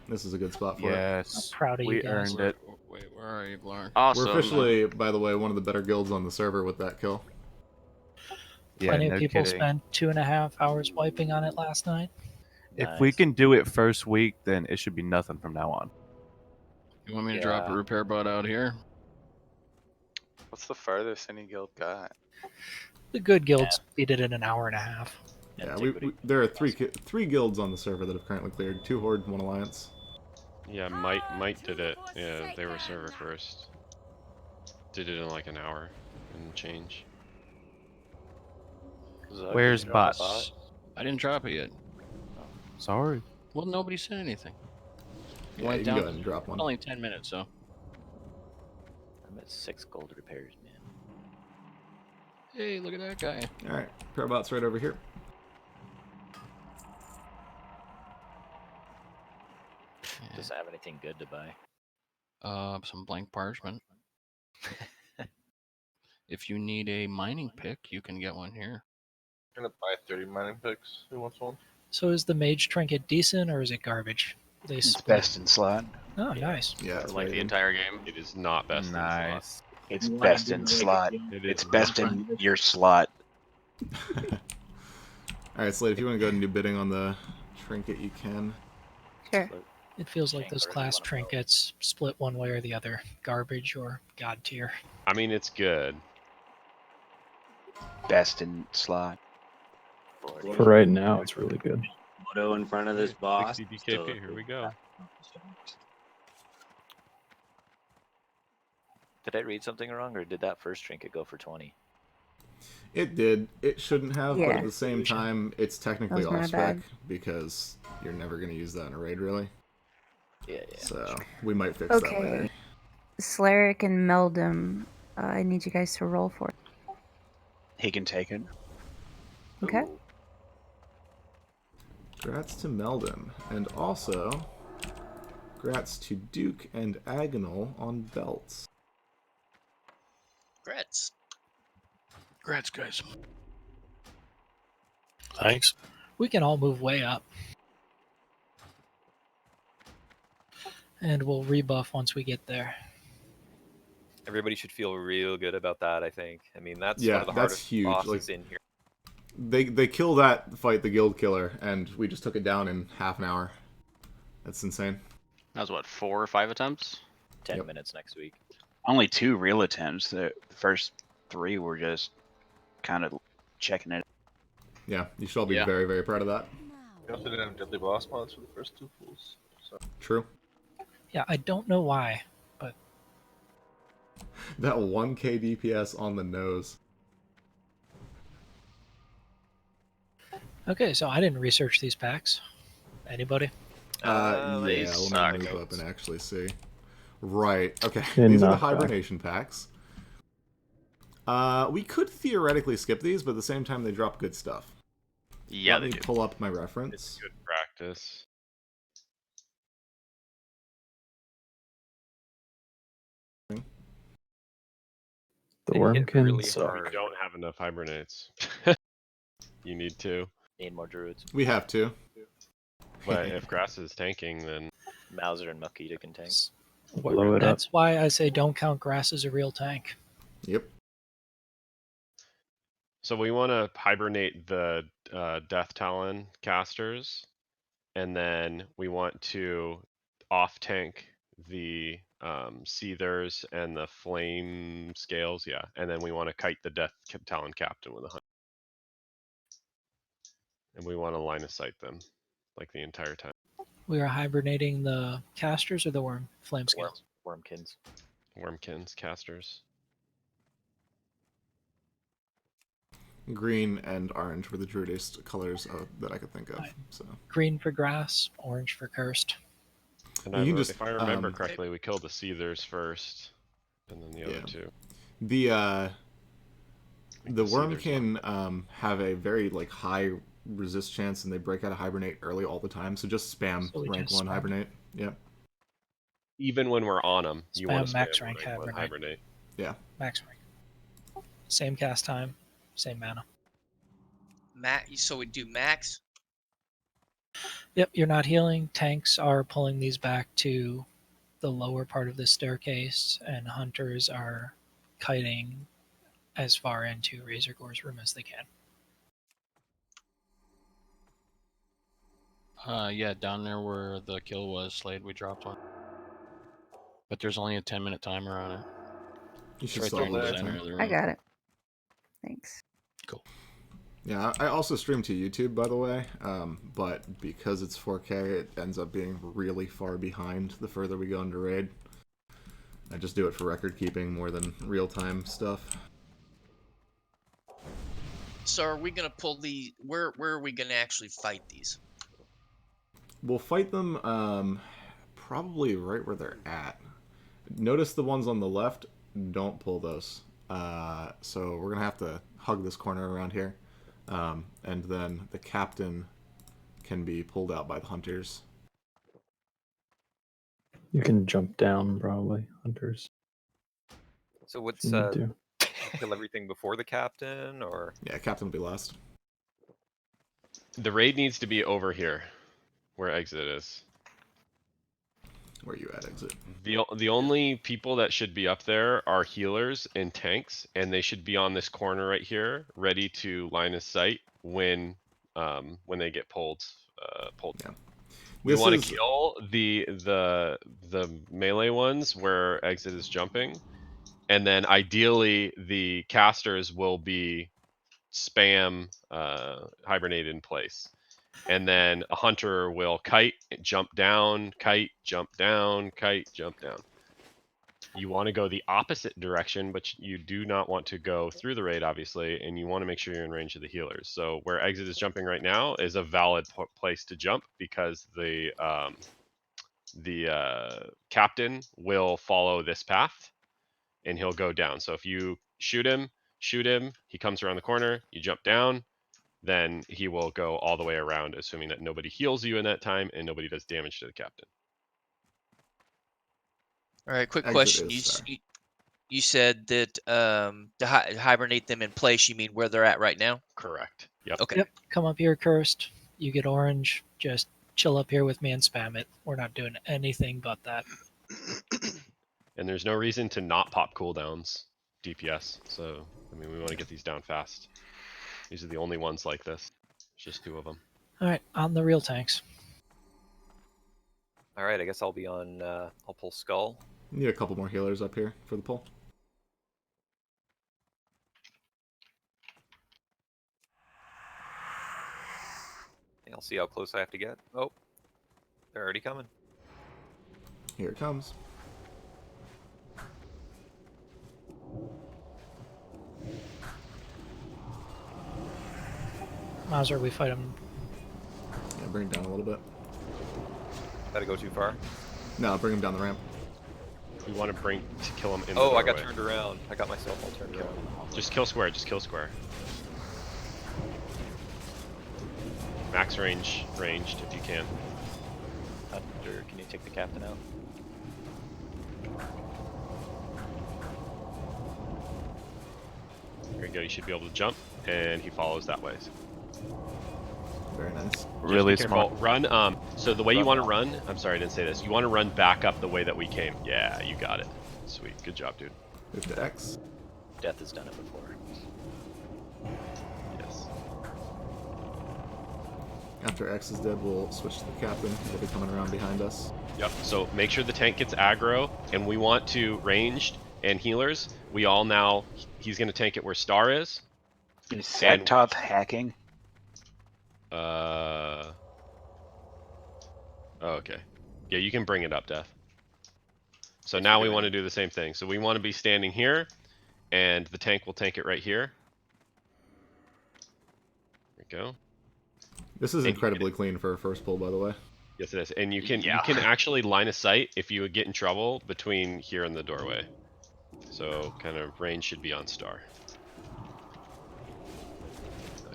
This is a good spot for it. Yes. I'm proud of you We guys. earned it. Wait, where are you, Blark? Awesome. We're officially, by the way, one of the better guilds on the server with that kill. Yeah, Plenty no of people kidding. spent 2.5 hours wiping on it last night. If we Nice. can do it first week, then it should be nothing from now on. You want me to drop a Yeah. repair bot out here? What's the farthest any guild got? The good guilds beat it in an hour and a half. Yeah, there are three guilds on the server that have currently cleared. 2 Horde, 1 Alliance. Yeah, Might did it. Yeah, they were server first. Did it in like an hour and change. Zug, Where's did you drop a bots? I didn't drop it yet. Sorry. Well, nobody said anything. Yeah, Went you can down go ahead and drop one. only 10 minutes, so. I'm at 6 gold repairs, man. Hey, look at that guy. All right, Parabot's right over here. Does it have anything good to buy? Some blank parchment. If you need a mining pick, you can get one here. I'm gonna buy 30 mining picks. Who wants one? So is the mage trinket decent or is it garbage? They It's split. best in slot. Oh, nice. Yeah, For like the entire game. It is not best in slot. It's You wanna best do in like a slot. It It's is best not. in your slot. All right, Slade, if you want to go ahead and do bidding on the trinket, you can. Sure. It feels like Shank those or class one of those. trinkets split one way or the other. Garbage or god tier. I mean, it's good. Best in slot. For right now, it's really good. Photo in front of this boss. 60 still BKP, here we go. Did I read something wrong, or did that first trinket go for 20? It did. It shouldn't have, but Yeah. at the same time, it's technically That was my off spec bad. because you're never going to use that in a raid, really. Yeah. So we might fix that later. Okay. Slaric and Meldum, I need you guys to roll for it. He can take it. Okay? Grats to Meldon, and also grats to Duke and Agonal on belts. Grats. Grats, guys. Thanks. We can all move way up. And we'll rebuff once we get there. Everybody should feel real good about that, I think. I mean, that's Yeah, one of the that's hardest huge. bosses Like, in here. They kill that fight, the guild killer, and we just took it down in half an hour. That's insane. That was what, 4 or 5 attempts? 10 minutes next week. Only 2 real attempts. The first 3 were just kind of checking it. Yeah, you should all be Yeah. very, very proud of that. We also didn't have deadly boss mods for the first 2 fools. So. True. Yeah, I don't know why, but That 1k DPS on the nose. okay, so I didn't research these packs. Anybody? Yeah, they let suck. me move up and actually see. Right, okay. In These are the knockback. hibernation packs. We could theoretically skip these, but at the same time they drop good stuff. Yeah, Let they me do. pull up my reference. It's good practice. The They hit Wormkin really suck. hard. We don't have enough hibernates. You need to. Need more druids. We have to. But if grass is tanking, then Mauser and Makita can tank. Blow it up. That's why I say don't count grass as a real tank. Yep. so we want to hibernate the Death Talon casters, and then we want to off tank the Seethers and the Flame Scales, yeah, and then we want to kite the Death Talon Captain with a hunt, and we want to line of sight them like the entire time. We are hibernating the casters or the worm flame scales. Wormkins. Wormkins, casters. Green and orange were the druidist colors that I could think of. So Green for grass, orange for cursed. And You can just, if I remember correctly, we killed the Seethers first, and then the other two. the the Seethers Wormkin have a very like high resist chance, and they break out of hibernate early all the time. So just spam So we rank just 1 spam. hibernate. Yep. Even when we're on them, you want Spam to max spam rank rank one hibernate. Yeah. Max rank. Same cast time, same mana. So we do max. Yep, you're not healing. Tanks are pulling these back to the lower part of the staircase, and hunters are kiting as far into Razor Gore's room as they can. Yeah, down there where the kill was, Slade, we dropped one. But there's only a 10-minute timer on it. You It's should right still there have in a the little center time. of the room. I got it. Thanks. Cool. Yeah, I also stream to YouTube, by the way, but because it's 4K, it ends up being really far behind the further we go into raid. I just do it for record keeping more than real-time stuff. So are we gonna pull the? Where are we gonna actually fight these? We'll fight them probably right where they're at. Notice the ones on the left. Don't pull those. So we're going to have to hug this corner around here. And then the captain can be pulled out by the hunters. You can jump down, probably, hunters. So what's You need to. kill everything before the captain, or? Yeah, captain will be last. The raid needs to be over here, where exit is. Where you at, exit? The only people that should be up there are healers and tanks, and they should be on this corner right here, ready to line of sight when they get pulled. Yeah. We This want is- to kill the melee ones where exit is jumping, and then ideally the casters will be spam hibernate in place. And then a hunter will kite, jump down, kite, jump down, kite, jump down. You want to go the opposite direction, but you do not want to go through the raid, obviously, and you want to make sure you're in range of the healers. So where exit is jumping right now is a valid place to jump because the captain will follow this path, and he'll go down. So if you shoot him, he comes around the corner, you jump down, then he will go all the way around, assuming that nobody heals you in that time and nobody does damage to the captain. All right, quick Exit question. is You said that to hibernate them in place, you mean where they're at right now? Correct. Yep. Okay. Yep. Come up here, cursed. You get orange. Just chill up here with me and spam it. We're not doing anything but that. And there's no reason to not pop cooldowns, DPS. So, I mean, we want to get these down fast. These are the only ones like this. There's just 2 of them. All right, on the real tanks. All right, I guess I'll be on. I'll pull Skull. Need a couple more healers up here for the pull. I'll see how close I have to get. Oh, they're already coming. Here it comes. Mauser, we fight him. Yeah, bring it down a little bit. Gotta go too far. No, bring him down the ramp. We want to kill him in the Oh, doorway. I got turned around. I got myself all turned around. Just kill square, Max ranged if you can. Hunter, can you take the captain out? There you go, you should be able to jump, and he follows that way. Very nice. Really Just be careful. smart. Run, so the way you want to run, I'm sorry I didn't say this, you want to run back up the way that we came. Yeah, you got it. Sweet, good job, dude. Move to X. Death has done it before. Yes. After X is dead, we'll switch to the captain. He'll be coming around behind us. Yep, so make sure the tank gets aggro, and we want to ranged and healers. We all now, he's going to tank it where Star is. Is Saktoth hacking? Oh, okay. Yeah, you can bring it up, Death. So now we want to do the same thing. So we want to be standing here, and the tank will tank it right here. There we go. This is incredibly clean for a first pull, by the way. Yes, it is. And you can actually line of sight if you would get in trouble between here and the doorway. So kind of range should be on Star.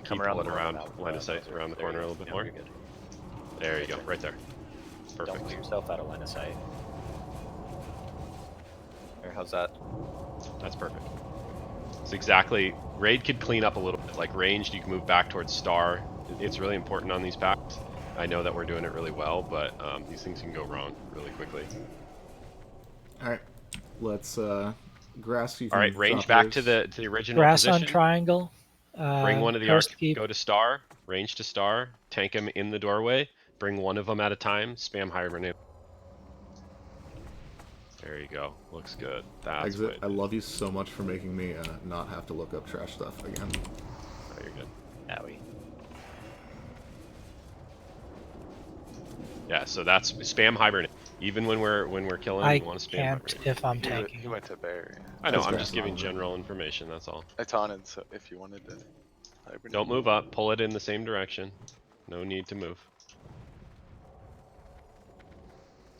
Come around the around corner now. line of sight around the There corner you a go. little bit Yeah, more. you're good. There you go, right there. Perfect. Don't put yourself out of line of sight. There, how's that? That's perfect. It's exactly, raid could clean up a little bit, like ranged you can move back towards Star. It's really important on these packs. I know that we're doing it really well, but these things can go wrong really quickly. Alright, let's grass. You can Alright, range drop back yours. to the original Grass position. on triangle. Bring one of the Cursed arcs, keep. go to Star, range to Star, tank him in the doorway, bring one of them at a time, spam hibernate. There you go, looks good. That's Exit. what I love you so much for making me not have to look up trash stuff again. Oh, you're good. Owie. Yeah, so that's spam hibernate. Even when we're killing, I you want to spam can't hibernate. if I'm He tanking. went to bear. I know, That's I'm grass just giving on, general information, that's all. I taunted, so if you wanted to hibernate. Don't move up, pull it in the same direction. No need to move.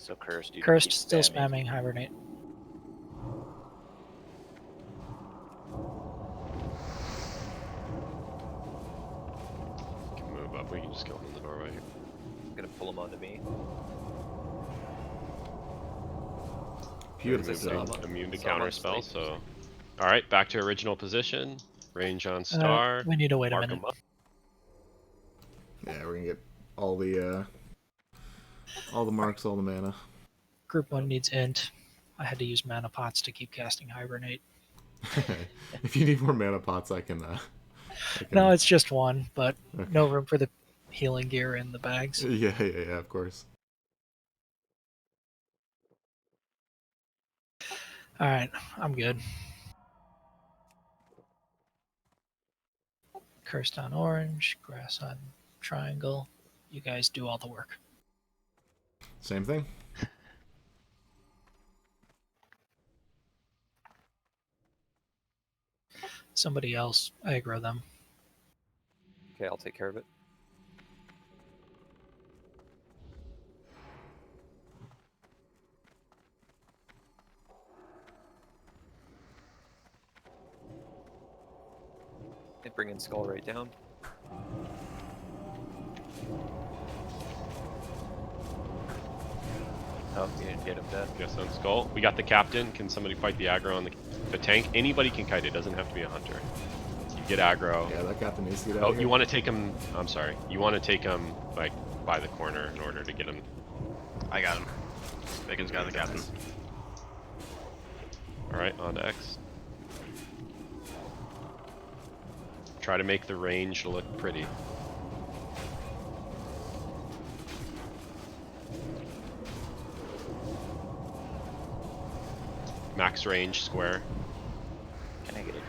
So cursed. You Cursed keep still spamming. spamming hibernate. We can move up. We can just go in the doorway. I'm gonna pull him onto me. Beautiful It's job. Immune to So I'm counter on spell. sleep. So, all right, back to original position. Range on star. We need to wait a Mark minute. 'em up. Yeah, we're gonna get all the marks, all the mana. Group 1 needs int. I had to use mana pots to keep casting hibernate. If you need more mana pots, I can. No, it's just one, but Okay. no room for the healing gear in the bags. Yeah, of course. Alright, I'm good. Cursed on orange, grass on triangle. You guys do all the work. Same thing. Somebody else aggro them. Okay, I'll take care of it. And bring in Skull right down. Oh, you didn't get him dead. Yes, on Skull. We got the captain. Can somebody fight the aggro on the tank? Anybody can kite. It doesn't have to be a hunter. You get aggro. Yeah, that captain needs to get out Oh, of here. you want to take him? I'm sorry. You want to take him like by the corner in order to get him. I got him. Bacon's got the captain. All right, on to X. Try to make the range look pretty. Max range square. Can I get a deep?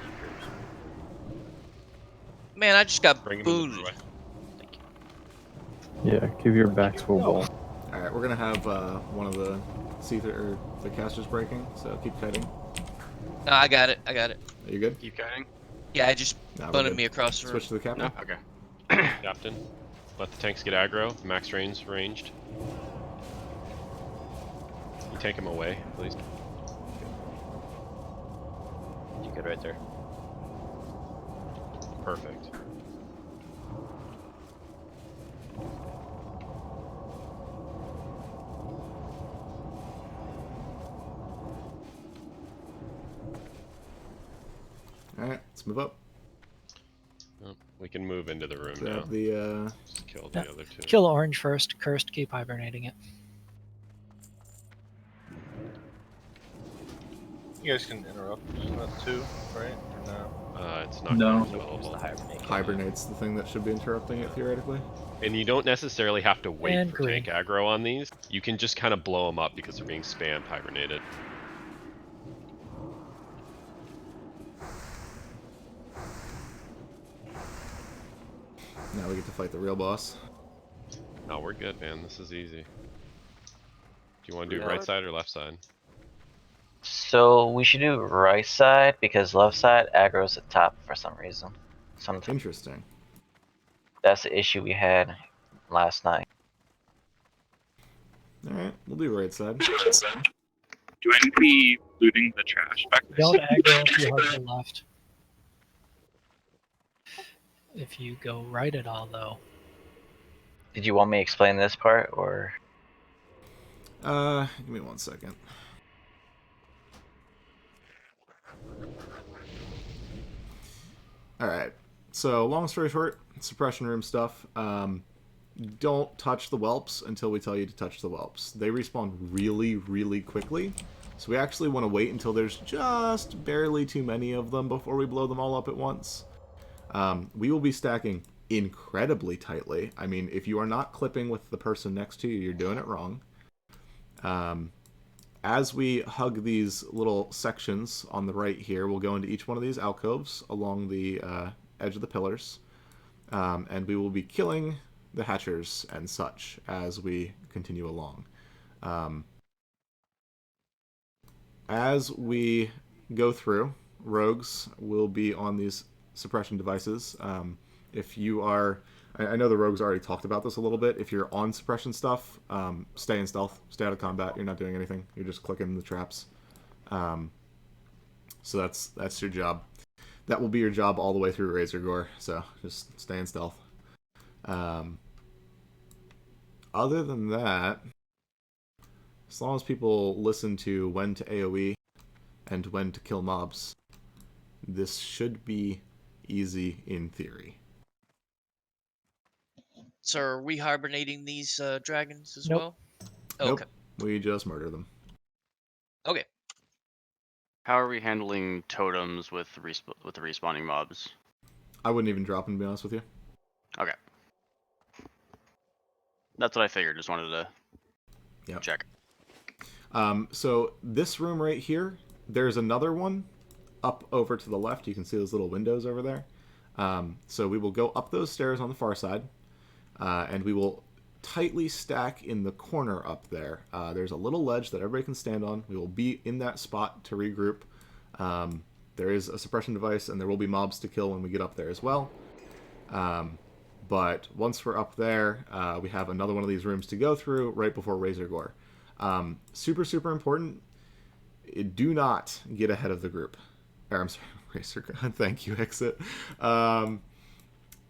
Man, I just got Bring him in the booted. doorway. Yeah, give your back to a wall. All right, we're gonna have one of the the casters breaking, so keep kiting. No, I got it. Are you good? Keep kiting. Yeah, I just Nah, we're bunted good. me across the room. Switch to the captain. No. Okay. Captain. Let the tanks get aggro. Max range ranged. You take him away, please. You good right there. Perfect. All right, let's move up. Oh, we can move into the room now. Grab the Just kill Yeah. the other two. Kill orange first. Cursed, keep hibernating it. You guys can interrupt that too, right? Or no? It's not No. available. Hibernate's the thing that should be interrupting it theoretically. And you don't necessarily have to wait And for green. tank aggro on these. You can just kind of blow them up because they're being spammed hibernated. Now we get to fight the real boss. No, we're good, man. This is easy. Do you want to do Yeah. right side or left side? So we should do right side because left side aggro's at top for some reason. Sometimes Interesting. that's the issue we had last night. All right, we'll do right side. Do I need to be looting the trash back there? Don't aggro if you hug the left. If you go right at all, though. Did you want me to explain this part or? Give me 1 second. All right. So long story short, suppression room stuff. Don't touch the whelps until we tell you to touch the whelps. They respawn really, really quickly. So we actually want to wait until there's just barely too many of them before we blow them all up at once. We will be stacking incredibly tightly. I mean, if you are not clipping with the person next to you, you're doing it wrong. As we hug these little sections on the right here, we'll go into each one of these alcoves along the edge of the pillars. And we will be killing the hatchers and such as we continue along. As we go through, rogues will be on these suppression devices. If you are, I know the rogues already talked about this a little bit. If you're on suppression stuff, stay in stealth, stay out of combat. You're not doing anything. You're just clicking the traps. So that's your job. That will be your job all the way through Razor Gore. So just stay in stealth. Other than that, as long as people listen to when to AoE and when to kill mobs, this should be easy in theory. So are we hibernating these dragons as Nope. well? Nope. Okay. We just murder them. Okay. How are we handling totems with the respawning mobs? I wouldn't even drop them, to be honest with you. Okay. That's what I figured. Just wanted to check. So this room right here, there's another one up over to the left. You can see those little windows over there. So we will go up those stairs on the far side, and we will tightly stack in the corner up there. There's a little ledge that everybody can stand on. We will be in that spot to regroup. There is a suppression device, and there will be mobs to kill when we get up there as well. But once we're up there, we have another one of these rooms to go through right before Razor Gore. Super, super important. Do not get ahead of the group. Or, I'm sorry, Razor Gore. Thank you, Exit.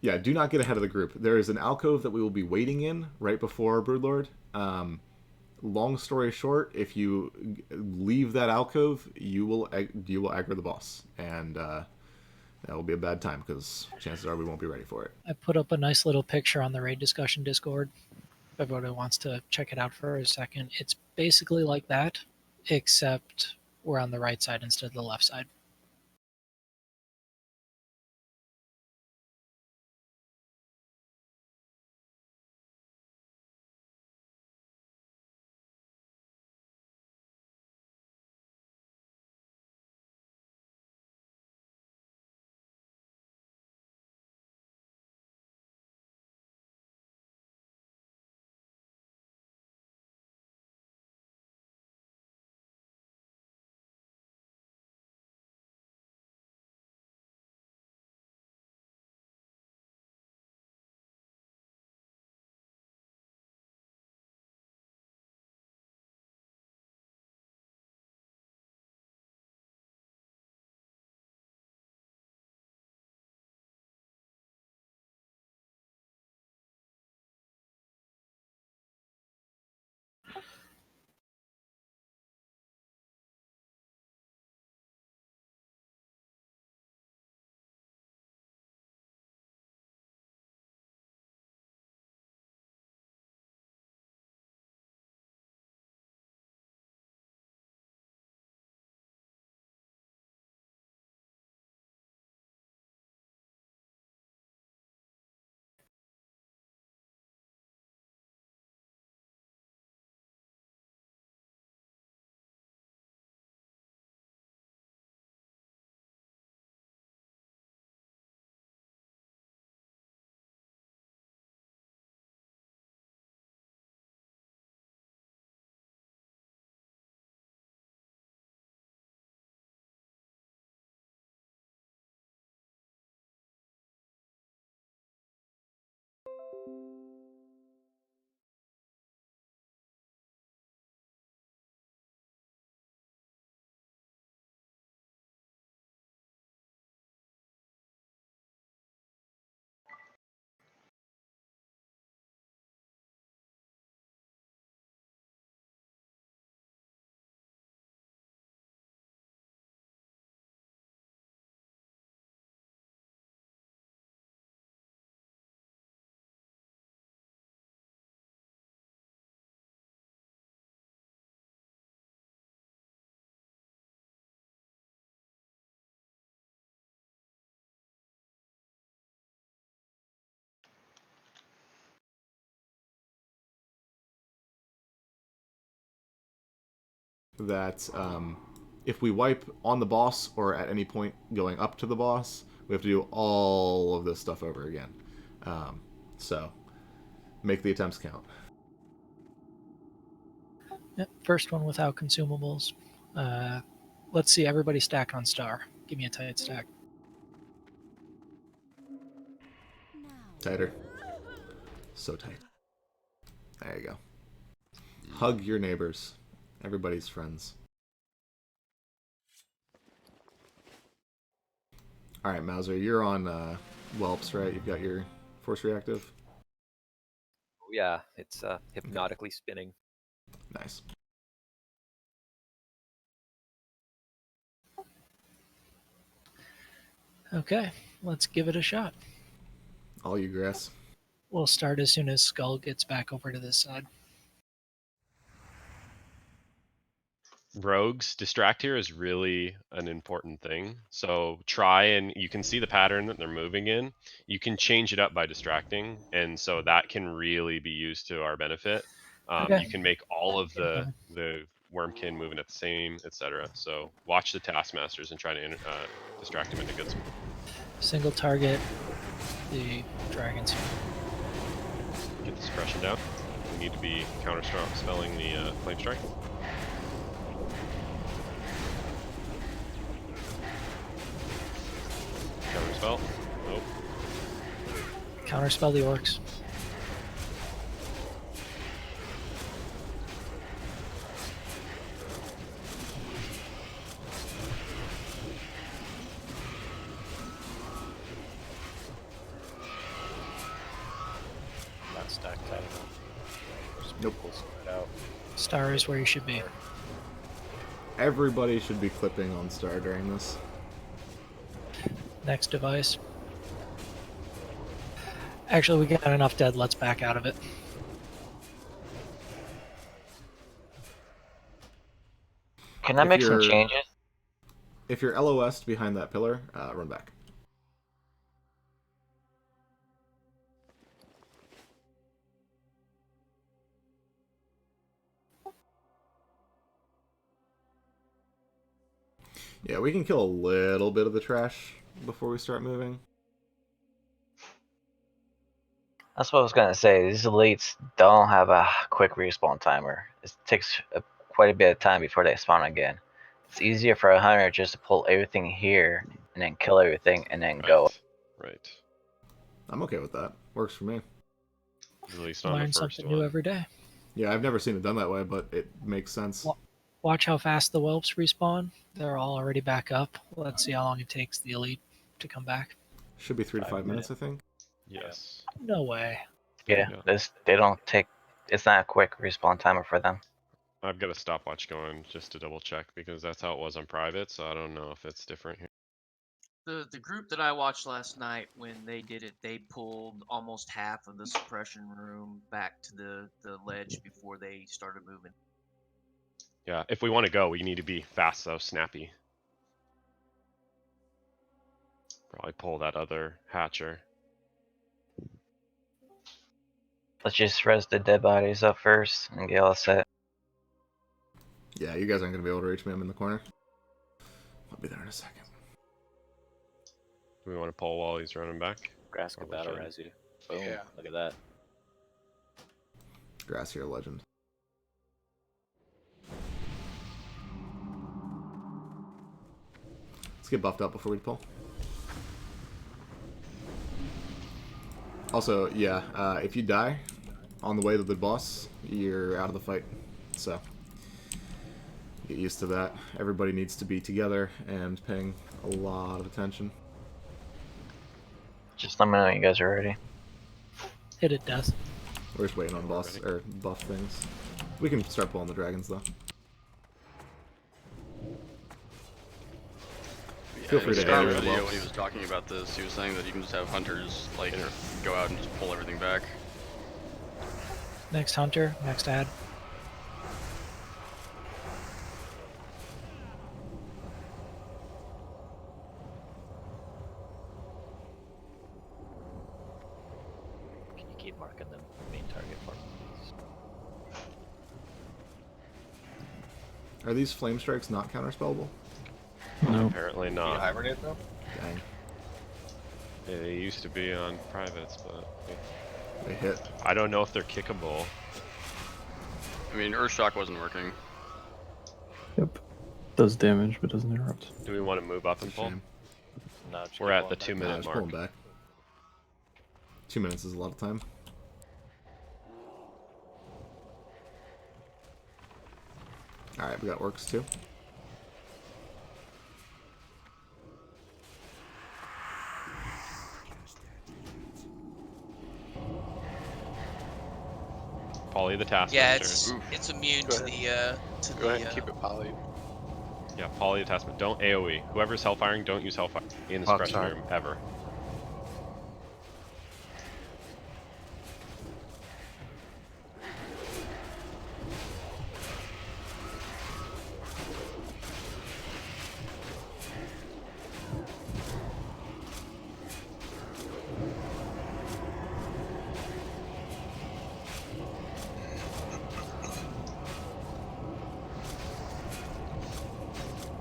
Yeah, do not get ahead of the group. There is an alcove that we will be waiting in right before Broodlord. Long story short, if you leave that alcove, you will aggro the boss, and that will be a bad time because chances are we won't be ready for it. I put up a nice little picture on the raid discussion Discord. If everybody wants to check it out for a second, it's basically like that, except we're on the right side instead of the left side. That if we wipe on the boss or at any point going up to the boss, we have to do all of this stuff over again. So make the attempts count. Yep, first one without consumables. Let's see everybody stack on star. Give me a tight stack. Tighter. So tight. There you go. Hug your neighbors. Everybody's friends. All right, Mauser, you're on whelps, right? You've got your force reactive. Oh, yeah, it's hypnotically spinning. Nice. Okay, let's give it a shot. All you, Grass. We'll start as soon as Skull gets back over to this side. Rogues, distract here is really an important thing. So try and you can see the pattern that they're moving in. You can change it up by distracting, and so that can really be used to our benefit. Okay. You can make all of the wormkin moving at the same, etc. So watch the taskmasters and try to distract them into good spot. Single target the dragons. Get the suppression down. We need to be counter spelling the flame strike. Counterspell. Nope. Counterspell the orcs. Not stacked tight. Nope. Out. Star is where you should be. Everybody should be clipping on Star during this. Next device. Actually, we got enough dead. Let's back out of it. Can I make some changes? If you're LOS'd behind that pillar, run back. Yeah, we can kill a little bit of the trash before we start moving. That's what I was gonna say. These elites don't have a quick respawn timer. It takes quite a bit of time before they spawn again. It's easier for a hunter just to pull everything here and then kill everything and then go. Right. I'm okay with that. Works for me. At least on the Learn first something one. new every day. Yeah, I've never seen it done that way, but it makes sense. Watch how fast the whelps respawn. They're all already back up. Let's see how long it takes the elite to come back. Should be 3 to 5 minutes, I think. Yes. No way. Yeah, they don't take. It's not a quick respawn timer for them. I've got a stopwatch going just to double check because that's how it was on private, so I don't know if it's different here. The group that I watched last night, when they did it, they pulled almost half of the suppression room back to the ledge before they started moving. Yeah, if we want to go, we need to be fast though, snappy. Probably pull that other hatcher. Let's just res the dead bodies up first and get all set. Yeah, you guys aren't going to be able to reach me. I'm in the corner. I'll be there in a second. Do we want to pull while he's running back? Grass can battle res you. Boom. Yeah. Look at that. Grass, you're a legend. Let's get buffed up before we pull. Also, yeah, if you die on the way to the boss, you're out of the fight. So, get used to that. Everybody needs to be together and paying a lot of attention. Just let me know when you guys are ready. Hit it, Death. We're just waiting on boss or buff things. We can start pulling the dragons though. Feel free to Star enter the video whelps. when he was talking about this, he was saying that you can just have hunters like go out and just pull everything back. Next hunter. Next ad. Can you keep marking the main target for me, please? Are these flame strikes not counterspellable? No. Apparently You not. hibernate though? Dang. Yeah, they used to be on privates, but They hit. I don't know if they're kickable. I mean, Earthshock wasn't working. Yep. Does damage, but doesn't interrupt. Do we want to move up and pull? No, just We're keep at the going 2 back. minute Just pull mark. them back. 2 minutes is a lot of time. Alright, we got orcs too. Poly the Yeah, Taskmasters. it's immune Go to ahead. the Go ahead and keep it poly. Yeah, Poly the Taskmaster. Don't AoE. Whoever's hellfiring, don't use hellfire in the suppression room ever.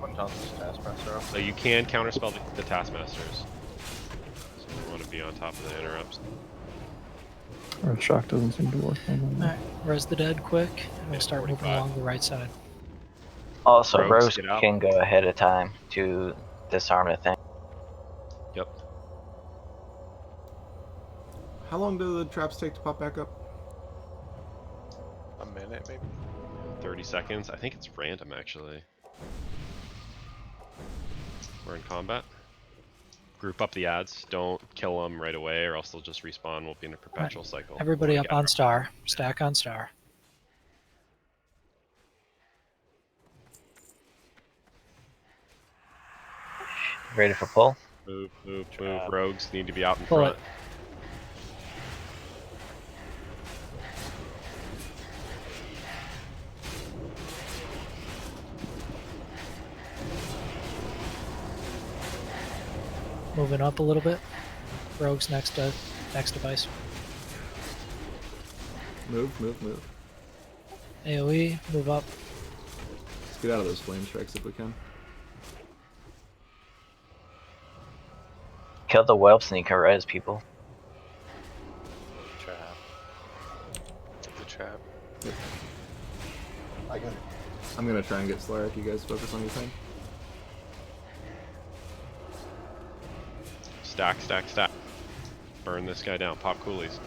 One times this Taskmaster up. So you can counterspell the Taskmasters. So we want to be on top of the interrupts. Our shock doesn't seem to work on them. Alright, res the dead quick, and we'll start moving 45. along the right side. Also, Rogues, rogues get out. can go ahead of time to disarm the thing. Yep. How long do the traps take to pop back up? A minute, maybe? 30 seconds. I think it's random, actually. We're in combat. Group up the ads. Don't kill them right away, or else they'll just respawn. We'll be in a perpetual cycle. Everybody We'll up gather on star. Stack on star. Ready for pull? Move, move, move. Rogues need to be out in Pull front. it. Moving up a little bit. Rogues next device. Move, move, move. AoE, move up. Let's get out of those flame strikes if we can. Kill the whelps and you can res people. Trap. The trap. Yep. I got it. I'm gonna try and get Slarek. You guys focus on your thing. Stack, stack, stack. Burn this guy down. Pop coolies.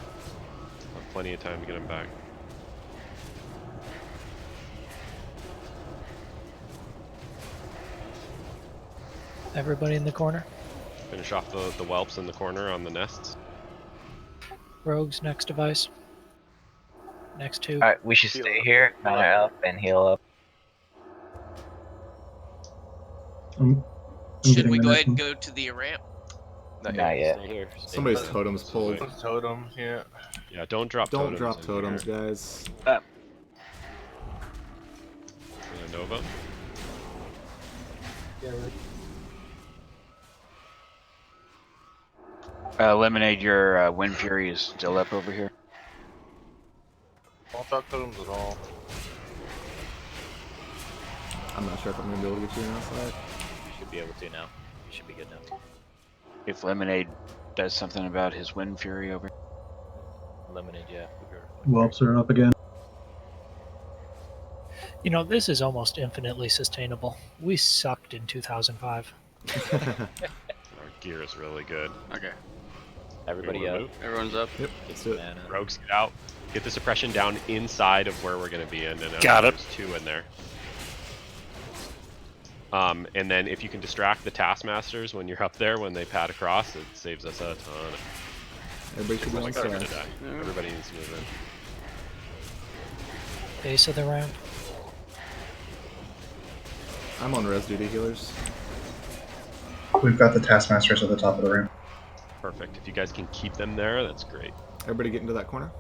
Have plenty of time to get him back. Everybody in the corner. Finish off the whelps in the corner on the nests. Rogues next device. Next two. Alright, we should stay here, mount up, and heal up. Should we go ahead and go to the ramp? Not yet. Stay here. Stay Somebody's here. totem's pulled. Totem here. Yeah, don't drop Don't totems. drop in totems, here. guys. Nova. Lemonade, your Wind Fury is still up over here. Don't drop totems at all. I'm not sure if I'm gonna be able to get you outside. You should be able to now. You should be good now. If Lemonade does something about his Wind Fury over. Lemonade, yeah. Whelps are up again. You know, this is almost infinitely sustainable. We sucked in 2005. Our gear is really good. Okay. Everybody up. Everyone's up. Yep. Get some mana. Rogues, get out. Get the suppression down inside of where we're going to be in. And Got it. There's two in there. And then if you can distract the Taskmasters when you're up there, when they pad across, it saves us a ton. Everybody should be on They're gonna star. die. Everybody needs to move in. Base of the ramp. I'm on res duty, healers. We've got the Taskmasters at the top of the ramp. Perfect. If you guys can keep them there, that's great. Everybody get into that corner.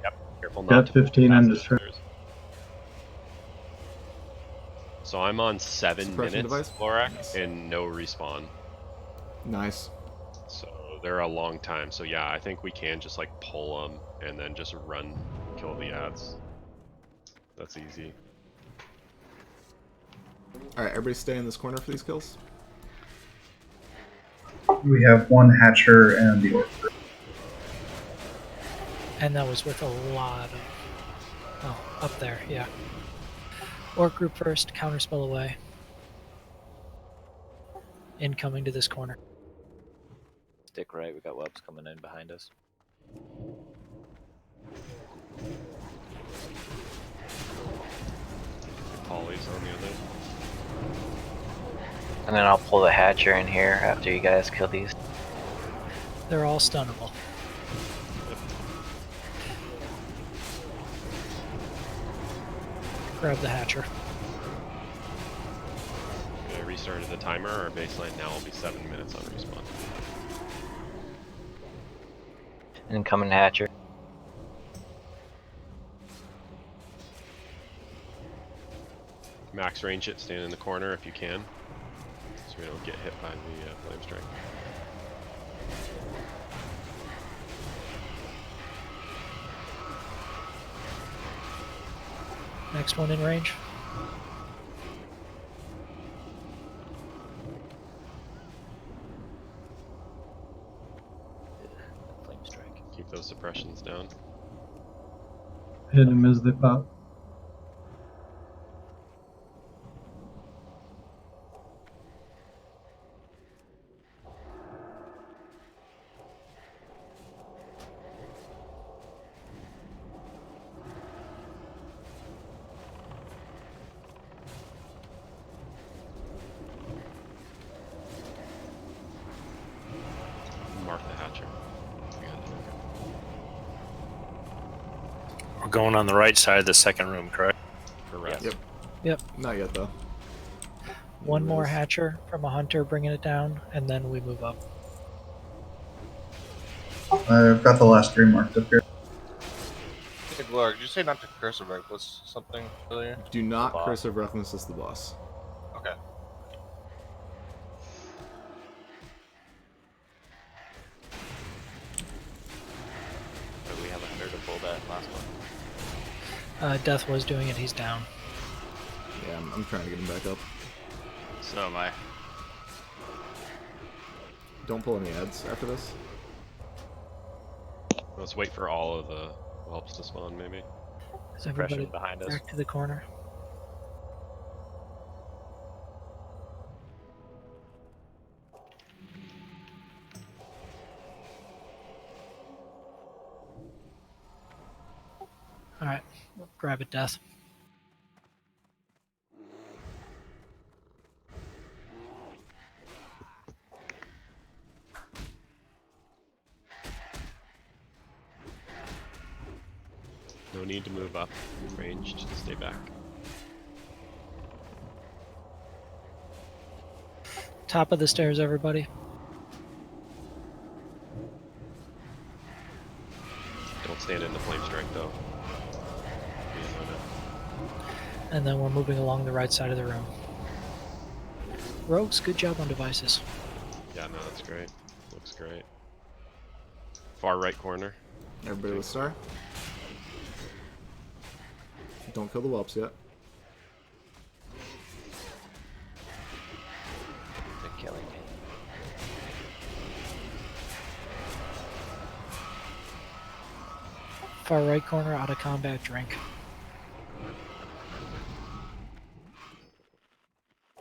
Yep. Careful Got not to 15 pass in the those trap. stairs. So I'm on 7 Suppression minutes, device? Lorak, Nice. and no respawn. Nice. So they're a long time. So yeah, I think we can just like pull them and then just run, kill the ads. That's easy. Alright, everybody stay in this corner for these kills. We have one Hatcher and the Orc. And that was with a lot of... Oh, up there, yeah. Orc group first, counterspell away. Incoming to this corner. Stick right. We got whelps coming in behind us. polys on the other. And then I'll pull the hatcher in here after you guys kill these. They're all stunnable. Grab the hatcher. I restarted the timer. Our baseline now will be 7 minutes on respawn. Incoming hatcher. Max range it, stand in the corner if you can, so we don't get hit by the flame strike. Next one in range. Flame strike. Keep those suppressions down. Hit them as they pop. Mark the hatcher. We're going on the right side of the second room, correct? Correct. Yep. Yep. Not yet though. One more hatcher from a hunter bringing it down, and then we move up. I've got the last three marked up here. Hey, Glorg, did you say not to curse of reckless something earlier? Do not curse of recklessness the boss. Okay. Do we have a hunter to pull that last one? Death was doing it. He's down. Yeah, I'm trying to get him back up. So am I. Don't pull any ads after this. Let's wait for all of the whelps to spawn, maybe. Is everybody behind us. back to the corner? Alright, grab it, Death. No need to move up range, just stay back. Top of the stairs, everybody. Don't stand in the flame strike though. And then we're moving along the right side of the room. Rogues, good job on devices. Yeah, no, that's great. Looks great. Far right corner. Everybody with star. Don't kill the whelps yet. They're killing me. Far right corner, out of combat, drink.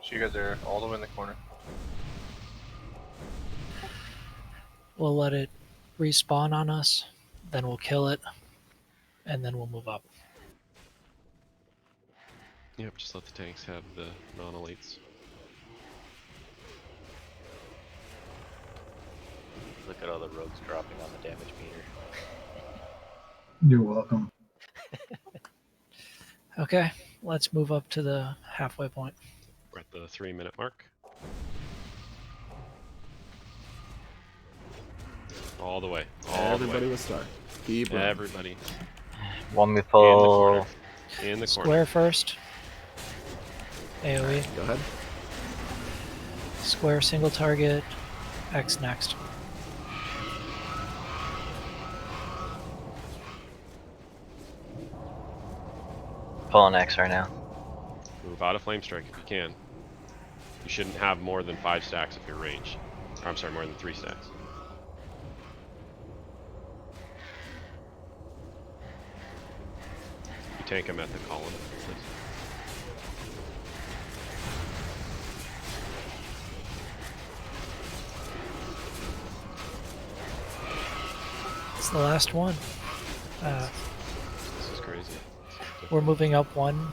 So you guys are all the way in the corner. We'll let it respawn on us, then we'll kill it, and then we'll move up. Yep, just let the tanks have the non-elites. Look at all the rogues dropping on the damage meter. You're welcome. Okay, let's move up to the halfway point. We're at the 3-minute mark. All the way. All Everybody the way. with star. Keep running. Everybody. Want me to pull In the corner. Square first. AoE. Go ahead. Square single target. X next. pulling X right now? Move out of flame strike if you can. You shouldn't have more than 5 stacks if you're ranged. Or, I'm sorry, more than 3 stacks. You tank him at the column, please. It's the last one. This is crazy. We're moving up one.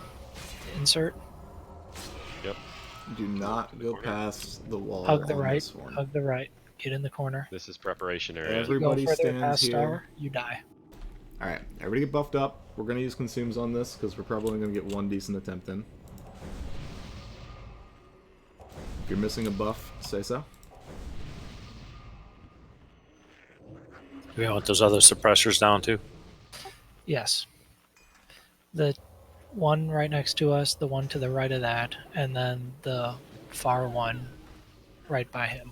insert. Yep. Do not go past the wall Hug the on right. this one. Hug the right. Get in the corner. This is preparation area. If you go Everybody further stands past here. Star, you die. Alright, everybody get buffed up. We're going to use consumes on this because we're probably going to get one decent attempt in. If you're missing a buff, say so. We want those other suppressors down too. Yes. The one right next to us, the one to the right of that, and then the far one right by him.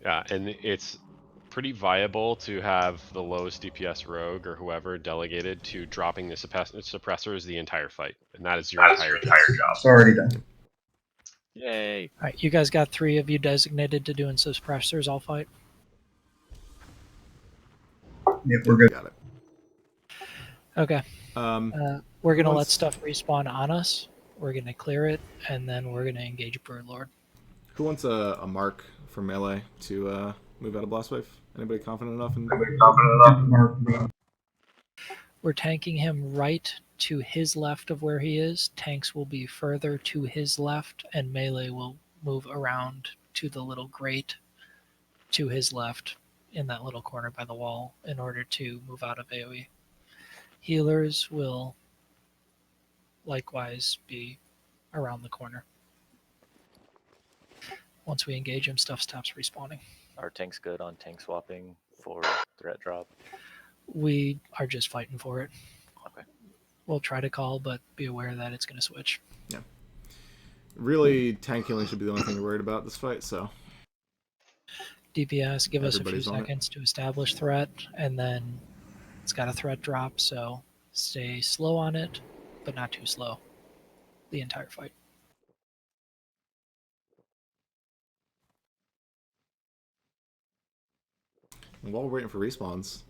Yeah, and it's pretty viable to have the lowest DPS rogue or whoever delegated to dropping the suppressors the entire fight, and that is your entire job. It's already done. Yay! All right, you guys got 3 of you designated to doing suppressors all fight. Yep, we're good. Got it. Okay. We're gonna let wants- stuff respawn on us. We're gonna clear it, and then we're gonna engage Broodlord. Who wants a mark for melee to move out of Blast Wave? Anybody confident enough? Mark. We're tanking him right to his left of where he is. Tanks will be further to his left, and melee will move around to the little grate to his left in that little corner by the wall in order to move out of AoE. Healers will likewise be around the corner. Once we engage him, stuff stops respawning. Are tanks good on tank swapping for threat drop? We are just fighting for it. Okay. We'll try to call, but be aware that it's going to switch. Yeah. Really, tank healing should be the only thing you're worried about this fight, so. DPS, give us a few Everybody's on it. seconds to establish threat, and then it's got a threat drop, so stay slow on it, but not too slow the entire fight. And while we're waiting for respawns,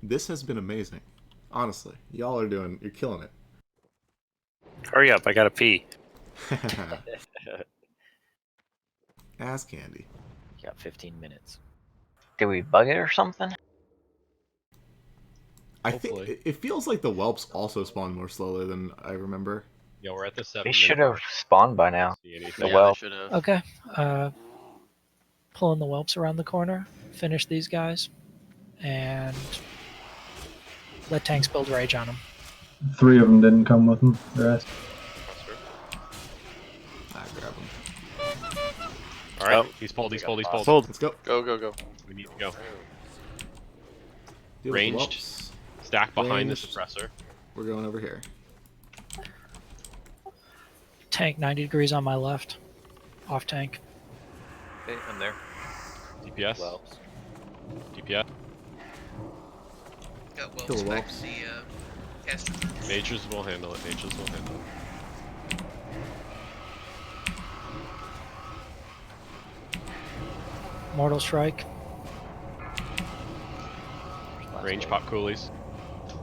this has been amazing. Honestly, y'all are you're killing it. Hurry up, I gotta pee. Ass candy. You got 15 minutes. Did we bug it or something? I think it feels like the whelps also spawn more slowly than I remember. Yeah, we're at the 7 They minute should have mark. spawned by now. See anything? The Yeah, well. Okay. Pulling the whelps around the corner. Finish these guys. And let tanks build rage on them. 3 of them didn't come with them. The rest. I grab him. All right, he's pulled. He's pulled. He's pulled. Let's go. Go, go, go. We need to go. Deal with the Ranged. whelps. Stack behind Ranged. the suppressor. We're going over here. Tank 90 degrees on my left. Off tank. Okay, I'm there. DPS. Well, DPS. Got Kill the Welps back whelps. to the caster. Mages will handle it. Mages will handle it. Mortal strike. Range pop coolies.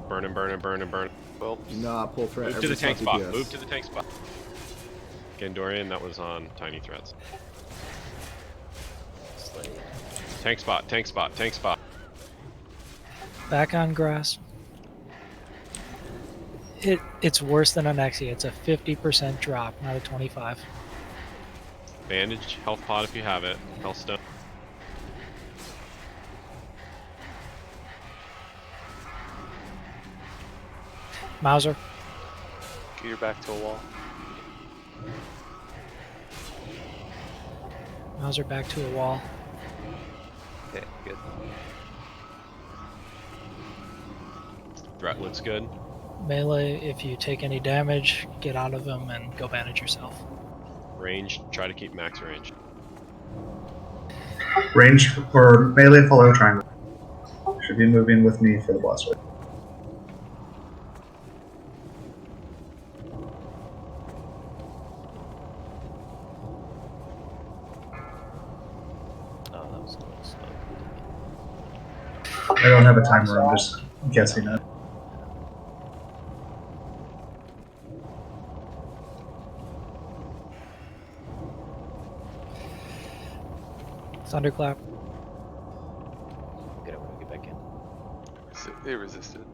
Burning, burning, burning, burning. Well, Do not pull threat. Move to the Everybody tank spot. DPS. Move to the tank spot. Gandorian, that was on tiny threats. Tank spot, tank spot, tank spot. Back on grass. It's worse than an Exia. It's a 50% drop, not a 25. Bandage, health pod if you have it. Health stone. Mauser. get your back to a wall. Mauser back to a wall. okay, good. Threat looks good. Melee, if you take any damage, get out of him and go bandage yourself. Range, try to keep max range. Range or melee follow triangle. Should be moving with me for the blast wave. Oh, that was a little slow. I don't have a timer, I'm just guessing it. Thunderclap. Get it when we get back in. They resisted.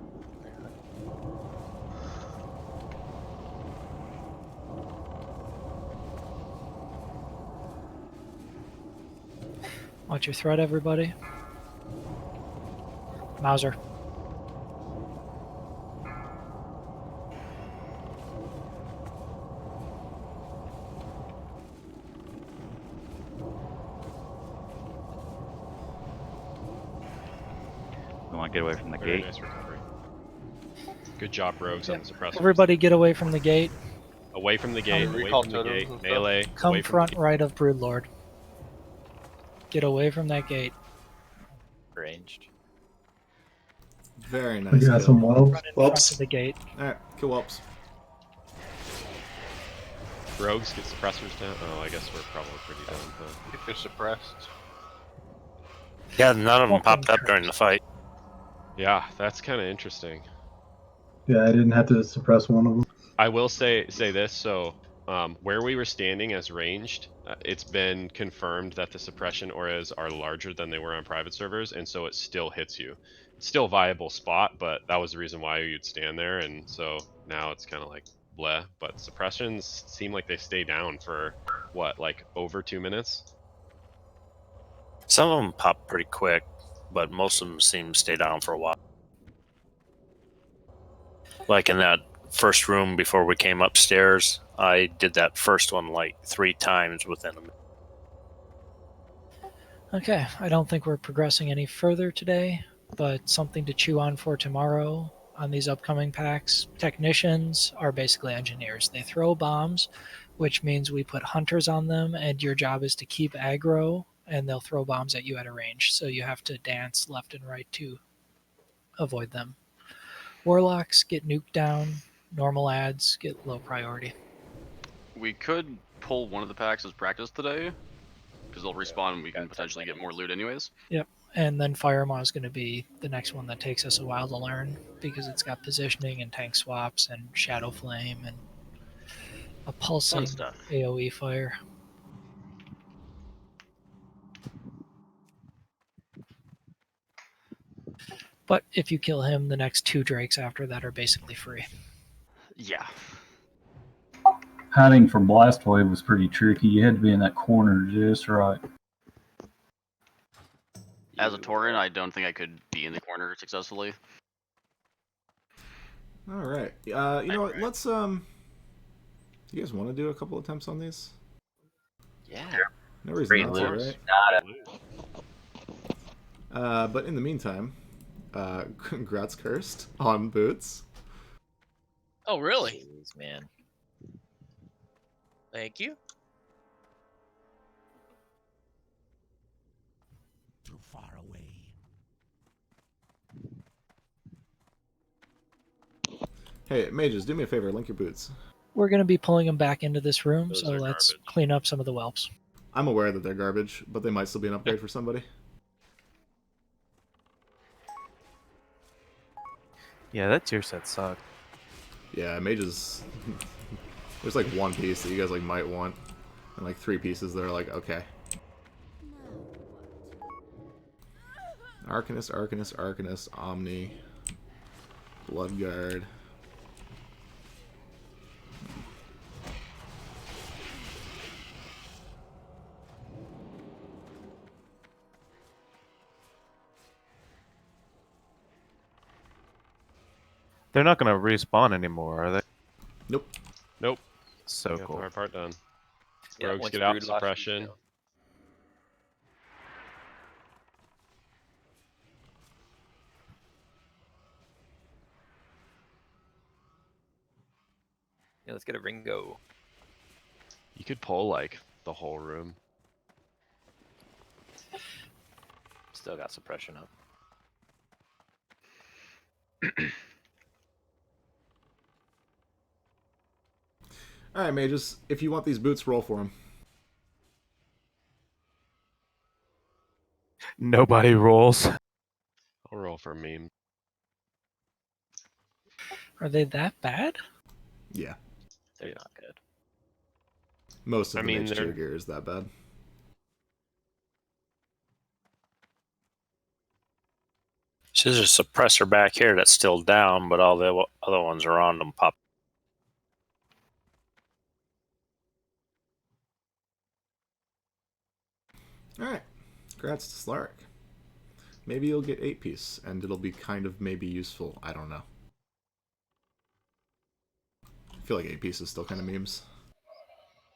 Watch your threat, everybody. Mauser. We want to get away from the Very gate. nice recovery. Good job, Rogues, on the suppressors. Everybody get away from the gate. Away from the gate, away Recall from the totems gate, and stuff. melee, Come away from front the gate. right of Broodlord. Get away from that gate. Ranged. Very We nice got kill. some whelps. Run in front of the gate. Alright, kill whelps. Rogues get suppressors down. Oh, I guess we're probably pretty done, but... If you're suppressed. Yeah, none of them Welcome, popped up Kurt. during the fight. Yeah, that's kind of interesting. Yeah, I didn't have to suppress one of them. I will say this, so where we were standing as ranged, it's been confirmed that the suppression auras are larger than they were on private servers, and so it still hits you. It's still a viable spot, but that was the reason why you'd stand there, and so now it's kind of like bleh. But suppressions seem like they stay down for what, like over 2 minutes? Some of them pop pretty quick, but most of them seem to stay down for a while. Like in that first room before we came upstairs, I did that first one like 3 times within a minute. Okay, I don't think we're progressing any further today, but something to chew on for tomorrow on these upcoming packs. Technicians are basically engineers. They throw bombs, which means we put hunters on them, and your job is to keep aggro, and they'll throw bombs at you at a range. So you have to dance left and right to avoid them. Warlocks get nuked down. Normal ads get low priority. We could pull one of the packs as practice today, because they'll respawn and we can potentially get more loot anyways. Yep, and then Firemaw is going to be the next one that takes us a while to learn because it's got positioning and tank swaps and shadow flame and a pulsing stuff. AoE fire. But if you kill him, the next 2 drakes after that are basically free. Yeah. Hiding from Blast Wave was pretty tricky. You had to be in that corner just right. As a Tauren, I don't think I could be in the corner successfully. Alright. You know what, let's you guys want to do a couple attempts on these? Yeah. No reason Free not to, loot. right? But in the meantime, congrats, Cursed, on boots. Oh, really? Jeez, man. Thank you. Too far away. Hey, mages, do me a favor, link your boots. We're going to be pulling him back into this room, Those so are let's garbage. clean up some of the whelps. I'm aware that they're garbage, but they might still be an upgrade for somebody. Yeah, that tier set sucks. Yeah, mages. There's like one piece that you guys like might want, and like 3 pieces that are like okay. Arcanist, Arcanist, Arcanist, Omni, Bloodguard. They're not going to respawn anymore, are they? Nope. Nope. So We got cool. our part done. Yeah, Rogues once get out Brood lost suppression. detail. Yeah, let's get a Ringo. You could pull like the whole room. Still got suppression up. Alright, mages, if you want these boots, roll for them. Nobody rolls. I'll roll for a meme. Are they that bad? Yeah. They're not good. Most of I the mean, mage tier they're- gear is that bad. So there's a suppressor back here that's still down, but all the other ones around them pop. Alright. Congrats to Slark. Maybe you'll get 8-piece, and it'll be kind of maybe useful. I don't know. I feel like 8-piece is still kind of memes.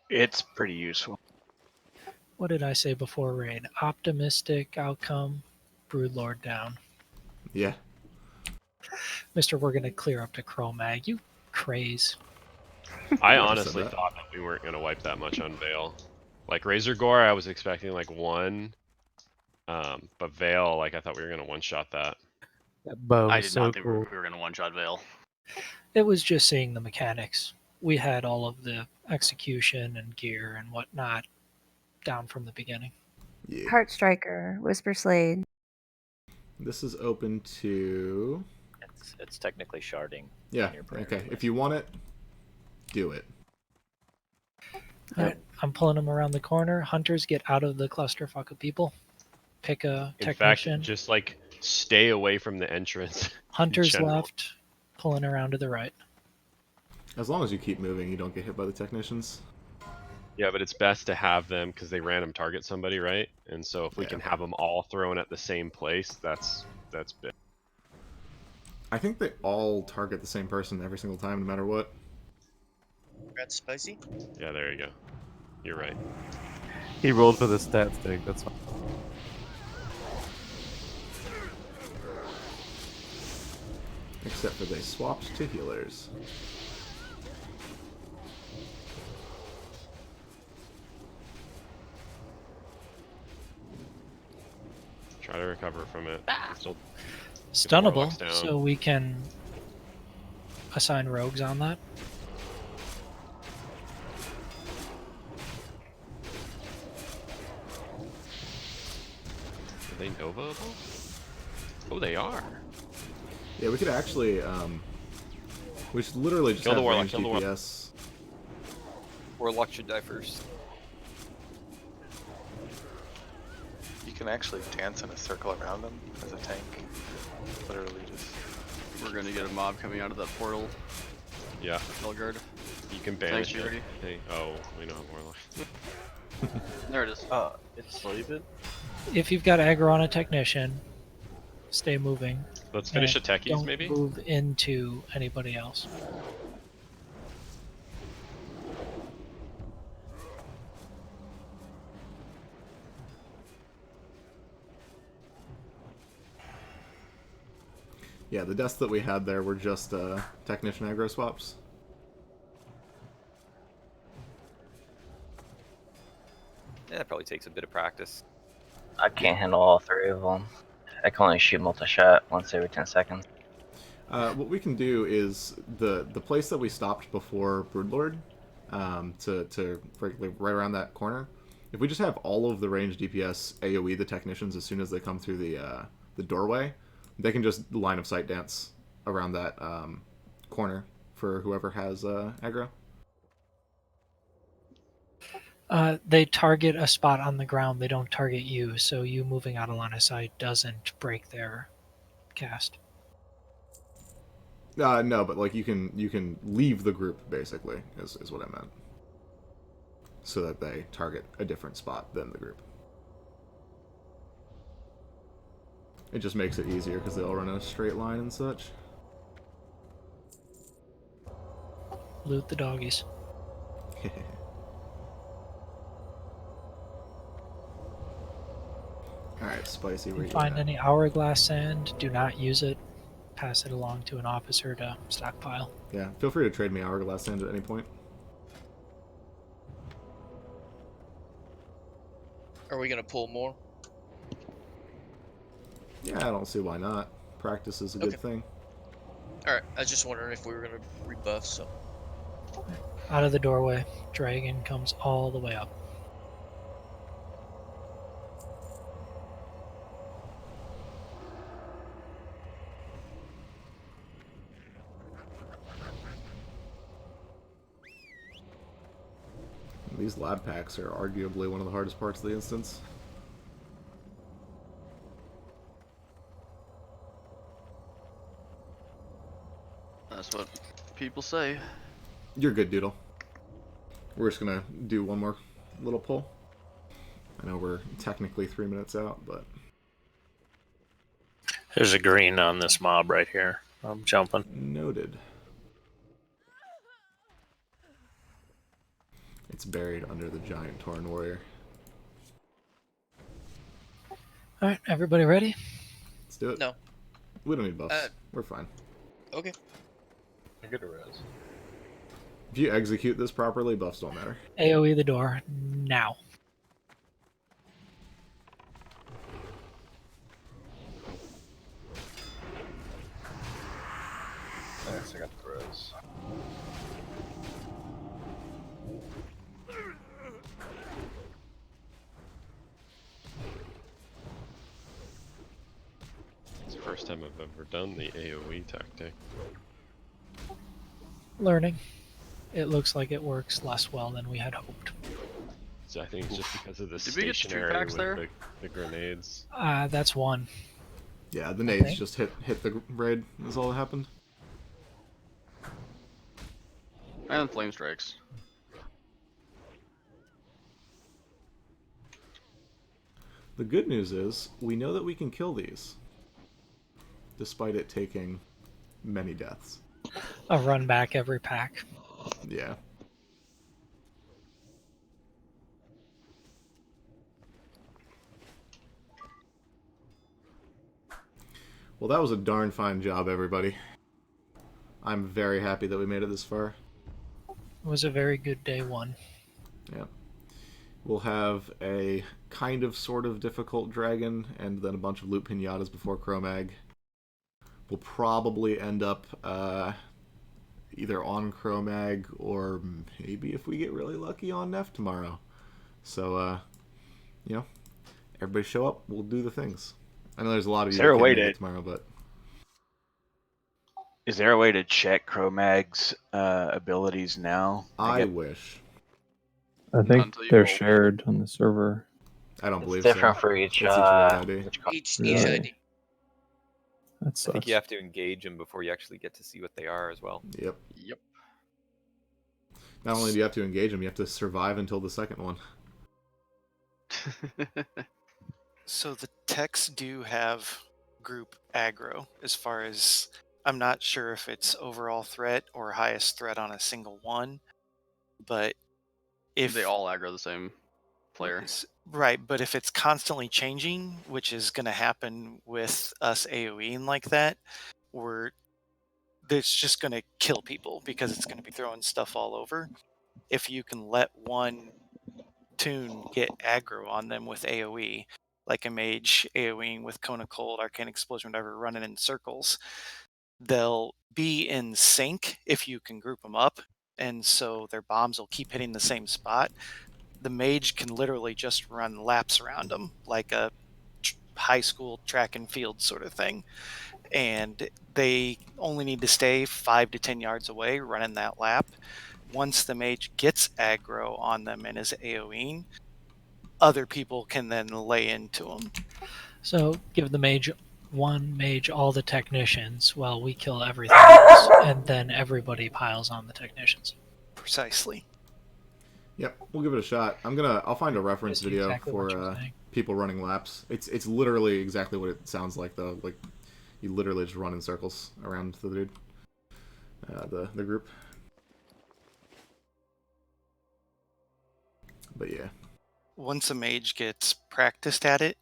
It's pretty useful. What did I say before raid? Optimistic outcome, Broodlord down. Yeah. Mr. We're gonna clear up to Chromag. You craze. I Whoever said honestly that. thought that we weren't gonna wipe that much on Veil. Like Razor Gore, I was expecting like 1. But Veil, like I thought we were gonna one-shot that. That bow I was did so not think cool. we were gonna one-shot Veil. It was just seeing the mechanics. We had all of the execution and gear and whatnot down from the beginning. Yeah. Heart Striker, Whisper Slade. This is open to... It's technically sharding. Yeah, on your priority okay. list. If you want it, do it. Alright, I'm pulling them around the corner. Hunters, get out of the clusterfuck of people. Pick a In technician. fact, just like stay away from the entrance. in Hunters general. left, pulling around to the right. As long as you keep moving, you don't get hit by the technicians. Yeah, but it's best to have them because they random target somebody, right? And so if we can have them all thrown at the same place, that's big. I think they all target the same person every single time, no matter what. Congrats, Spicy. Yeah, there you go. You're right. He rolled for the stat stick. That's fine. Except for they swapped to healers. Try to recover from it. Still Stunnable, down. so we can assign rogues on that. Are they Nova-able? Oh, they are. Yeah, we could actually, we should literally just Kill the have Warlock, range kill the Warlock. DPS. Warlock should die first. You can actually dance in a circle around them as a tank. Literally just. We're gonna get a mob coming out of that portal. Yeah. Melgard. You can Thanks, banish it. Purity. Hey, oh, we know Warlock. There it is. It's leave it. If you've got aggro on a technician, stay moving. Let's finish and the techies, don't maybe? move into anybody else. Yeah, the deaths that we had there were just technician aggro swaps. Yeah, that probably takes a bit of practice. I can't handle all 3 of them. I can only shoot multi-shot once every 10 seconds. What we can do is the place that we stopped before Broodlord, to right around that corner. If we just have all of the range DPS AOE the technicians as soon as they come through the doorway, they can just line of sight dance around that corner for whoever has aggro. They target a spot on the ground. They don't target you, so you moving out of line of sight doesn't break their cast. No, but like you can leave the group basically is what I meant, so that they target a different spot than the group. It just makes it easier because they all run in a straight line and such. Loot the doggies. Alright, Spicy, where If you you find at? any hourglass sand, do not use it. Pass it along to an officer to stockpile. Yeah, feel free to trade me hourglass sand at any point. Are we gonna pull more? Yeah, I don't see why not. Practice is a good thing. Alright, I was just wondering if we were gonna rebuff, so. Out of the doorway, dragon comes all the way up. These lab packs are arguably one of the hardest parts of the instance. That's what people say. You're good, Doodle. We're just gonna do one more little pull. I know we're technically 3 minutes out, but There's a green on this mob right here. I'm jumping. noted. It's buried under the giant Tauren warrior. All right, everybody ready? Let's do it. No. We don't need buffs. We're fine. Okay. I get a res. If you execute this properly, buffs don't matter. AoE the door now. Nice, I got the res. It's the first time I've ever done the AoE tactic. Learning. It looks like it works less well than we had hoped. So I think it's just because of the Did we get 2 stationary packs with there? the grenades. That's one. Yeah, the nades just hit the raid is all that happened. And flame strikes. The good news is, we know that we can kill these. Despite it taking many deaths. A run back every pack. Yeah. Well, that was a darn fine job, everybody. I'm very happy that we made it this far. It was a very good day one. Yeah. We'll have a kind of sort of difficult dragon and then a bunch of loot pinatas before Chromag. We'll probably end up either on Chromag or maybe if we get really lucky on Neff tomorrow. So, you know, everybody show up, we'll do the things. I know there's a lot of you that can't make it tomorrow, but... Is there a way to check Chromag's abilities now? I wish. I think they're shared on the server. I don't It's believe different so. for each It's raid ID. Each Really? ID. That I sucks. think you have to engage them before you actually get to see what they are as well. Yep. Yep. Not only do you have to engage them, you have to survive until the second one. So the techs do have group aggro as far as I'm not sure if it's overall threat or highest threat on a single one, but if they all aggro the same player. Right, but if it's constantly changing, which is going to happen with us AoEing like that, it's just going to kill people because it's going to be throwing stuff all over. If you can let one tune get aggro on them with AoE, like a mage AoEing with Cone of Cold, Arcane Explosion, whatever, running in circles, they'll be in sync if you can group them up, and so their bombs will keep hitting the same spot. The mage can literally just run laps around them like a high school track and field sort of thing, and they only need to stay 5 to 10 yards away running that lap. Once the mage gets aggro on them and is AoEing, other people can then lay into them. So give the one mage all the technicians while we kill everything else, and then everybody piles on the technicians. Precisely. Yep, we'll give it a shot. I'll find a reference Just video exactly what you're for saying. people running laps. It's literally exactly what it sounds like though. Like you literally just run in circles around the dude, the group. But yeah. Once a mage gets practiced at it,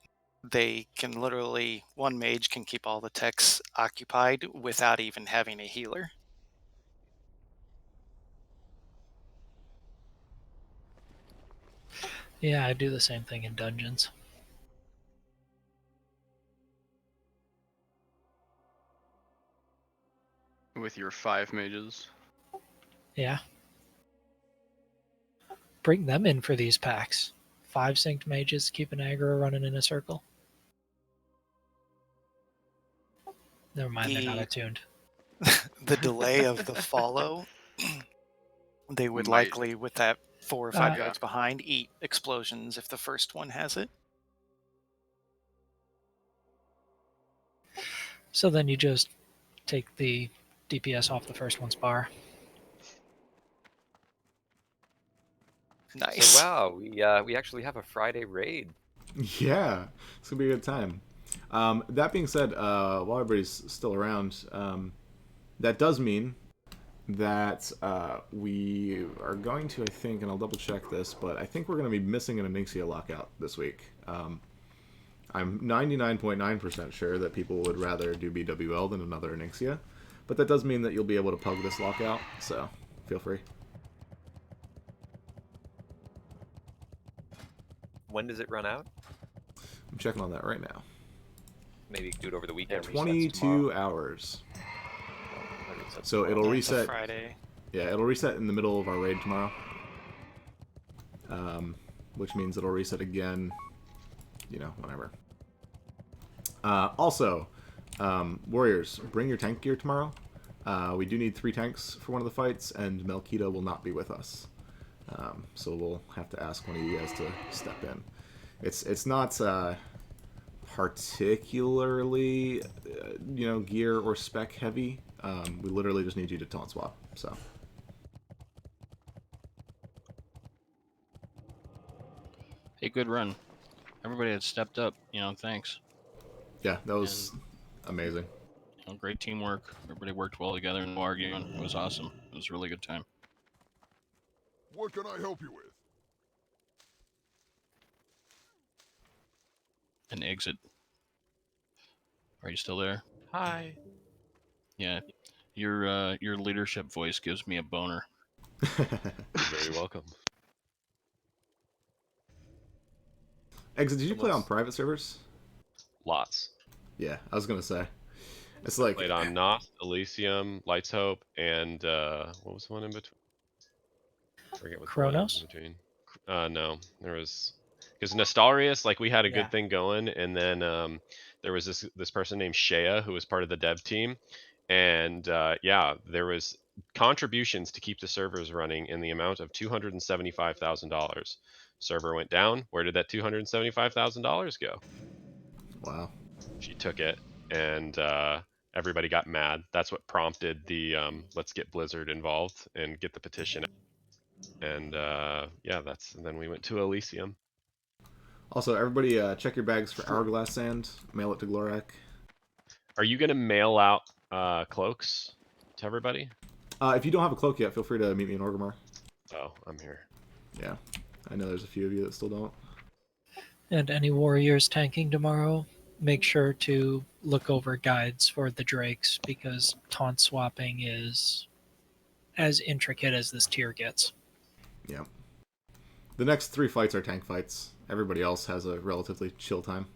they can literally, one mage can keep all the techs occupied without even having a healer. Yeah, I do the same thing in dungeons. With your 5 mages. Yeah. Bring them in for these packs. 5 synced mages keep an aggro running in a circle. Never mind, they're not attuned. The delay of the follow, they would Might. likely, with that 4 or 5 yards behind, eat explosions if the first one has it. So then you just take the DPS off the first one's bar. Nice. So wow, we actually have a Friday raid. Yeah, it's gonna be a good time. That being said, while everybody's still around, that does mean that we are going to, I think, and I'll double check this, but I think we're going to be missing an Onyxia lockout this week. I'm 99.9% sure that people would rather do BWL than another Onyxia, but that does mean that you'll be able to pug this lockout, so feel free. When does it run out? I'm checking on that right now. Maybe do it over the weekend. 22 hours. So it'll reset. Friday. Yeah, it'll reset in the middle of our raid tomorrow. Which means it'll reset again, you know, whenever. Also, Warriors, bring your tank gear tomorrow. We do need 3 tanks for one of the fights, and Melkita will not be with us. So we'll have to ask one of you guys to step in. It's not particularly, you know, gear or spec heavy. We literally just need you to taunt swap, so... Hey, good run. Everybody had stepped up, you know, thanks. Yeah, that was amazing. You know, great teamwork. Everybody worked well together, no arguing. It was awesome. It was a really good time. What can I help you with? An exit. Are you still there? Hi. Yeah. Your leadership voice gives me a boner. You're very welcome. Exit, did you play on private servers? Lots. Yeah, I was gonna say. It's like... Played on Noth, Elysium, Lights Hope, and what was the one in between? I forget what the one was Kronos? in between. No, there was... Because Nostalrius, like, we had a Yeah. good thing going, and then there was this person named Shea who was part of the dev team, and yeah, there was contributions to keep the servers running in the amount of $275,000. Server went down. Where did that $275,000 go? Wow. She took it, and everybody got mad. That's what prompted the let's get Blizzard involved and get the petition out. And yeah, and then we went to Elysium. Also, everybody check your bags for Hourglass Sand. Mail it to Glorak. Are you going to mail out cloaks to everybody? If you don't have a cloak yet, feel free to meet me in Orgrimmar. Oh, I'm here. Yeah. I know there's a few of you that still don't. And any warriors tanking tomorrow, make sure to look over guides for the drakes because taunt swapping is as intricate as this tier gets. Yeah. The next 3 fights are tank fights. Everybody else has a relatively chill time.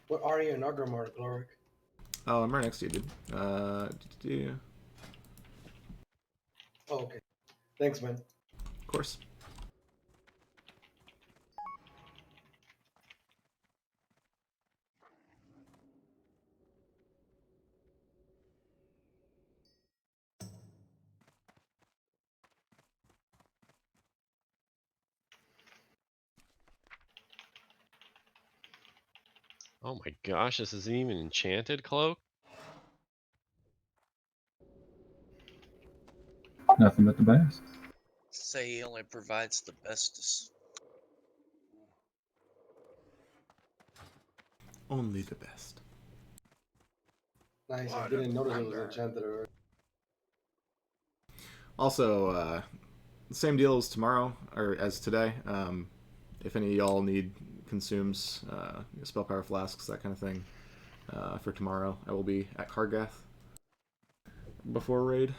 What are you in Orgrimmar, Gloric? Oh, I'm right next to you, dude. Oh, okay. Thanks, man. Of course. Oh my gosh, this isn't even enchanted cloak? Nothing but the best. Say he only provides the bestest. Only the best. Nice. I didn't notice it was enchanted already. Also, same deal as tomorrow, or as today. If any of y'all need consumes, spell power flasks, that kind of thing, for tomorrow, I will be at Kargath before raid.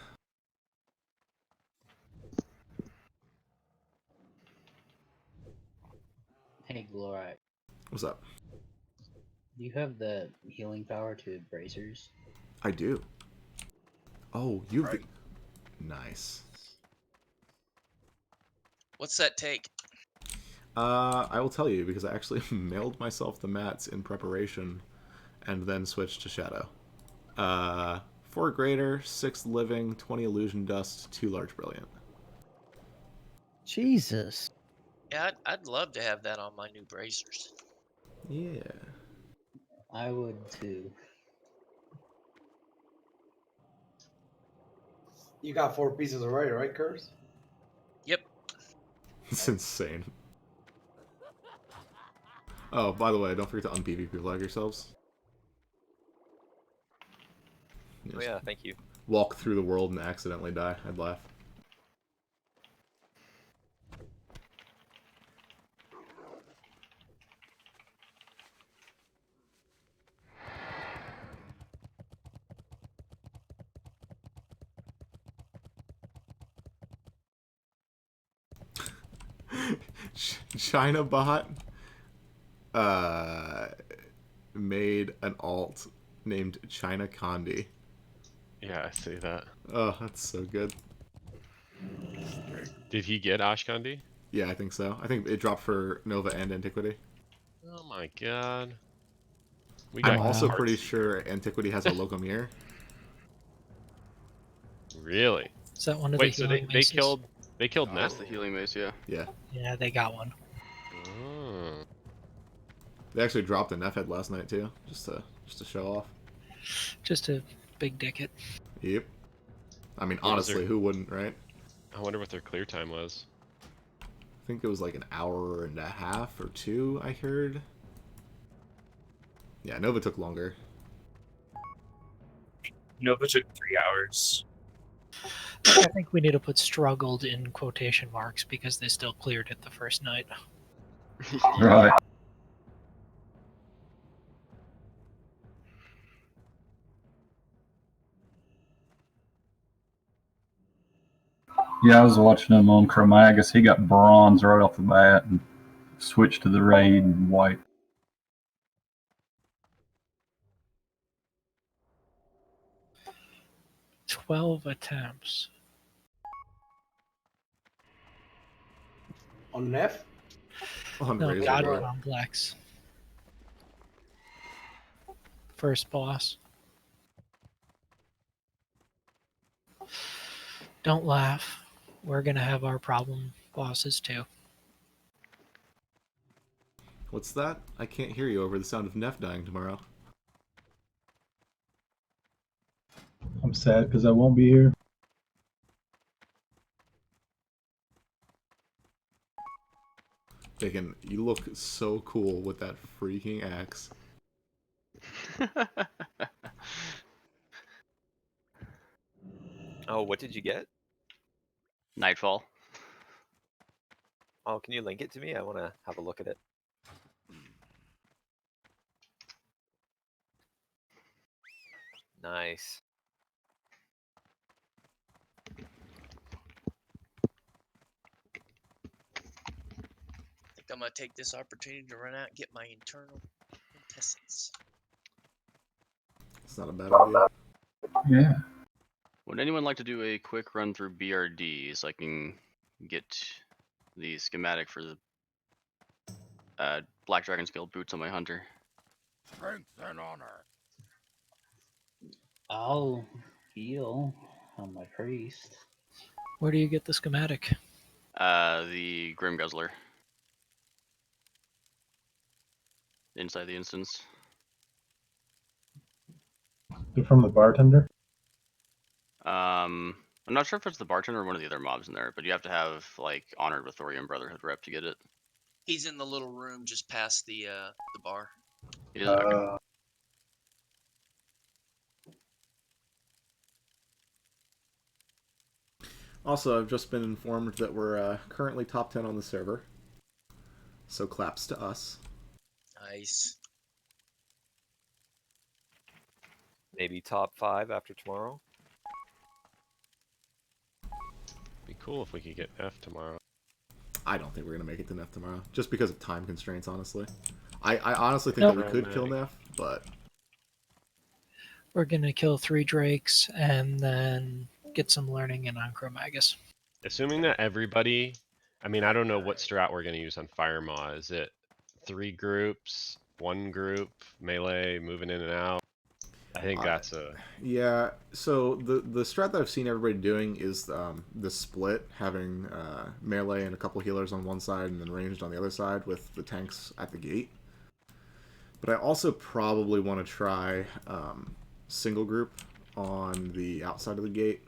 Hey, Glorak. What's up? Do you have the healing power to bracers? I do. Oh, you've... Right. Nice. What's that take? I will tell you, because I actually mailed myself the mats in preparation and then switched to Shadow. 4 Greater, 6 Living, 20 Illusion Dust, 2 Large Brilliant. Jesus. Yeah, I'd love to have that on my new bracers. Yeah. I would too. You got 4 pieces already, right, Curse? Yep. It's insane. Oh, by the way, don't forget to un-PvP flag yourselves. Oh yeah, thank you. Walk through the world and accidentally die. I'd laugh. ChinaBot made an alt named China Condi. Yeah, I see that. Oh, that's so good. Did he get Ashkandi? Yeah, I think so. I think it dropped for Nova and Antiquity. Oh my god. I'm also pretty sure Antiquity has a Locomir. Really? Is that one of Wait, the so healing they maces? killed Oh, Nef? that's the healing mace, yeah. Yeah. Yeah, they got one. Oh. They actually dropped a Nef head last night too, just to show off. Just a big dick it. Yep. I mean, What was honestly, their- who wouldn't, right? I wonder what their clear time was. I think it was like an hour and a half or 2, I heard. Yeah, Nova took longer. Nova took 3 hours. I think we need to put struggled in quotation marks because they still cleared it the first night. Right. Yeah, I was watching him on Chromagus. He got bronze right off the bat and switched to the raid and white. "12 attempts. On Neff? On No, Razor God Guard. Complex. First boss. Don't laugh. We're gonna have our problem bosses too. What's that? I can't hear you over the sound of Neff dying tomorrow. I'm sad because I won't be here. Bacon, you look so cool with that freaking axe. Oh, what did you get? Nightfall. Oh, can you link it to me? I want to have a look at it. Nice. I think I'm gonna take this opportunity to run out and get my internal quintessence. It's not a bad idea. Yeah. Would anyone like to do a quick run through BRD so I can get the schematic for the Black Dragon's Guild boots on my hunter? Strength and honor. I'll heal on my priest. Where do you get the schematic? The Grim Guzzler. Inside the instance. They're from the bartender? I'm not sure if it's the bartender or one of the other mobs in there, but you have to have like Honored with Thorium Brotherhood rep to get it. He's in the little room just past the bar. It is okay. Also, I've just been informed that we're currently top 10 on the server. So claps to us. Nice. Maybe top 5 after tomorrow. Be cool if we could get F tomorrow. I don't think we're going to make it to Neff tomorrow. Just because of time constraints, honestly. I honestly think that we could kill Neff, but... We're gonna kill 3 drakes and then get some learning in on Chromagus. Assuming that everybody... I mean, I don't know what strat we're going to use on Fire Maw. Is it 3 groups, 1 group, melee, moving in and out? I think that's a... Yeah, so the strat that I've seen everybody doing is the split, having melee and a couple healers on one side and then ranged on the other side with the tanks at the gate. But I also probably want to try single group on the outside of the gate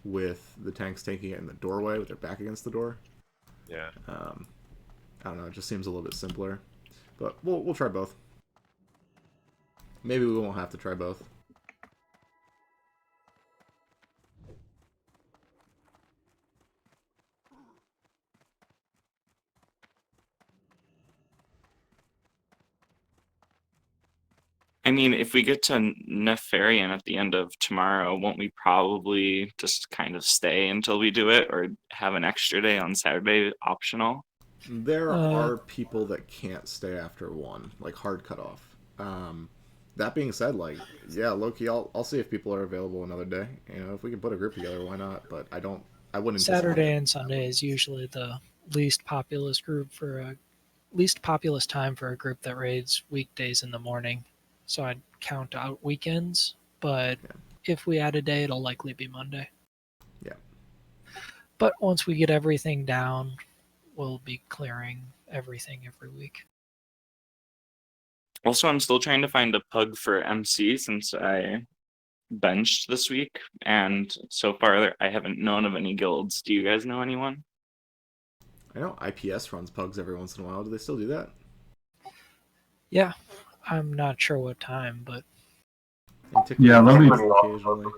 with the tanks taking it in the doorway with their back against the door. Yeah. I don't know. It just seems a little bit simpler, but we'll try both. Maybe we won't have to try both. I mean, if we get to Nefarian at the end of tomorrow, won't we probably just kind of stay until we do it, or have an extra day on Saturday optional? There are people that can't stay after 1, like hard cutoff. That being said, like, yeah, Loki, I'll see if people are available another day. You know, if we can put a group together, why not? But I wouldn't. Saturday and Sunday is usually the least populous group for a least populous time for a group that raids weekdays in the morning. So I'd count out weekends, but if we add a day, it'll likely be Monday. Yeah. But once we get everything down, we'll be clearing everything every week. Also, I'm still trying to find a pug for MC since I benched this week, and so far I haven't known of any guilds. Do you guys know anyone? I know IPS runs pugs every once in a while. Do they still do that? Yeah, I'm not sure what time, but Yeah, occasionally.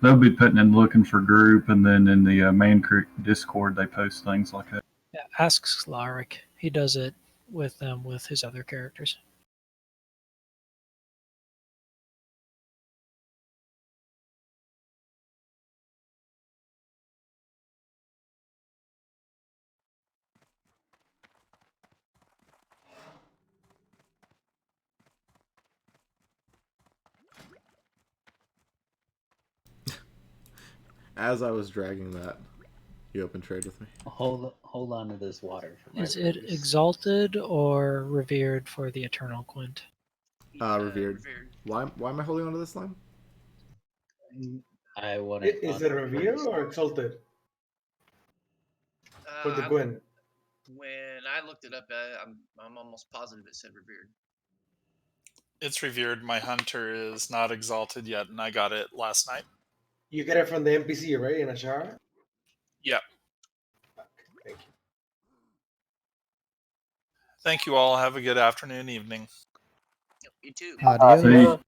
They'll be putting in looking for group, and then in the main Discord they post things like that. yeah, ask Slaric. He does it with them with his other characters. As I was dragging that, you open trade with me. Hold on to this water. For my Is it purpose. exalted or revered for the eternal Quint? Revered. Why am I holding on to this line? I want it. Is it revered or exalted? For the Gwen. When I looked it up, I'm almost positive it said revered. It's revered. My hunter is not exalted yet, and I got it last night. You get it from the NPC, right? In Ashara? Yep. Thank you. Thank you all. Have a good afternoon, evening. You too. Adios.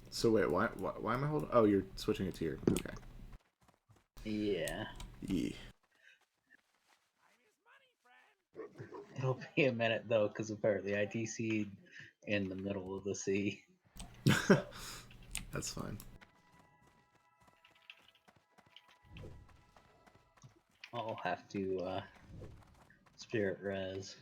So wait, why am I holding? Oh, you're switching it to your. Okay. Yeah. Yeah. It'll be a minute though, because apparently I TC'd in the middle of the sea. That's fine. I'll have to spirit res.